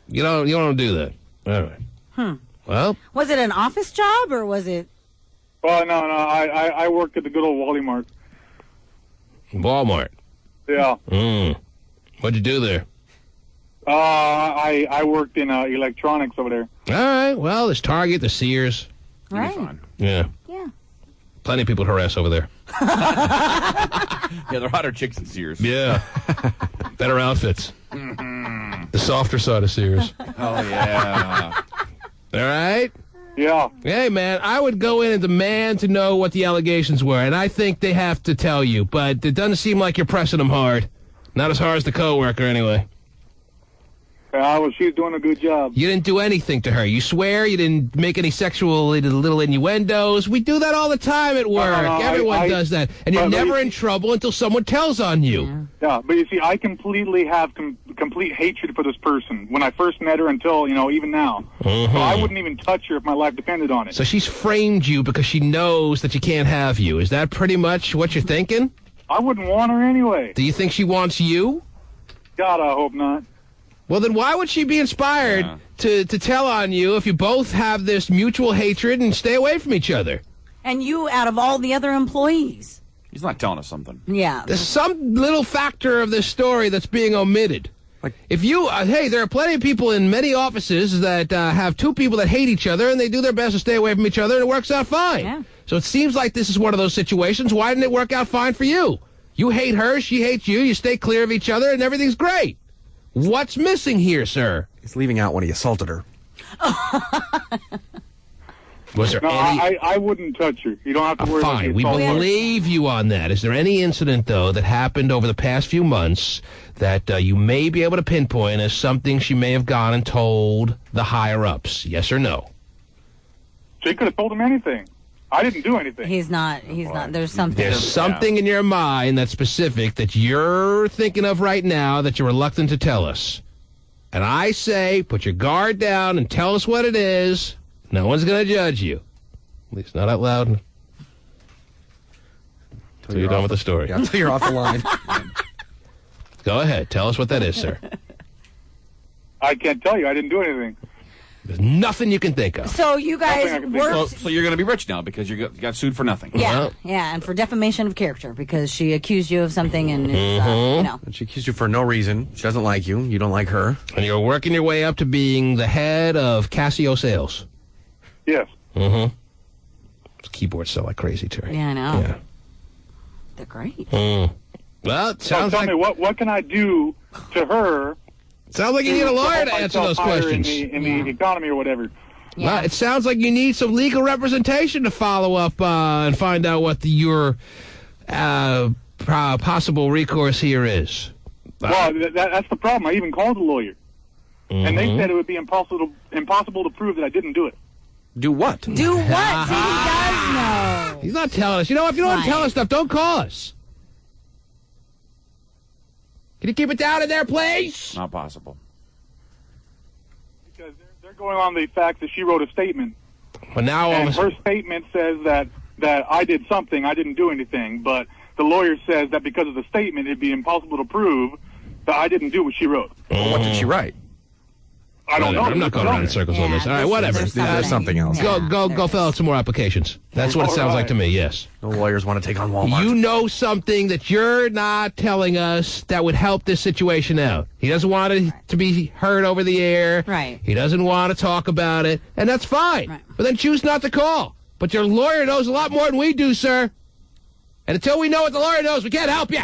You don't do that. All right. Well, was it an office job or was it? Well, no. I worked at the good old Walmart. Walmart. Yeah. What'd you do there? I worked in electronics over there. All right. Well, there's Target, there's Sears. Right. Yeah. Yeah. Plenty of people to harass over there. Yeah, they're hotter chicks than Sears. Yeah. Better outfits. The softer side of Sears. Oh, yeah. All right? Yeah. Hey, man, I would go in and demand to know what the allegations were, and I think they have to tell you, but it doesn't seem like you're pressing them hard. Not as hard as the coworker, anyway. Well, she's doing a good job. You didn't do anything to her. You swear you didn't make any sexual little innuendos. We do that all the time at work. Everyone does that. And you're never in trouble until someone tells on you. Yeah, but you see, I completely have complete hatred for this person when I first met her until, even now. So I wouldn't even touch her if my life depended on it. So she's framed you because she knows that she can't have you. Is that pretty much what you're thinking? I wouldn't want her anyway. Do you think she wants you? God, I hope not. Well, then why would she be inspired to tell on you if you both have this mutual hatred and stay away from each other? And you out of all the other employees. He's not telling us something. Yeah. There's some little factor of this story that's being omitted. If you, hey, there are plenty of people in many offices that have two people that hate each other and they do their best to stay away from each other and it works out fine. Yeah. So it seems like this is one of those situations. Why didn't it work out fine for you? You hate her, she hates you, you stay clear of each other and everything's great. What's missing here, sir? He's leaving out when he assaulted her. Was there No, any... I wouldn't touch her. You don't have to worry about Fine, we believe you on that. Is there any incident, though, that happened over the past few months that you may be able to pinpoint as something she may have gone and told the higher-ups? Yes or no? She could have told him anything. I didn't do anything. He's not. There's something. There's something in your mind that's specific that you're thinking of right now that you're reluctant to tell us. And I say, put your guard down and tell us what it is. No one's going to judge you. At least not out loud. Until you're done with the story. Yeah, until you're off the line. Go ahead. Tell us what that is, sir. I can't tell you. I didn't do anything. There's nothing you can think of. So you guys worked... So you're going to be rich now because you got sued for nothing. Yeah, and for defamation of character because she accused you of something and it's, And she accused you for no reason. She doesn't like you. You don't like her. And you're working your way up to being the head of Casio sales. Yes. Keyboards sell like crazy, Terry. Yeah, I know. Yeah. They're great. Well, it sounds tell me, what can I do to her? Sounds like you need a lawyer to answer those questions. In the economy or whatever. Yeah. Well, it sounds like you need some legal representation to follow up and find out what your possible recourse here is. Well, that's the problem. I even called a lawyer, and they said it would be impossible to prove that I didn't do it. Do what? Do what? See, he does know. He's not telling us. You know, if you don't want to tell us stuff, don't call us. Can you keep it down in there, please? Not possible. Because they're going on the fact that she wrote a statement. But now and her statement says that I did something, I didn't do anything. But the lawyer says that because of the statement, it'd be impossible to prove that I didn't do what she wrote. Well, what did she write? I don't know. I'm not going around in circles on this. All right, whatever. There's something else. Go fill out some more applications. That's what it sounds like to me, yes. The lawyers want to take on Walmart. You know something that you're not telling us that would help this situation out. He doesn't want it to be heard over the air. Right. He doesn't want to talk about it, and that's fine. Right. But then choose not to call. But your lawyer knows a lot more than we do, sir. And until we know what the lawyer knows, we can't help you.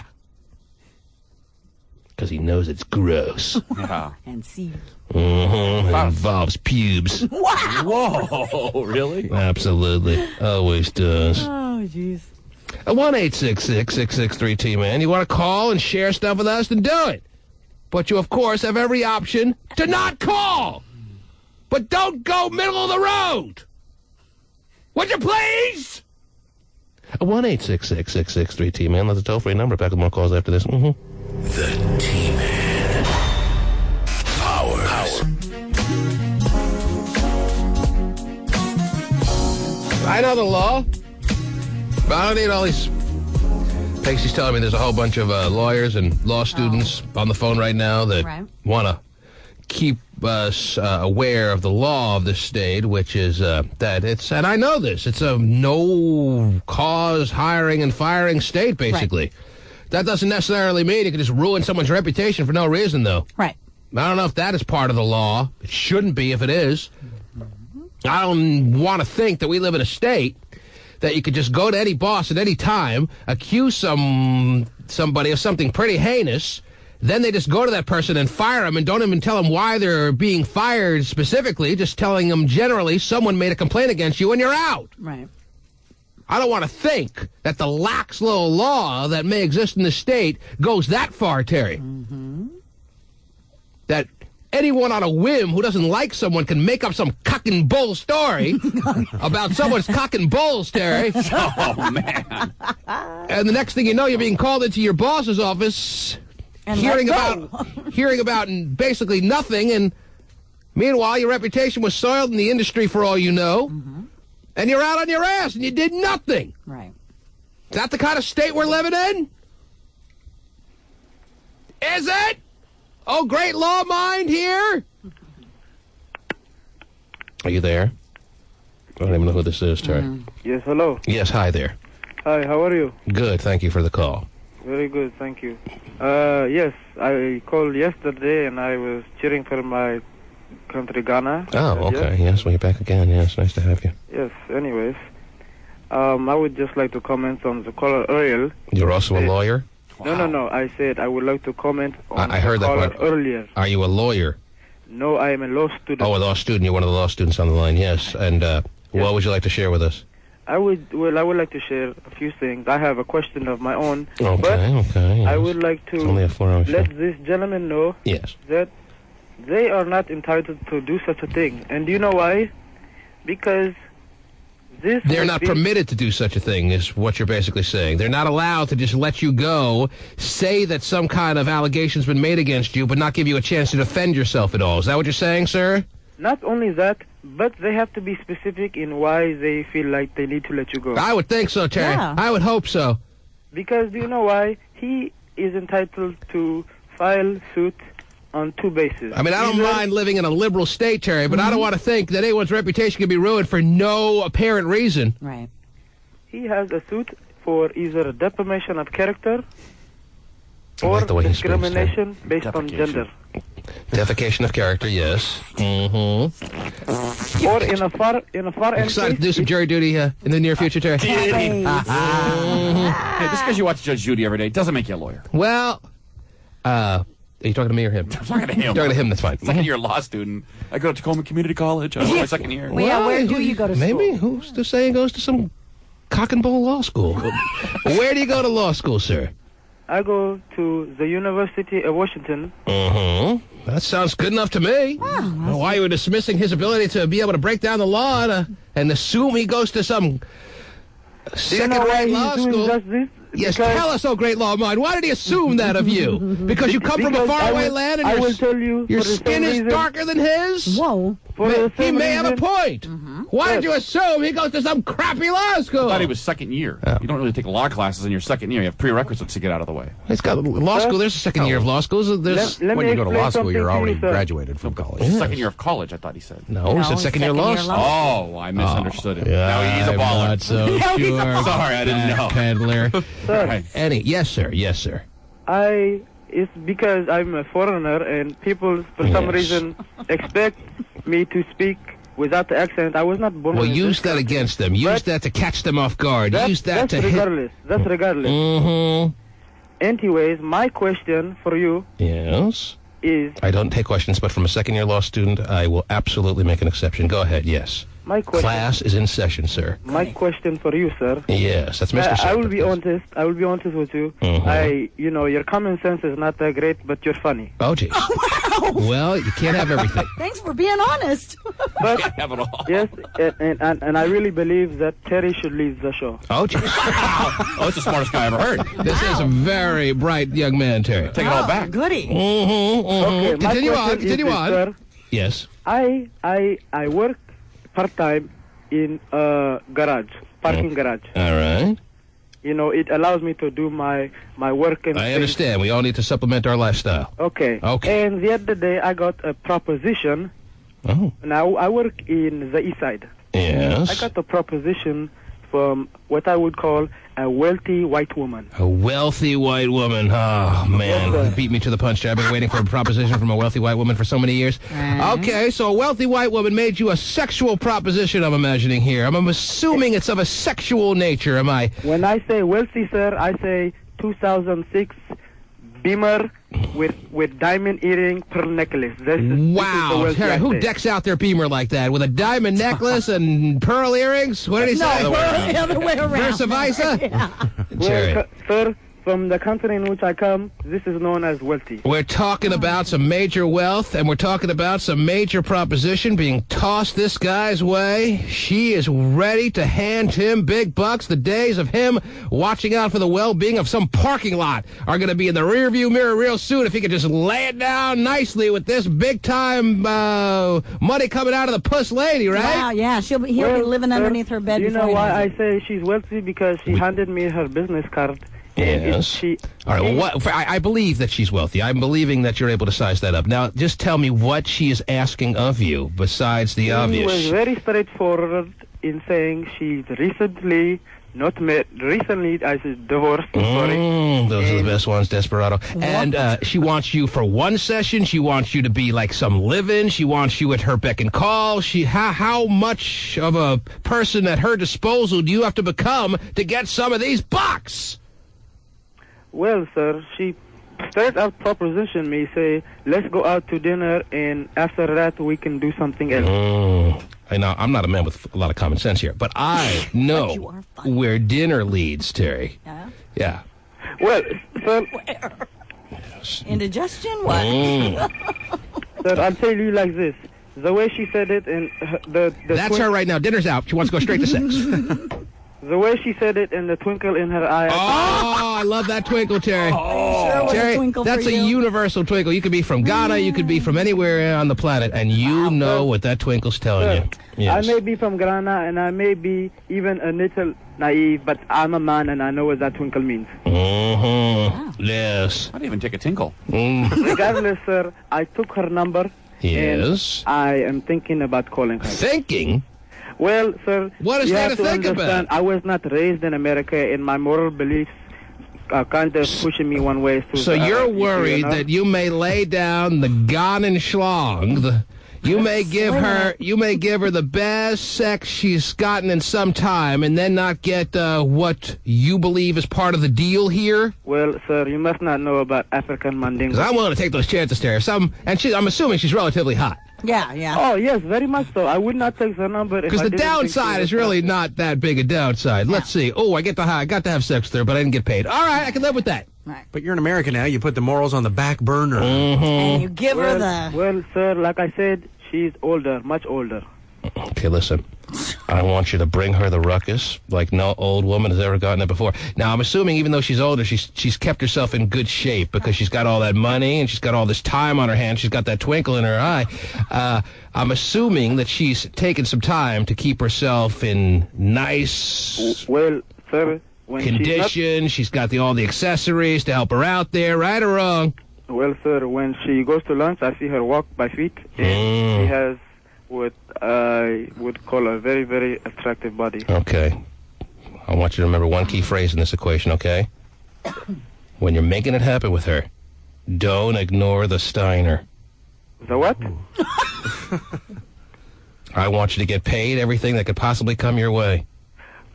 Because he knows it's gross. Yeah. And see. It involves pubes. Wow. Whoa, really? Absolutely. Always does. Oh, jeez. 1-866-663-T-Man. You want to call and share stuff with us? Then do it. But you, of course, have every option to not call. But don't go middle of the road. Would you please? 1-866-663-T-Man. That's a toll-free number. Back with more calls after this. The T-Man. Powers. I know the law, but I don't need all these. Pacey's telling me there's a whole bunch of lawyers and law students on the phone right now that want to keep us aware of the law of this state, which is that it's, and I know this, it's a no-cause hiring and firing state, basically. Right. That doesn't necessarily mean you can just ruin someone's reputation for no reason, though. Right. I don't know if that is part of the law. It shouldn't be if it is. I don't want to think that we live in a state that you could just go to any boss at any time, accuse somebody of something pretty heinous, then they just go to that person and fire them and don't even tell them why they're being fired specifically, just telling them generally someone made a complaint against you and you're out. Right. I don't want to think that the lax little law that may exist in the state goes that far, Terry. Mm-hmm. That anyone on a whim who doesn't like someone can make up some cock and bull story about someone's cock and bulls, Terry. Oh, man. And the next thing you know, you're being called into your boss's office, and hearing about basically nothing, and meanwhile, your reputation was soiled in the industry for all you know, and you're out on your ass, and you did nothing. Right. Is that the kind of state we're living in? Is it? Oh, great law mind here. Are you there? I don't even know who this is, Terry. Yes, hello. Yes, hi there. Hi, how are you? Good, thank you for the call. Very good, thank you. Yes, I called yesterday and I was cheering for my country, Ghana. Oh, okay, yes, well, you're back again. Yes, nice to have you. Yes, anyways. I would just like to comment on the caller earlier. You're also a lawyer? No. I said I would like to comment on I heard the caller that earlier. Are you a lawyer? No, I am a law student. Oh, a law student. You're one of the law students on the line, yes. And what would you like to share with us? I would like to share a few things. I have a question of my own. Okay, but okay. Yes. I would like to It's only a 4-hour show. let this gentleman know that they are not entitled to do such a thing. And do you know why? Because they're not permitted to do such a thing, is what you're basically saying. They're not allowed to just let you go, say that some kind of allegation's been made against you, but not give you a chance to defend yourself at all. Is that what you're saying, sir? Not only that, but they have to be specific in why they feel like they need to let you go. I would think so, Terry. Yeah. I would hope so. Because do you know why? He is entitled to file suit on two bases. I mean, I don't mind living in a liberal state, Terry, but I don't want to think that anyone's reputation can be ruined for no apparent reason. Right. He has a suit for either defamation of character I or like the way he speaks, discrimination based on gender. Defecation of character, yes. Mm-hmm. Or in a far end Excited to case, do some jury duty in the near future, Terry? Hey, just because you watch Judge Judy every day doesn't make you a lawyer. Well, are you talking to me or him? I'm talking to him. Talking to him, that's fine. Second year law student. I go to Tacoma Community College. I'm in my second year. Well, yeah, where do you go to school? Maybe, who's to say he goes to some cock and bull law school? Where do you go to law school, sir? I go to the University of Washington. That sounds good enough to me. Why you were dismissing his ability to be able to break down the law and assume he goes to some Second-rate law school. Yes, tell us, oh great law of mine. Why did he assume that of you? Because you come from a faraway land and I will tell you, your skin is darker than his? Whoa. He may have a point. Why did you assume he goes to some crappy law school? I thought he was second year. You don't really take law classes in your second year. You have prerequisites to get out of the way. It's got law school. There's a second year of law schools. When you go to law school, you're already graduated from college. Second year of college, I thought he said. No, he said second year law school. Oh, I misunderstood him. Yeah, now he's a baller. I'm not so sure. Sorry, I didn't know. Peddler. Sir. Yes, sir. Yes, sir. It's because I'm a foreigner and people, for some reason, expect me to speak without the accent. I was not born. Well, in use this that country. against them. Use that to catch them off guard. Use that to regardless. That's regardless. Mm-hmm. Anyways, my question for you Yes. is... I don't take questions, but from a second-year law student, I will absolutely make an exception. Go ahead, yes. My question... Class is in session, sir. My question for you, sir. Yes, that's Mr. I will be honest. I will be honest with you. Your common sense is not that great, but you're funny. Oh, geez. Well, you can't have everything. Thanks for being honest. But have it all. yes, and I really believe that Terry should leave the show. Oh, geez. Oh, that's the smartest guy I ever heard. This is a very bright young man, Terry. Take it all back. Goody. Okay, my Continue on. question Continue is on. this, sir. Yes. I work part-time in a garage, parking garage. All right. You know, it allows me to do my work and I things. understand. We all need to supplement our lifestyle. Okay. Okay. And the other day I got a proposition. Oh. Now, I work in the east side. Yes. I got a proposition from what I would call a wealthy white woman. A wealthy white woman. Oh, man. Yes, You beat me to the punch. I've been waiting for a proposition from a wealthy white woman for so many years. Okay, so a wealthy white woman made you a sexual proposition, I'm imagining here. I'm assuming it's of a sexual nature, am I? When I say wealthy, sir, I say 2006 Beamer with diamond earring, pearl necklace. This is the Wow. wealthy Terry, I who say. decks out their Beamer like that? With a diamond necklace and pearl earrings? What did he say? No, the other way around. Versa versa? Terry. Well, sir, from the country in which I come, this is known as wealthy. We're talking about some major wealth, and we're talking about some major proposition being tossed this guy's way. She is ready to hand him big bucks. The days of him watching out for the well-being of some parking lot are going to be in the rearview mirror real soon if he could just lay it down nicely with this big-time money coming out of the puss lady, right? Wow, yeah. He'll be living underneath her bed. You before know he why knows I it. say she's wealthy? Because she handed me her business card. Yes. All right. Well, I believe that she's wealthy. I'm believing that you're able to size that up. Now, just tell me what she is asking of you besides the She obvious. was very straightforward in saying she's recently not met. Recently, I said divorced. Sorry. Those are the best ones, Desperado. And she wants you for one session. She wants you to be like some live-in. She wants you at her beck and call. How much of a person at her disposal do you have to become to get some of these bucks? Well, sir, she straight up propositioned me, say, let's go out to dinner, and after that, we can do something else. I know I'm not a man with a lot of common sense here, but I know where dinner leads, Terry. Yeah? Yeah. Well, sir... Indigestion? What? Sir, I'll tell you like this. The way she said it, and That's her right now. Dinner's out. She wants to go straight to sex. The way she said it and the twinkle in her eye. Oh, I love that twinkle, Terry. Terry, that's a universal twinkle. You could be from Ghana, you could be from anywhere on the planet, and you know what that twinkle's telling you. Yes. I may be from Ghana, and I may be even a little naive, but I'm a man, and I know what that twinkle means. Yes. I'd even take a tinkle. Regardless, sir, I took her number. Yes. And I am thinking about calling her. Thinking? Well, sir, what is you there have to think understand, about? I was not raised in America, and my moral beliefs are kind of pushing me one way. So you're worried that you may lay down the Ghanan schlong. You may give her the best sex she's gotten in some time, and then not get what you believe is part of the deal here. Well, sir, you must not know about African mandingo. Because I'm willing to take those chances, Terry. I'm assuming she's relatively hot. Yeah, yeah. Oh, yes, very much so. I would not take her number if Because I the didn't think downside she is was really not that big a downside. Let's see. Oh, I got to have sex with her, but I didn't get paid. All right, I can live with that. But you're in America now. You put the morals on the back burner. And you give her Well, sir, like I said, she's older, much older. Okay, listen. I want you to bring her the ruckus like no old woman has ever gotten it before. Now, I'm assuming even though she's older, she's kept herself in good shape because she's got all that money and she's got all this time on her hands. She's got that twinkle in her eye. I'm assuming that she's taken some time to keep herself in nice condition. She's got all the accessories to help her out there, right or wrong? Well, sir, when she goes to lunch, I see her walk by feet, and she has what I would call a very, very attractive body. Okay. I want you to remember one key phrase in this equation, okay? When you're making it happen with her, don't ignore the Steiner. The what? I want you to get paid everything that could possibly come your way.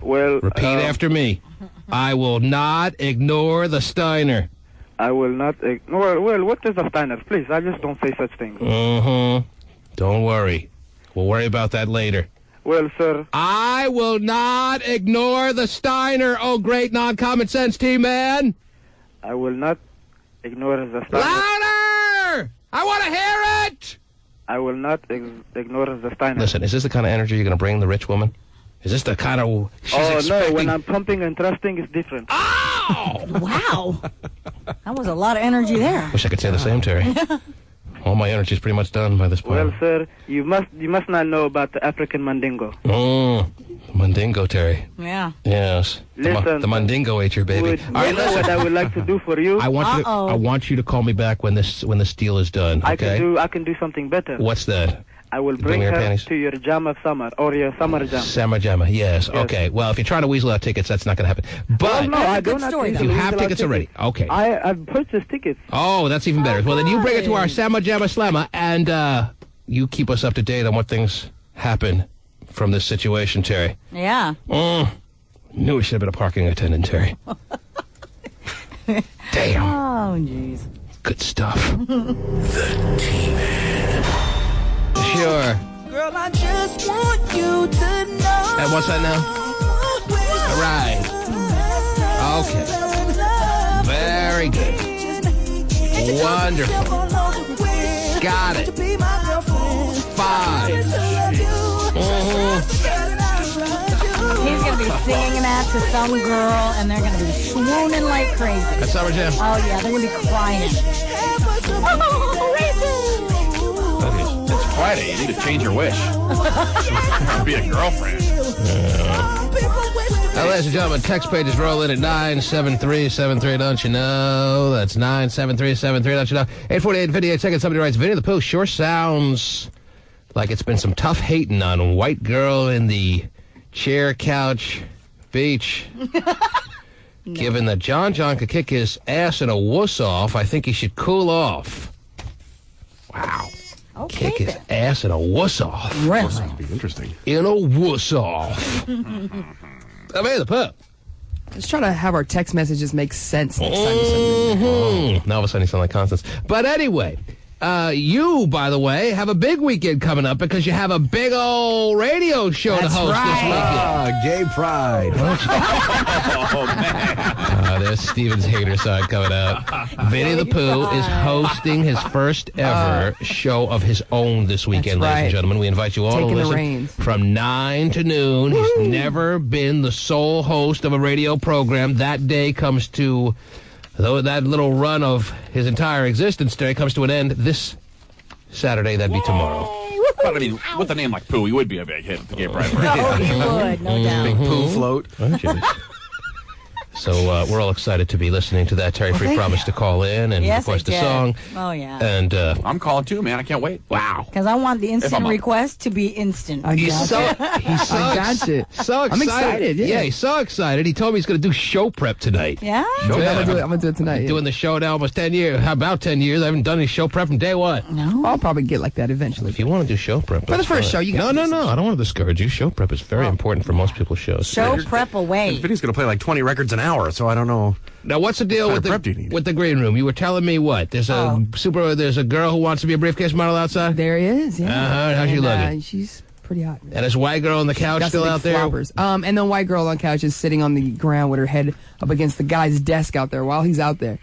Well, repeat after me. I will not ignore the Steiner. I will not ignore. Well, what is the Steiner? Please, I just don't say such things. Don't worry. We'll worry about that later. Well, sir. I will not ignore the Steiner, oh great non-common sense T-Man. I will not ignore the Steiner. Louder! I want to hear it! I will not ignore the Steiner. Listen, is this the kind of energy you're going to bring the rich woman? Is this the kind of... no, when I'm pumping and thrusting, it's different. Oh! Wow. That was a lot of energy there. Wish I could say the same, Terry. All my energy is pretty much done by this point. Well, sir, you must not know about the African Mandingo. Mandingo, Terry. Yeah. Yes. Listen, the Mandingo ate your baby. All right, listen. What I would like to do for you? I want you to call me back when this deal is done. Okay. I can do something better. What's that? I will bring her to your jam of summer, or your summer jam. Summer jam, yes. Okay. Well, if you're trying to weasel out tickets, that's not going to happen. But no, I don't have you have tickets already. Okay. I've purchased tickets. Oh, that's even better. Well, then you bring it to our Summer Jamma Slamma, and you keep us up to date on what things happen from this situation, Terry. Yeah. Knew we should have been a parking attendant, Terry. Damn. Oh, jeez. Good stuff. The T-Man. Sure. Girl, I just want you to know. And what's that now? All right. Okay. Very good. Wonderful. Got it. Fine. He's going to be singing that to some girl, and they're going to be swooning like crazy. At Summer Jam? Oh, yeah, they're going to be crying. It's Friday. You need to change your wish. Be a girlfriend. Now, ladies and gentlemen, text pages roll in at 97373, don't you know? That's 97373, don't you know? 848 58 seconds. Somebody writes, Vinny the Pooh sure sounds like it's been some tough hating on white girl in the chair couch beach. No. Given that John could kick his ass in a wuss off, I think he should cool off. Wow. Okay, kick his ass in a wuss off. Really? That'd be interesting. In a wuss off. I mean, the Pooh. Let's try to have our text messages make sense next time you send them. Now all of a sudden you sound like Constance. But anyway, you, by the way, have a big weekend coming up because you have a big old radio show to host this weekend. Gay pride. Oh, man. There's Steven's hater side coming out. Vinny the Pooh is hosting his first ever show of his own this weekend, ladies and gentlemen. We invite you all to listen from 9 to noon. Woo! He's never been the sole host of a radio program. That day comes to... Though that little run of his entire existence there comes to an end this Saturday, that'd be tomorrow. But I mean, with a name like Pooh, he would be a big hit at the Gay Pride Parade. Oh, he would, no doubt. Big Pooh float. So we're all excited to be listening to that. Terry Free promised to call in and request a song. Oh, yeah. And I'm calling too, man. I can't wait. Wow. Because I want the instant request to be instant. He's so excited. I'm excited. Yeah, he's so excited. He told me he's going to do show prep tonight. Yeah? I'm going to do it tonight. Doing the show now almost 10 years. About 10 years. I haven't done any show prep from day one. No? I'll probably get like that eventually. If you want to do show prep. For the first show, you got No. I don't want to discourage you. Show prep is very important for most people's shows. Show prep away. Vinny's going to play like 20 records an hour, so I don't know. Now, what's the deal with the green room? You were telling me what? There's a girl who wants to be a briefcase model outside? There is, yeah. How's she looking? She's pretty hot. And is white girl on the couch still out there? Floppers. And the white girl on the couch is sitting on the ground with her head up against the guy's desk out there while he's out there.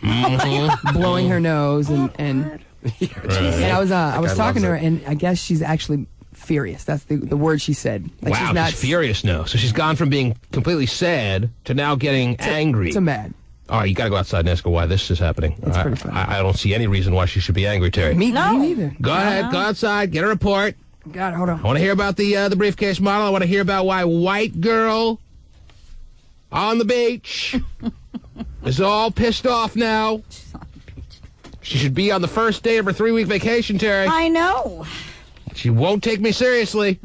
Blowing her nose and I was talking to her, and I guess she's actually furious. That's the word she said. Like, wow, she's not she's furious now. So she's gone from being completely sad to now getting angry. to mad. All right, you got to go outside and ask her why this is happening. It's pretty funny. I don't see any reason why she should be angry, Terry. Me neither. Go ahead, go outside, get a report. God, hold on. I want to hear about the briefcase model. I want to hear about why white girl on the beach is all pissed off now. She should be on the first day of her 3-week vacation, Terry. I know. She won't take me seriously.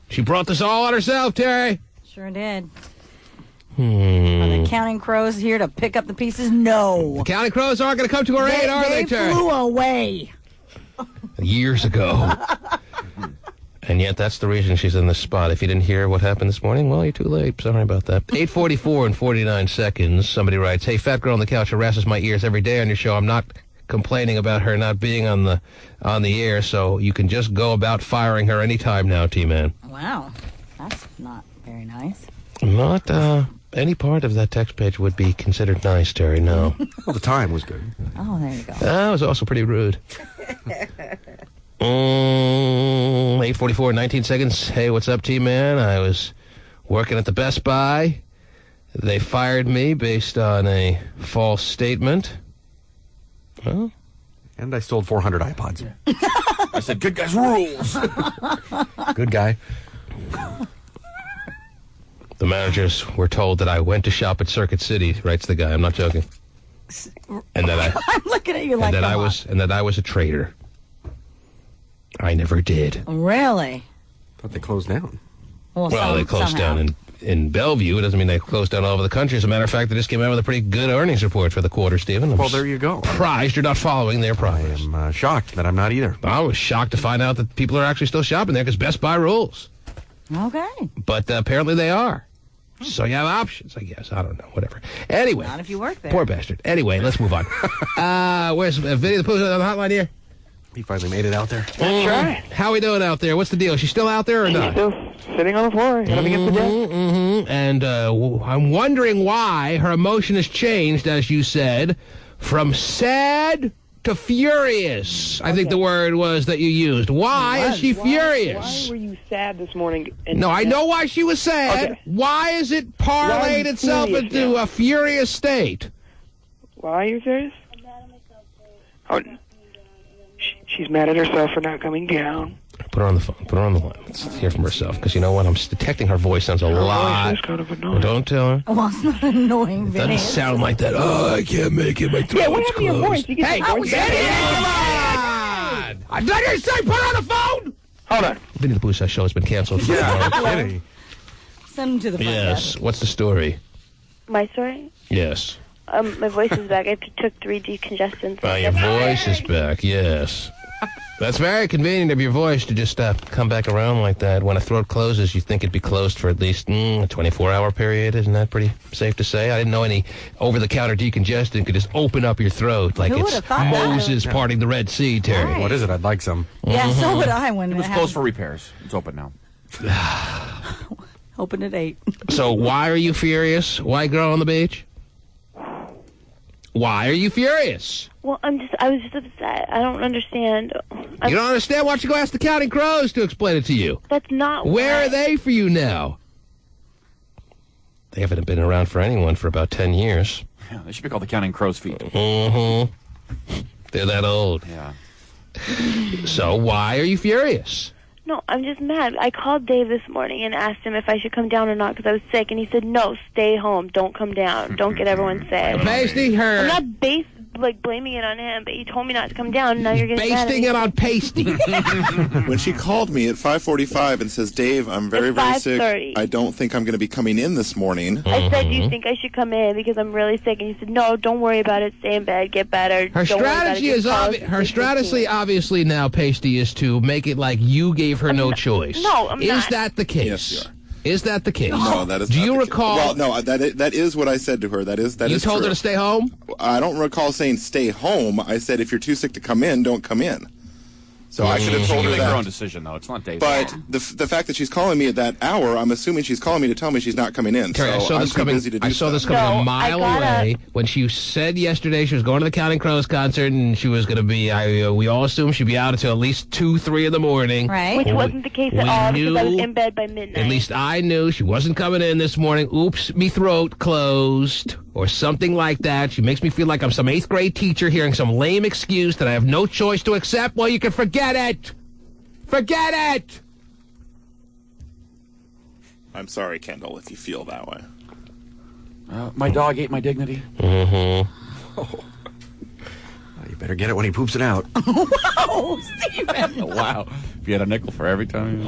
She brought this all on herself, Terry. Sure did. Are the Counting Crows here to pick up the pieces? No. The Counting Crows aren't going to come to her aid, are they, Terry? They flew away. Years ago. And yet that's the reason she's in this spot. If you didn't hear what happened this morning, well, you're too late. Sorry about that. 8:44 and 49 seconds. Somebody writes, "Hey, fat girl on the couch harasses my ears every day on your show. I'm not complaining about her not being on the air, so you can just go about firing her anytime now, T-Man." Wow. That's not very nice. Not any part of that text page would be considered nice, Terry, no. Well, the time was good. Oh, there you go. That was also pretty rude. 8:44, 19 seconds. Hey, what's up, T-Man? I was working at the Best Buy. They fired me based on a false statement. Well, and I stole 400 iPods. I said, good guys rules. Good guy. The managers were told that I went to shop at Circuit City, writes the guy. I'm not joking. And that I'm looking at you like that I was a traitor. I never did. Really? Thought they closed down. Well, they closed down in Bellevue. It doesn't mean they closed down all over the country. As a matter of fact, they just came out with a pretty good earnings report for the quarter, Stephen. Well, there you go. Surprised you're not following their progress. I am shocked that I'm not either. I was shocked to find out that people are actually still shopping there because Best Buy rules. Okay. But apparently they are. So you have options, I guess. I don't know. Whatever. Anyway. Not if you work there. Poor bastard. Anyway, let's move on. Where's Vinny the Pooh on the hotline here? He finally made it out there. That's right. How we doing out there? What's the deal? Is she still out there or not? Still sitting on the floor. Got against the desk. And I'm wondering why her emotion has changed, as you said, from sad to furious. I think the word was that you used. Why is she furious? Why were you sad this morning? No, I know why she was sad. Okay. Why is it parlayed itself into a furious state? Why are you serious? Oh, she's mad at herself for not coming down. Put her on the phone. Put her on the line. Let's hear from herself. Because you know what? I'm detecting her voice sounds a lot. Voice is kind of annoying. Don't tell her. Well, it's not annoying, It Vinny. doesn't sound like that. Oh, I can't make it. My throat's Yeah, what happened to your voice? closed. You get Hey, your voice back. come on! I didn't say put her on the phone! Hold on. Vinny the Pooh show has been canceled. Yeah, no kidding. Send him to the front Yes. desk. What's the story? My story? Yes. My voice is back. I took 3 decongestants. Your voice is back. Yes. That's very convenient of your voice to just come back around like that. When a throat closes, you think it'd be closed for at least a 24-hour period. Isn't that pretty safe to say? I didn't know any over-the-counter decongestant could just open up your throat like Who it's would've thought that? Moses parting the Red Sea, Terry. Right. What is it? I'd like some. Yeah, so would I when It was closed for repairs. It's open now. Open at 8. So why are you furious? White girl on the beach? Why are you furious? Well, I was just upset. I don't understand. You don't understand? Why don't you go ask the Counting Crows to explain it to you? That's not Where are they for you now? They haven't been around for anyone for about 10 years. Yeah, they should be called the Counting Crow's Feet. They're that old. Yeah. So why are you furious? No, I'm just mad. I called Dave this morning and asked him if I should come down or not because I was sick, and he said, no, stay home. Don't come down. Don't get everyone sick. Pasty her. I'm not blaming it on him, but he told me not to come down, and now you're getting mad at Basting me. it on Pasty. When she called me at 5:45 and says, Dave, I'm very, very sick. 5:30. I don't think I'm going to be coming in this morning. I said, do you think I should come in because I'm really sick? And he said, no, don't worry about it. Stay in bed. Get better. Her Don't worry about strategy it. is obviously now, Pasty, is to make it like you gave her no choice. No, I'm is not. Is that the case? Yes, you are. Is that the case? No, that is Do not you the recall? Case. Well, no, that is what I said to her. That is You told true. her to stay home? I don't recall saying stay home. I said if you're too sick to come in, don't come in. So I should have She told can her make her own that. decision, though. It's not Dave's. But the fact that she's calling me at that hour, I'm assuming she's calling me to tell me she's not coming in. Terry, so I'm too coming. busy to do I saw this stuff. coming a mile away when she said yesterday she was going to the Counting Crows concert and she was going to be. We all assumed she'd be out until at least 2, 3 in the morning. Right. Which wasn't the case at all because I was in bed by midnight. At least I knew she wasn't coming in this morning. Oops, me throat closed or something like that. She makes me feel like I'm some 8th grade teacher hearing some lame excuse that I have no choice to accept. Well, you can forget it. Forget it! I'm sorry, Kendall, if you feel that way. My dog ate my dignity. Oh, you better get it when he poops it out. Whoa, Steven! Wow. If you had a nickel for every time.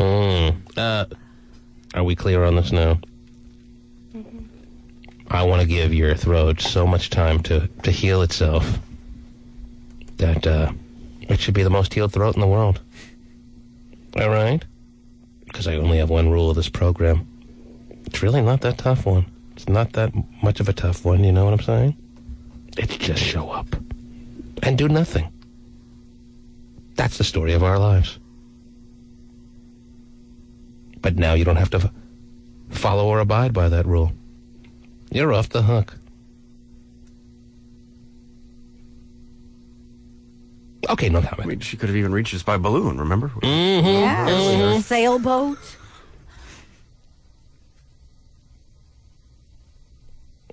Are we clear on this now? I want to give your throat so much time to heal itself that it should be the most healed throat in the world. All right? Because I only have one rule of this program. It's really not that tough one. It's not that much of a tough one, you know what I'm saying? It's just show up and do nothing. That's the story of our lives. But now you don't have to follow or abide by that rule. You're off the hook. Okay, no comment. I mean, she could have even reached us by balloon, remember? Mm-hmm. Yeah, sailboat.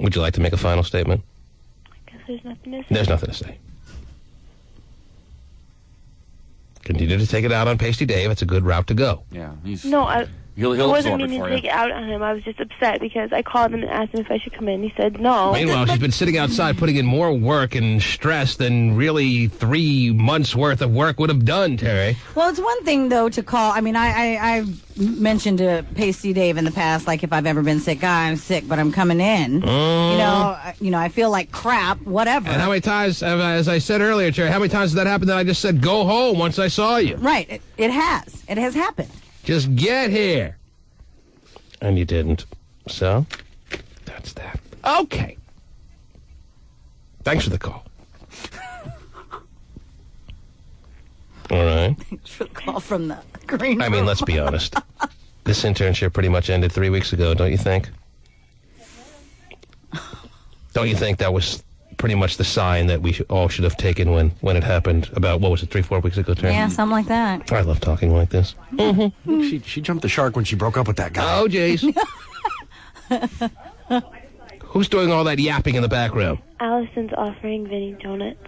Would you like to make a final statement? Because there's nothing to say. There's nothing to say. Continue to take it out on Pasty Dave. It's a good route to go. Yeah, he's... No, I He'll wasn't absorb it meaning for to you. take it out on him. I was just upset because I called him and asked him if I should come in. He said no. Meanwhile, she's been sitting outside putting in more work and stress than really 3 months' worth of work would have done, Terry. Well, it's one thing, though, to call. I mean, I've mentioned to Pasty Dave in the past, like, if I've ever been sick, I'm sick, but I'm coming in. You know, I feel like crap, whatever. And how many times, as I said earlier, Terry, how many times did that happen that I just said, go home once I saw you? Right. It has. It has happened. Just get here. And you didn't. So, that's that. Okay. Thanks for the call. All right. Thanks for the call from the green I mean, room. let's be honest. This internship pretty much ended 3 weeks ago, don't you think? Don't you think that was pretty much the sign that we all should have taken when it happened about, what was it, 3-4 weeks ago, Terry? Yeah, something like that. I love talking like this. Mm-hmm. She jumped the shark when she broke up with that guy. Oh, jeez. Who's doing all that yapping in the background? Allison's offering Vinny donuts.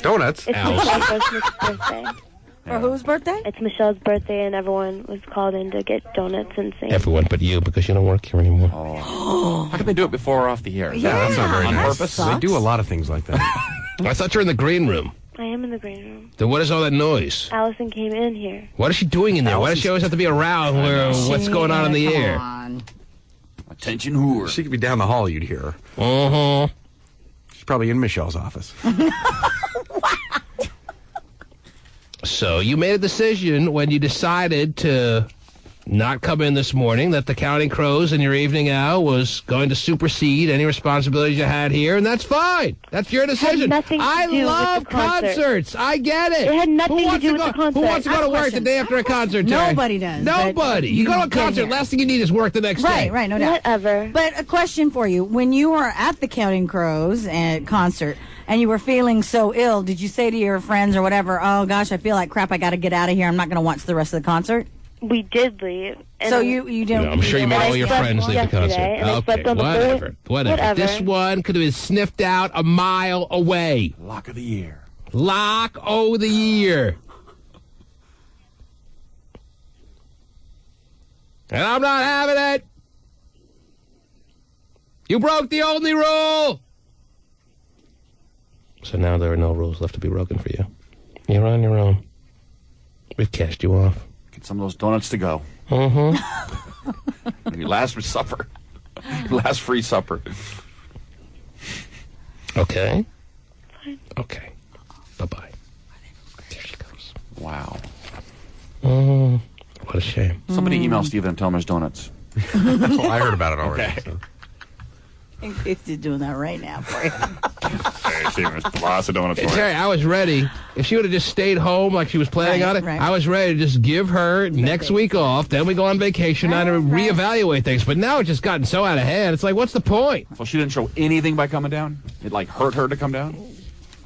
Donuts? It's Michelle's birthday. For whose birthday? It's Michelle's birthday, and everyone was called in to get donuts and sing. Everyone but you, because you don't work here anymore. How can they do it before or off the air? Yeah, that's not very On nice. purpose? They do a lot of things like that. I thought you were in the green room. I am in the green room. Then what is all that noise? Allison came in here. What is she doing in there? Why does she always have to be around what's going on in the air? Attention whore. She could be down the hall, you'd hear her. Uh-huh. She's probably in Michelle's office. So you made a decision when you decided to not come in this morning that the Counting Crows in your evening hour was going to supersede any responsibilities you had here, and that's fine. That's your decision. nothing to I do with love the concert. concerts. I get it. It had nothing Who to wants do with go, the concert. Who wants to go to work the day after a concert, Terry? Nobody does, but Nobody. You go to a you get concert, here. last thing you need is work the next day. Right, no doubt. Whatever. But a question for you. When you were at the Counting Crows concert and you were feeling so ill, did you say to your friends or whatever, oh, gosh, I feel like crap, I got to get out of here. I'm not going to watch the rest of the concert? We did leave. And So you didn't... No, I'm sure you made all your friends leave the concert. yesterday, and I slept Okay, on the whatever. floor. Whatever. This one could have been sniffed out a mile away. Lock of the year. Lock o' the year. And I'm not having it. You broke the only rule. So now there are no rules left to be broken for you. You're on your own. We've cast you off. Get some of those donuts to go. Mm-hmm. Your last supper. Your last free supper. Okay? Okay. Bye-bye. There she goes. Wow. What a shame. Somebody email Steven and tell him there's donuts. Well, I heard about it already. Okay. So. In case he's doing that right now for you. Hey, see, Mr. Boss, I don't want to Terry, I was ready. If she would have just stayed home like she was planning on it, I was ready to just give her next week off. Then we go on vacation and reevaluate things. But now it's just gotten so out of hand. It's like, what's the point? So she didn't show anything by coming down? It, like, hurt her to come down?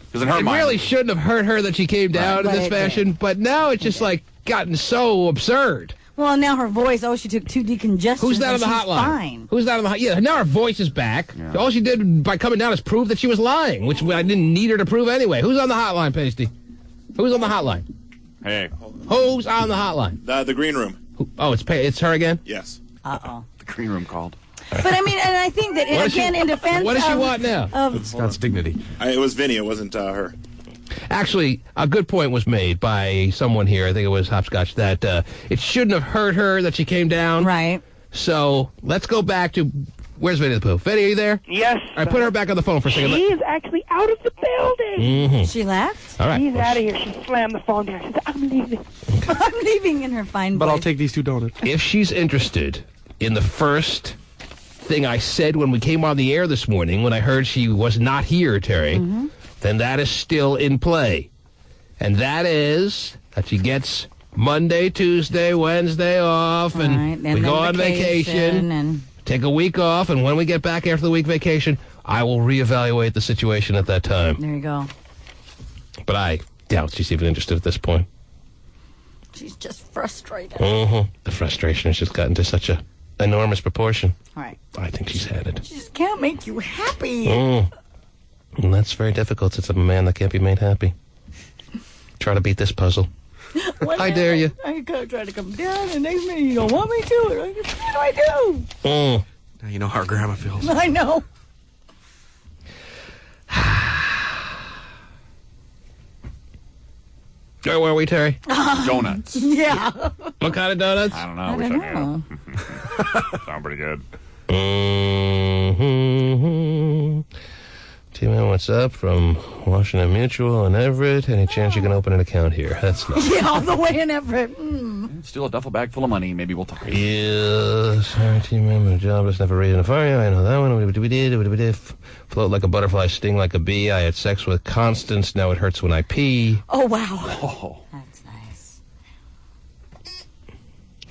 Because in her It mind, really shouldn't have hurt her that she came down in this fashion. But now it's just, like, gotten so absurd. Well, now her voice, she took 2 decongestants. Who's that on the she's hotline? Fine. Who's that on the hotline? Yeah, now her voice is back. Yeah. All she did by coming down is prove that she was lying, which I didn't need her to prove anyway. Who's on the hotline, Pasty? Who's on the hotline? Hey. Who's on the hotline? The green room. It's her again? Yes. Uh-oh. The green room called. But I mean, and I think that, in defense what does she want now? Scott's dignity. It was Vinny, it wasn't her. Actually, a good point was made by someone here, I think it was Hopscotch, that it shouldn't have hurt her that she came down. Right. So let's go back to, where's Vinny the Pooh? Vinny, are you there? Yes. All right, put her back on the phone for a second. She is actually out of the building. Mm-hmm. She left? All right. She's out of here. She slammed the phone down. She said, I'm leaving. I'm leaving in her fine But voice. I'll take these 2 donuts. If she's interested in the first thing I said when we came on the air this morning, when I heard she was not here, Terry, then that is still in play. And that is that she gets Monday, Tuesday, Wednesday off, and we go on vacation, and take a week off, and when we get back after the week vacation, I will reevaluate the situation at that time. There you go. But I doubt she's even interested at this point. She's just frustrated. The frustration has just gotten to such a enormous proportion. All right. I think she's had it. She just can't make you happy. And that's very difficult since I'm a man that can't be made happy. Try to beat this puzzle. I dare you. I try to come down, and next minute you don't want me to. What do I do? Now you know how our grandma feels. I know. Where were we, Terry? Donuts. Yeah. What kind of donuts? I don't know. I Wish don't I know. knew. Sound pretty good. T-Man, what's up from Washington Mutual and Everett? Any chance you can open an account here? That's not. Yeah, all the way in Everett. Still a duffel bag full of money. Maybe we'll talk. Yeah, sorry, T-Man, my job is never reason to fire you. I know that one. We did. Float like a butterfly, sting like a bee. I had sex with Constance. Now it hurts when I pee. Oh, wow. That's nice.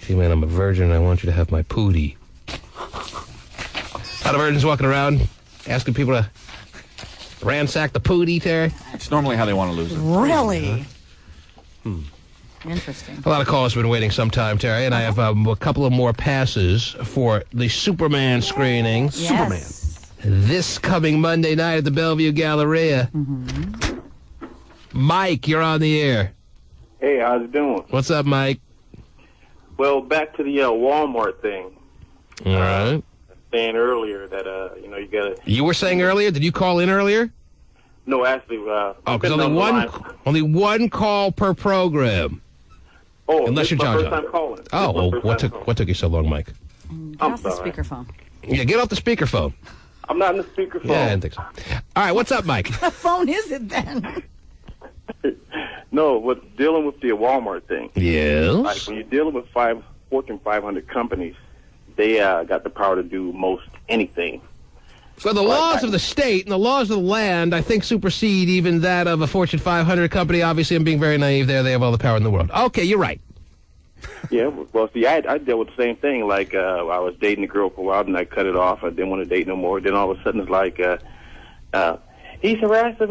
T-Man, I'm a virgin and I want you to have my pootie. A lot of virgins walking around asking people to ransack the pootie, Terry. It's normally how they want to lose it. Really? Interesting. A lot of callers have been waiting some time, Terry, and I have a couple of more passes for the Superman screening. Yes. This coming Monday night at the Bellevue Galleria. Mike, you're on the air. Hey, how's it doing? What's up, Mike? Well, back to the Walmart thing. All right. Saying earlier that you gotta. You were saying earlier? Did you call in earlier? No, actually. Because only one call per program. Oh, unless this you're is my John. first time calling. Oh, well, what took you so long, Mike? Get off the speakerphone. Yeah, get off the speakerphone. I'm not in the speakerphone. Yeah, I didn't think so. All right, what's up, Mike? What phone is it then? No, with dealing with the Walmart thing. Yes. Like when you're dealing with Fortune 500 companies, they got the power to do most anything. So the laws of the state and the laws of the land, I think, supersede even that of a Fortune 500 company. Obviously, I'm being very naive there. They have all the power in the world. Okay, you're right. Yeah, well, see, I dealt with the same thing. Like, I was dating a girl for a while, and I cut it off. I didn't want to date no more. Then all of a sudden, it's like, he's harassing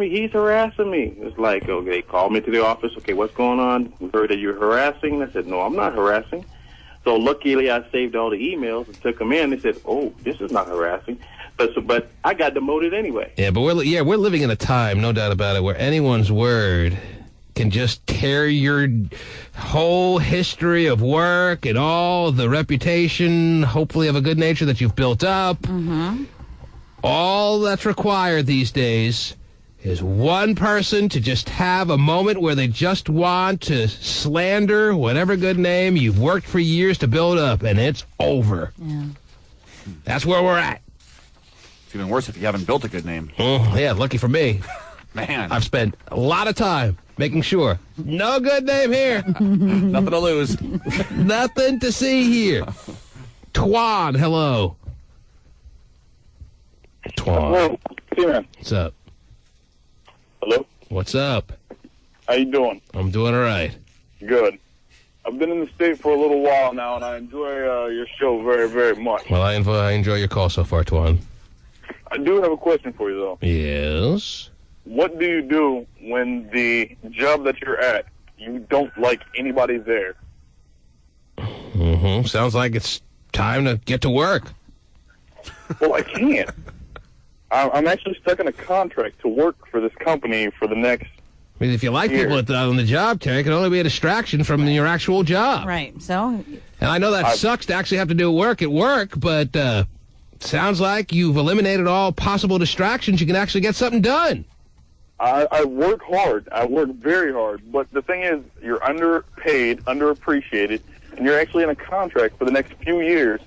me. It's like, okay, they called me to the office. Okay, what's going on? We heard that you're harassing. I said, no, I'm not harassing. So luckily, I saved all the emails and took them in. They said, oh, this is not harassing. But I got demoted anyway. Yeah, but we're living in a time, no doubt about it, where anyone's word can just tear your whole history of work and all the reputation, hopefully of a good nature that you've built up. All that's required these days is one person to just have a moment where they just want to slander whatever good name you've worked for years to build up, and it's over. Yeah. That's where we're at. It's even worse if you haven't built a good name. Oh, yeah, lucky for me. Man. I've spent a lot of time making sure. No good name here. Nothing to lose. Nothing to see here. Twan, hello. Twan. Hello, T-Man. What's up? Hello? What's up? How you doing? I'm doing all right. Good. I've been in the state for a little while now, and I enjoy your show very, very much. Well, I enjoy your call so far, Twan. I do have a question for you, though. Yes? What do you do when the job that you're at, you don't like anybody there? Mm-hmm. Sounds like it's time to get to work. Well, I can't. I'm actually stuck in a contract to work for this company for the next I mean, if you like year. people on the job, Terry, it can only be a distraction from your actual job. Right. So. And I know that sucks to actually have to do work at work, but sounds like you've eliminated all possible distractions. You can actually get something done. I work hard. I work very hard. But the thing is, you're underpaid, underappreciated, and you're actually in a contract for the next few years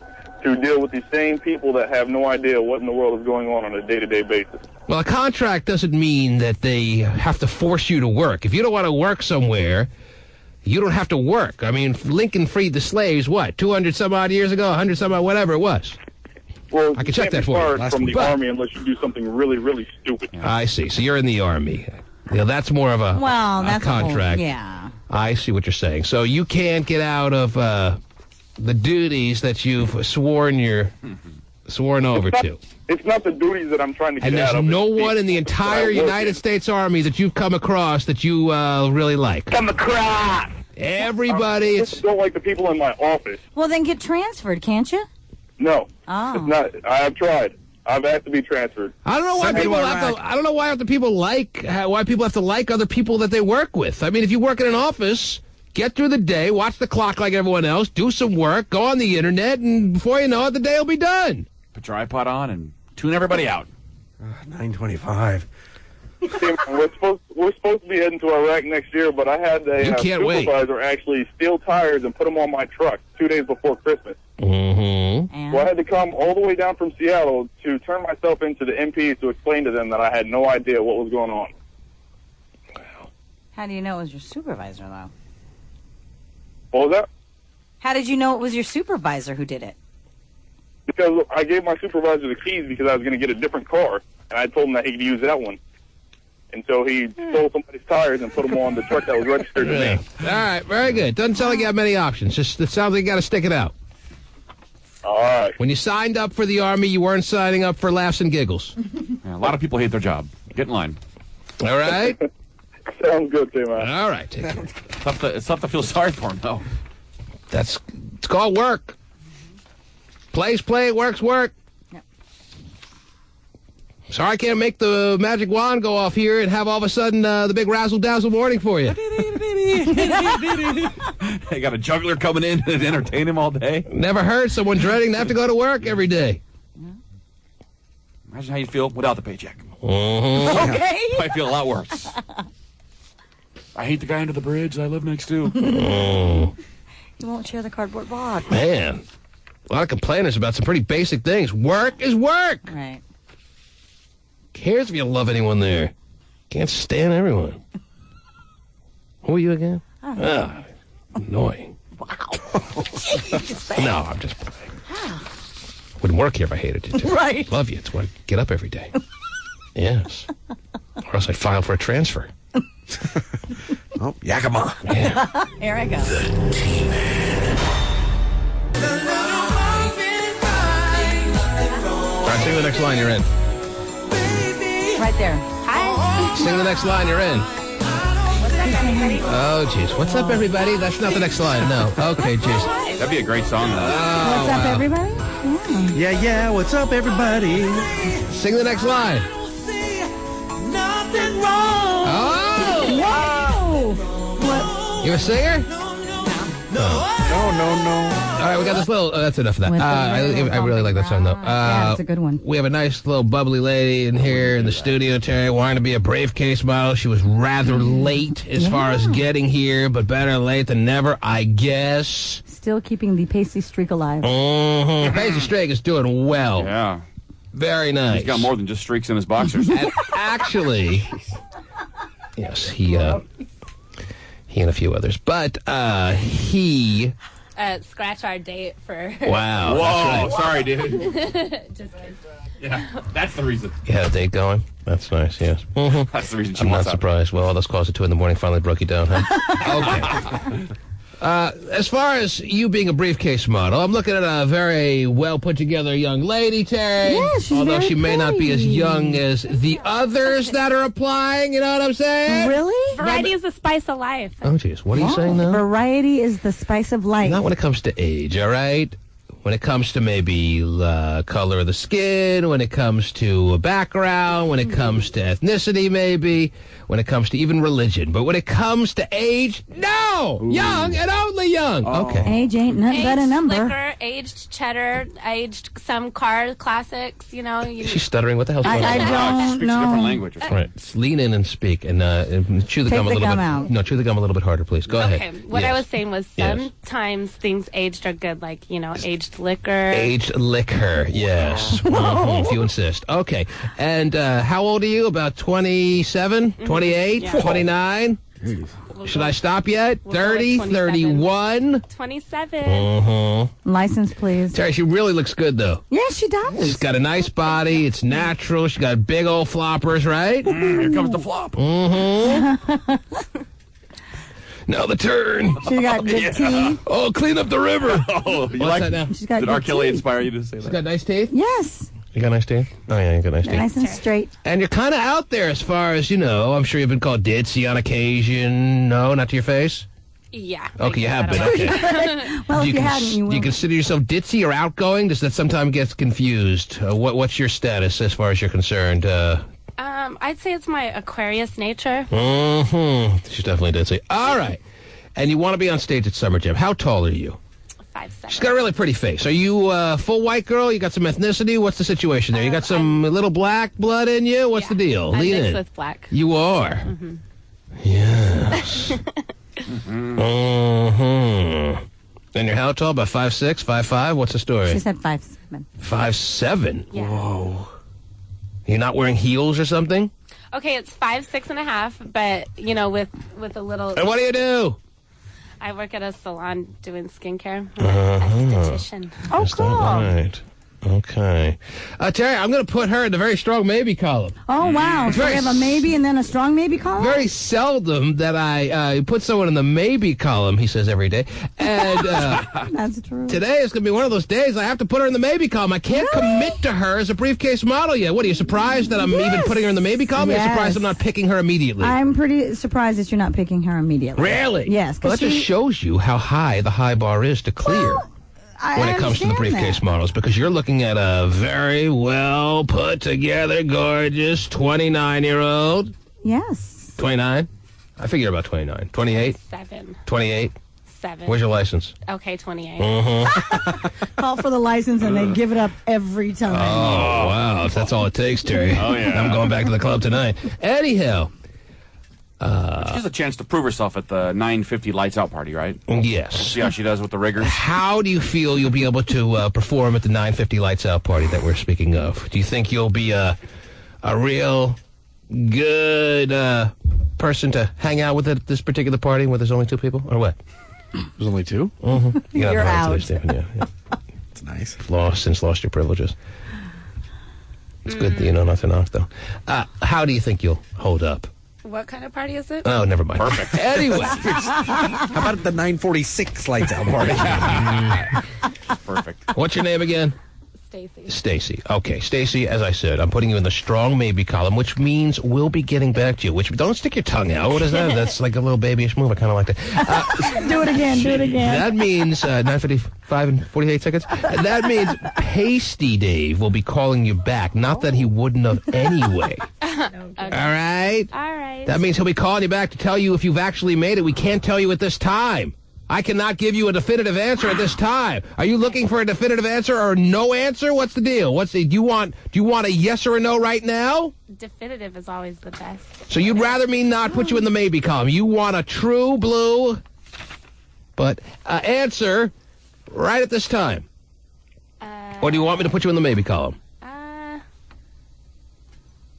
to deal with these same people that have no idea what in the world is going on a day-to-day basis. Well, a contract doesn't mean that they have to force you to work. If you don't want to work somewhere, you don't have to work. I mean, Lincoln freed the slaves, what, 200-some-odd years ago, 100-some-odd, whatever it was. Well, I can check that for you. You can't be fired from the Army unless you do something really, really stupid. I see. So you're in the Army. You know, that's more of a, That's a contract. Yeah. I see what you're saying. So you can't get out of the duties that you've sworn over to. It's not the duties that I'm trying to get And there's out of. no one in the entire United States Army that you've come across that you really like. Come across! Everybody. I don't like the people in my office. Well, then get transferred, can't you? No. Oh. It's not. I've tried. I've asked to be transferred. I don't know why people have to. I don't know why why people have to like other people that they work with. I mean, if you work in an office, get through the day, watch the clock like everyone else, do some work, go on the internet, and before you know it, the day will be done. Put your iPod on and tune everybody out. 9:25. We're supposed to be heading to Iraq next year, but I had a supervisor actually steal tires and put them on my truck 2 days before Christmas. Mm-hmm. So I had to come all the way down from Seattle to turn myself into the MPs to explain to them that I had no idea what was going on. How do you know it was your supervisor, though? What was that? How did you know it was your supervisor who did it? Because I gave my supervisor the keys because I was going to get a different car, and I told him that he could use that one. And so he stole somebody's tires and put them on the truck that was registered to me. All right, very good. Doesn't sound like you have many options. Just it sounds like you got to stick it out. All right. When you signed up for the Army, you weren't signing up for laughs and giggles. Yeah, a lot of people hate their job. Get in line. All right? Sounds good, too, man. All right. Take care. It's tough to feel sorry for him, though. It's called work. Plays play, works work. Yep. Sorry I can't make the magic wand go off here and have all of a sudden the big razzle-dazzle morning for you. They got a juggler coming in and entertain him all day. Never heard someone dreading to have to go to work every day. Imagine how you feel without the paycheck. Mm-hmm. Okay. Might feel a lot worse. I hate the guy under the bridge I live next to. Oh, You won't share the cardboard box. man. A lot of complainers about some pretty basic things. Work is work. Right. Cares if you love anyone there. Can't stand everyone. Who are you again? Annoying. Wow. Jeez, No, I'm just playing. Wouldn't work here if I hated you, too. Right. Love you. It's why I get up every day. Yes. Or else I'd file for a transfer. Oh, Yakima. Yeah. Here I go. The T-Man. All right, sing the next line you're in. Right there. Hi. Sing the next line you're in. Oh, jeez. What's up, everybody? That's not the next line. No. Okay, jeez. That'd be a great song, though. What's up, everybody? Yeah, what's up, everybody? Sing the next line. Nothing wrong. Oh! Whoa. You a singer? No. All right, we got this little... that's enough of that. With the I really like that song, though. Yeah, it's a good one. We have a nice little bubbly lady in here in the studio, Terry, wanting to be a Briefcase model. She was rather late as far as getting here, but better late than never, I guess. Still keeping the pasty streak alive. Mm-hmm. Pasty Streak is doing well. Yeah. Very nice. He's got more than just streaks in his boxers. And actually, yes, he and a few others, but he scratch our date for. Wow. Whoa, sorry, dude. Just kidding. Yeah, that's the reason. You had a date going? That's nice, yes. Mm-hmm. That's the reason she I'm not wants out. surprised. Well, all those calls at 2 in the morning finally broke you down, huh? Okay. As far as you being a briefcase model, I'm looking at a very well put together young lady, Terry. Yeah, she's although very she may not be as pretty. young as the others that are applying, you know what I'm saying? Really? Variety is the spice of life. Oh, jeez. What are you saying now? Variety is the spice of life. Not when it comes to age, all right? When it comes to maybe color of the skin, when it comes to background, when it comes to ethnicity, maybe, when it comes to even religion. But when it comes to age, no! Ooh. Young and only young. Oh. Okay. Age ain't nothing but a number. Liquor, aged cheddar, aged some car classics, you know. She's stuttering. What the hell's going on? I don't Speaks a know. different language. All right, lean in and speak, and chew the Take gum a the little gum bit. out. No, chew the gum a little bit harder, please. Go Okay, ahead. what I Yes. was saying was Yes. sometimes things aged are good, like, you know, aged liquor. Aged liquor, yes. If you insist. Okay. And how old are you? About 27, 28, Yeah. 29? Should I stop yet? We'll go 30, with 27. 31? 27. License, please. Terry, she really looks good, though. Yeah, she does. She's got a nice body. It's natural. She's got big old floppers, right? Here comes the flop. Mm-hmm. Now the turn. She got good teeth. Oh, clean up the river. Oh, you What's like that now? She's got Did good R. Kelly teeth. inspire you to say She's that? got nice teeth? Yes. You got nice teeth? Oh, yeah, you got nice teeth. Nice and straight. And you're kind of out there as far as, you know, I'm sure you've been called ditzy on occasion. No, not to your face? Yeah. Okay, you have been. Okay. Well, Do if you hadn't, you do will. you consider yourself ditzy or outgoing? Does that sometimes get confused? What's your status as far as you're concerned? I'd say it's my Aquarius nature. Mm-hmm. She's definitely ditzy. All right. And you want to be on stage at Summer Jam. How tall are you? 5'7". She's got a really pretty face. Are you a full white girl? You got some ethnicity? What's the situation there? You got some little black blood in you? What's the deal? I'm Lean mixed in. with black. You are? Mm-hmm. Yes. Mm-hmm. And you're how tall? About 5'6", 5'5"? What's the story? She said 5'7". 5'7"? Yeah. Whoa. You're not wearing heels or something? Okay, it's 5'6.5", but you know, with a little. And what do you do? I work at a salon doing skincare. I'm Uh-huh. an esthetician. Oh, Is that right? Okay. Terry, I'm going to put her in the very strong maybe column. Oh, wow. So we have a maybe and then a strong maybe column? Very seldom that I put someone in the maybe column, he says every day. And That's true. today is going to be one of those days I have to put her in the maybe column. I can't commit to her as a briefcase model yet. What, are you surprised that I'm even putting her in the maybe column? Or are you surprised I'm not picking her immediately? I'm pretty surprised that you're not picking her immediately. Really? Yes. Well, that just shows you how high the high bar is to clear. When it comes to the understand briefcase that. models, because you're looking at a very well put together, gorgeous 29-year-old. Yes. 29? I figure about 29. 28? 7. 28? 7. Where's your license? Okay, 28. Call for the license and they give it up every time. Oh, wow. That's all it takes, Terry. Oh, yeah. I'm going back to the club tonight. Anyhow. She has a chance to prove herself at the 9:50 lights out party, right? Yes. See how she does with the riggers. How do you feel you'll be able to perform at the 9:50 lights out party that we're speaking of? Do you think you'll be a real good person to hang out with at this particular party where there's only 2 people, or what? There's only 2? Mm-hmm. You're out. Today, Stephen. Yeah. It's nice. Since lost your privileges. It's good that you know not to knock, though. How do you think you'll hold up? What kind of party is it? Oh, never mind. Perfect. Anyway. How about the 9:46 lights out party? Perfect. What's your name again? Stacy. Stacy. Okay, Stacy, as I said, I'm putting you in the strong maybe column, which means we'll be getting back to you. Which don't stick your tongue out. What is that? That's like a little babyish move. I kind of like that. Do it again. Do it again. That means 9:55 and 48 seconds. That means Pasty Dave will be calling you back. Not that he wouldn't have anyway. Okay. All right? All right. That means he'll be calling you back to tell you if you've actually made it. We can't tell you at this time. I cannot give you a definitive answer at this time. Are you looking for a definitive answer or no answer? What's the deal? Do you want a yes or a no right now? Definitive is always the best. So you'd rather me not put you in the maybe column. You want a true blue but answer right at this time. Or do you want me to put you in the maybe column?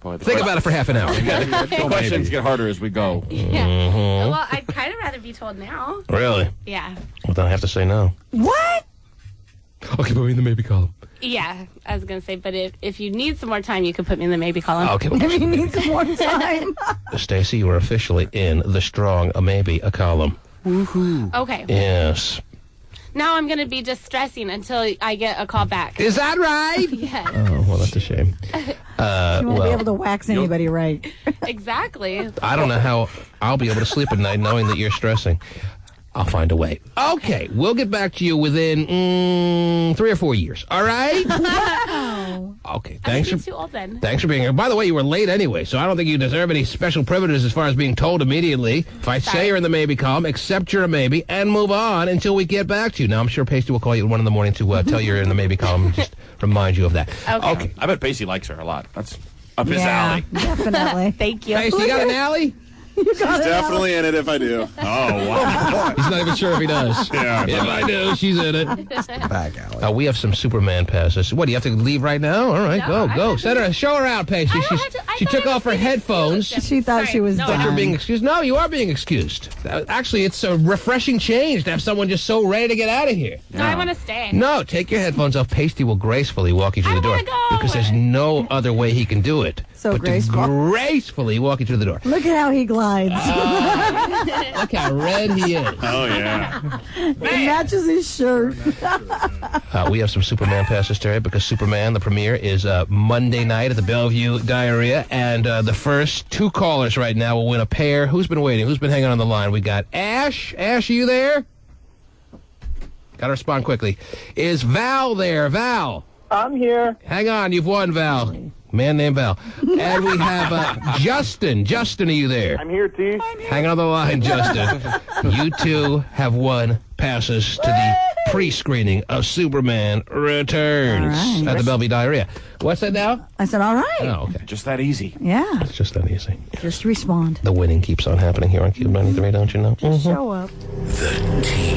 Boy, Think about it for half an hour. The questions get harder as we go. Yeah. Mhm. Well, I'd kind of rather be told now. Really? Yeah. but then I have to say no. What? Okay, put me in the maybe column. Yeah, I was going to say, but if you need some more time, you can put me in the maybe column. Okay. If you need some more time. Stacey, you are officially in the strong maybe a column. Woohoo. Okay. Yes. Now I'm going to be just stressing until I get a call back. Is that right? Yes. Oh, well, that's a shame. You won't be able to wax anybody right. Exactly. I don't know how I'll be able to sleep at night knowing that you're stressing. I'll find a way. Okay, we'll get back to you within 3 or 4 years. All right? Wow. Okay, I thanks think for you're too old then. thanks for being here. By the way, you were late anyway, so I don't think you deserve any special privileges as far as being told immediately. If I say you're in the maybe column, accept you're a maybe, and move on until we get back to you. Now, I'm sure Pasty will call you at 1 in the morning to tell you you're in the maybe column and just remind you of that. Okay. I bet Pasty likes her a lot. That's up his Yeah, alley. definitely. Thank you. Pasty, you got an alley? He's definitely in it if I do. Oh, wow. He's not even sure if he does. Yeah. If I do, she's in it. Back alley. We have some Superman passes. What, do you have to leave right now? All right, No, go. Show her out, Pasty. She took off her headphones. She thought she was But you're done. being excused. No, you are being excused. Actually, it's a refreshing change to have someone just so ready to get out of here. No, I want to stay. No, take your headphones off. Pasty will gracefully walk you through the door. Because there's no other way he can do it. So but graceful. to gracefully walk you through the door. Look at how he glides. Look how red he is. Oh, yeah. It matches his shirt. We have some Superman passes today because Superman, the premiere, is Monday night at the Bellevue Diarrhea. And the first 2 callers right now will win a pair. Who's been waiting? Who's been hanging on the line? We got Ash. Ash, are you there? Got to respond quickly. Is Val there? Val. I'm here. Hang on. You've won, Val. Man named Val. And we have Justin. Justin, are you there? I'm here, T. Hang on the line, Justin. You two have won passes to the pre-screening of Superman Returns All right. at the Bellevue Diarrhea. What's that now? I said, all right. Oh, okay. Just that easy. Yeah. It's just that easy. Just respond. The winning keeps on happening here on Cube 93, don't you know? Show up. The team.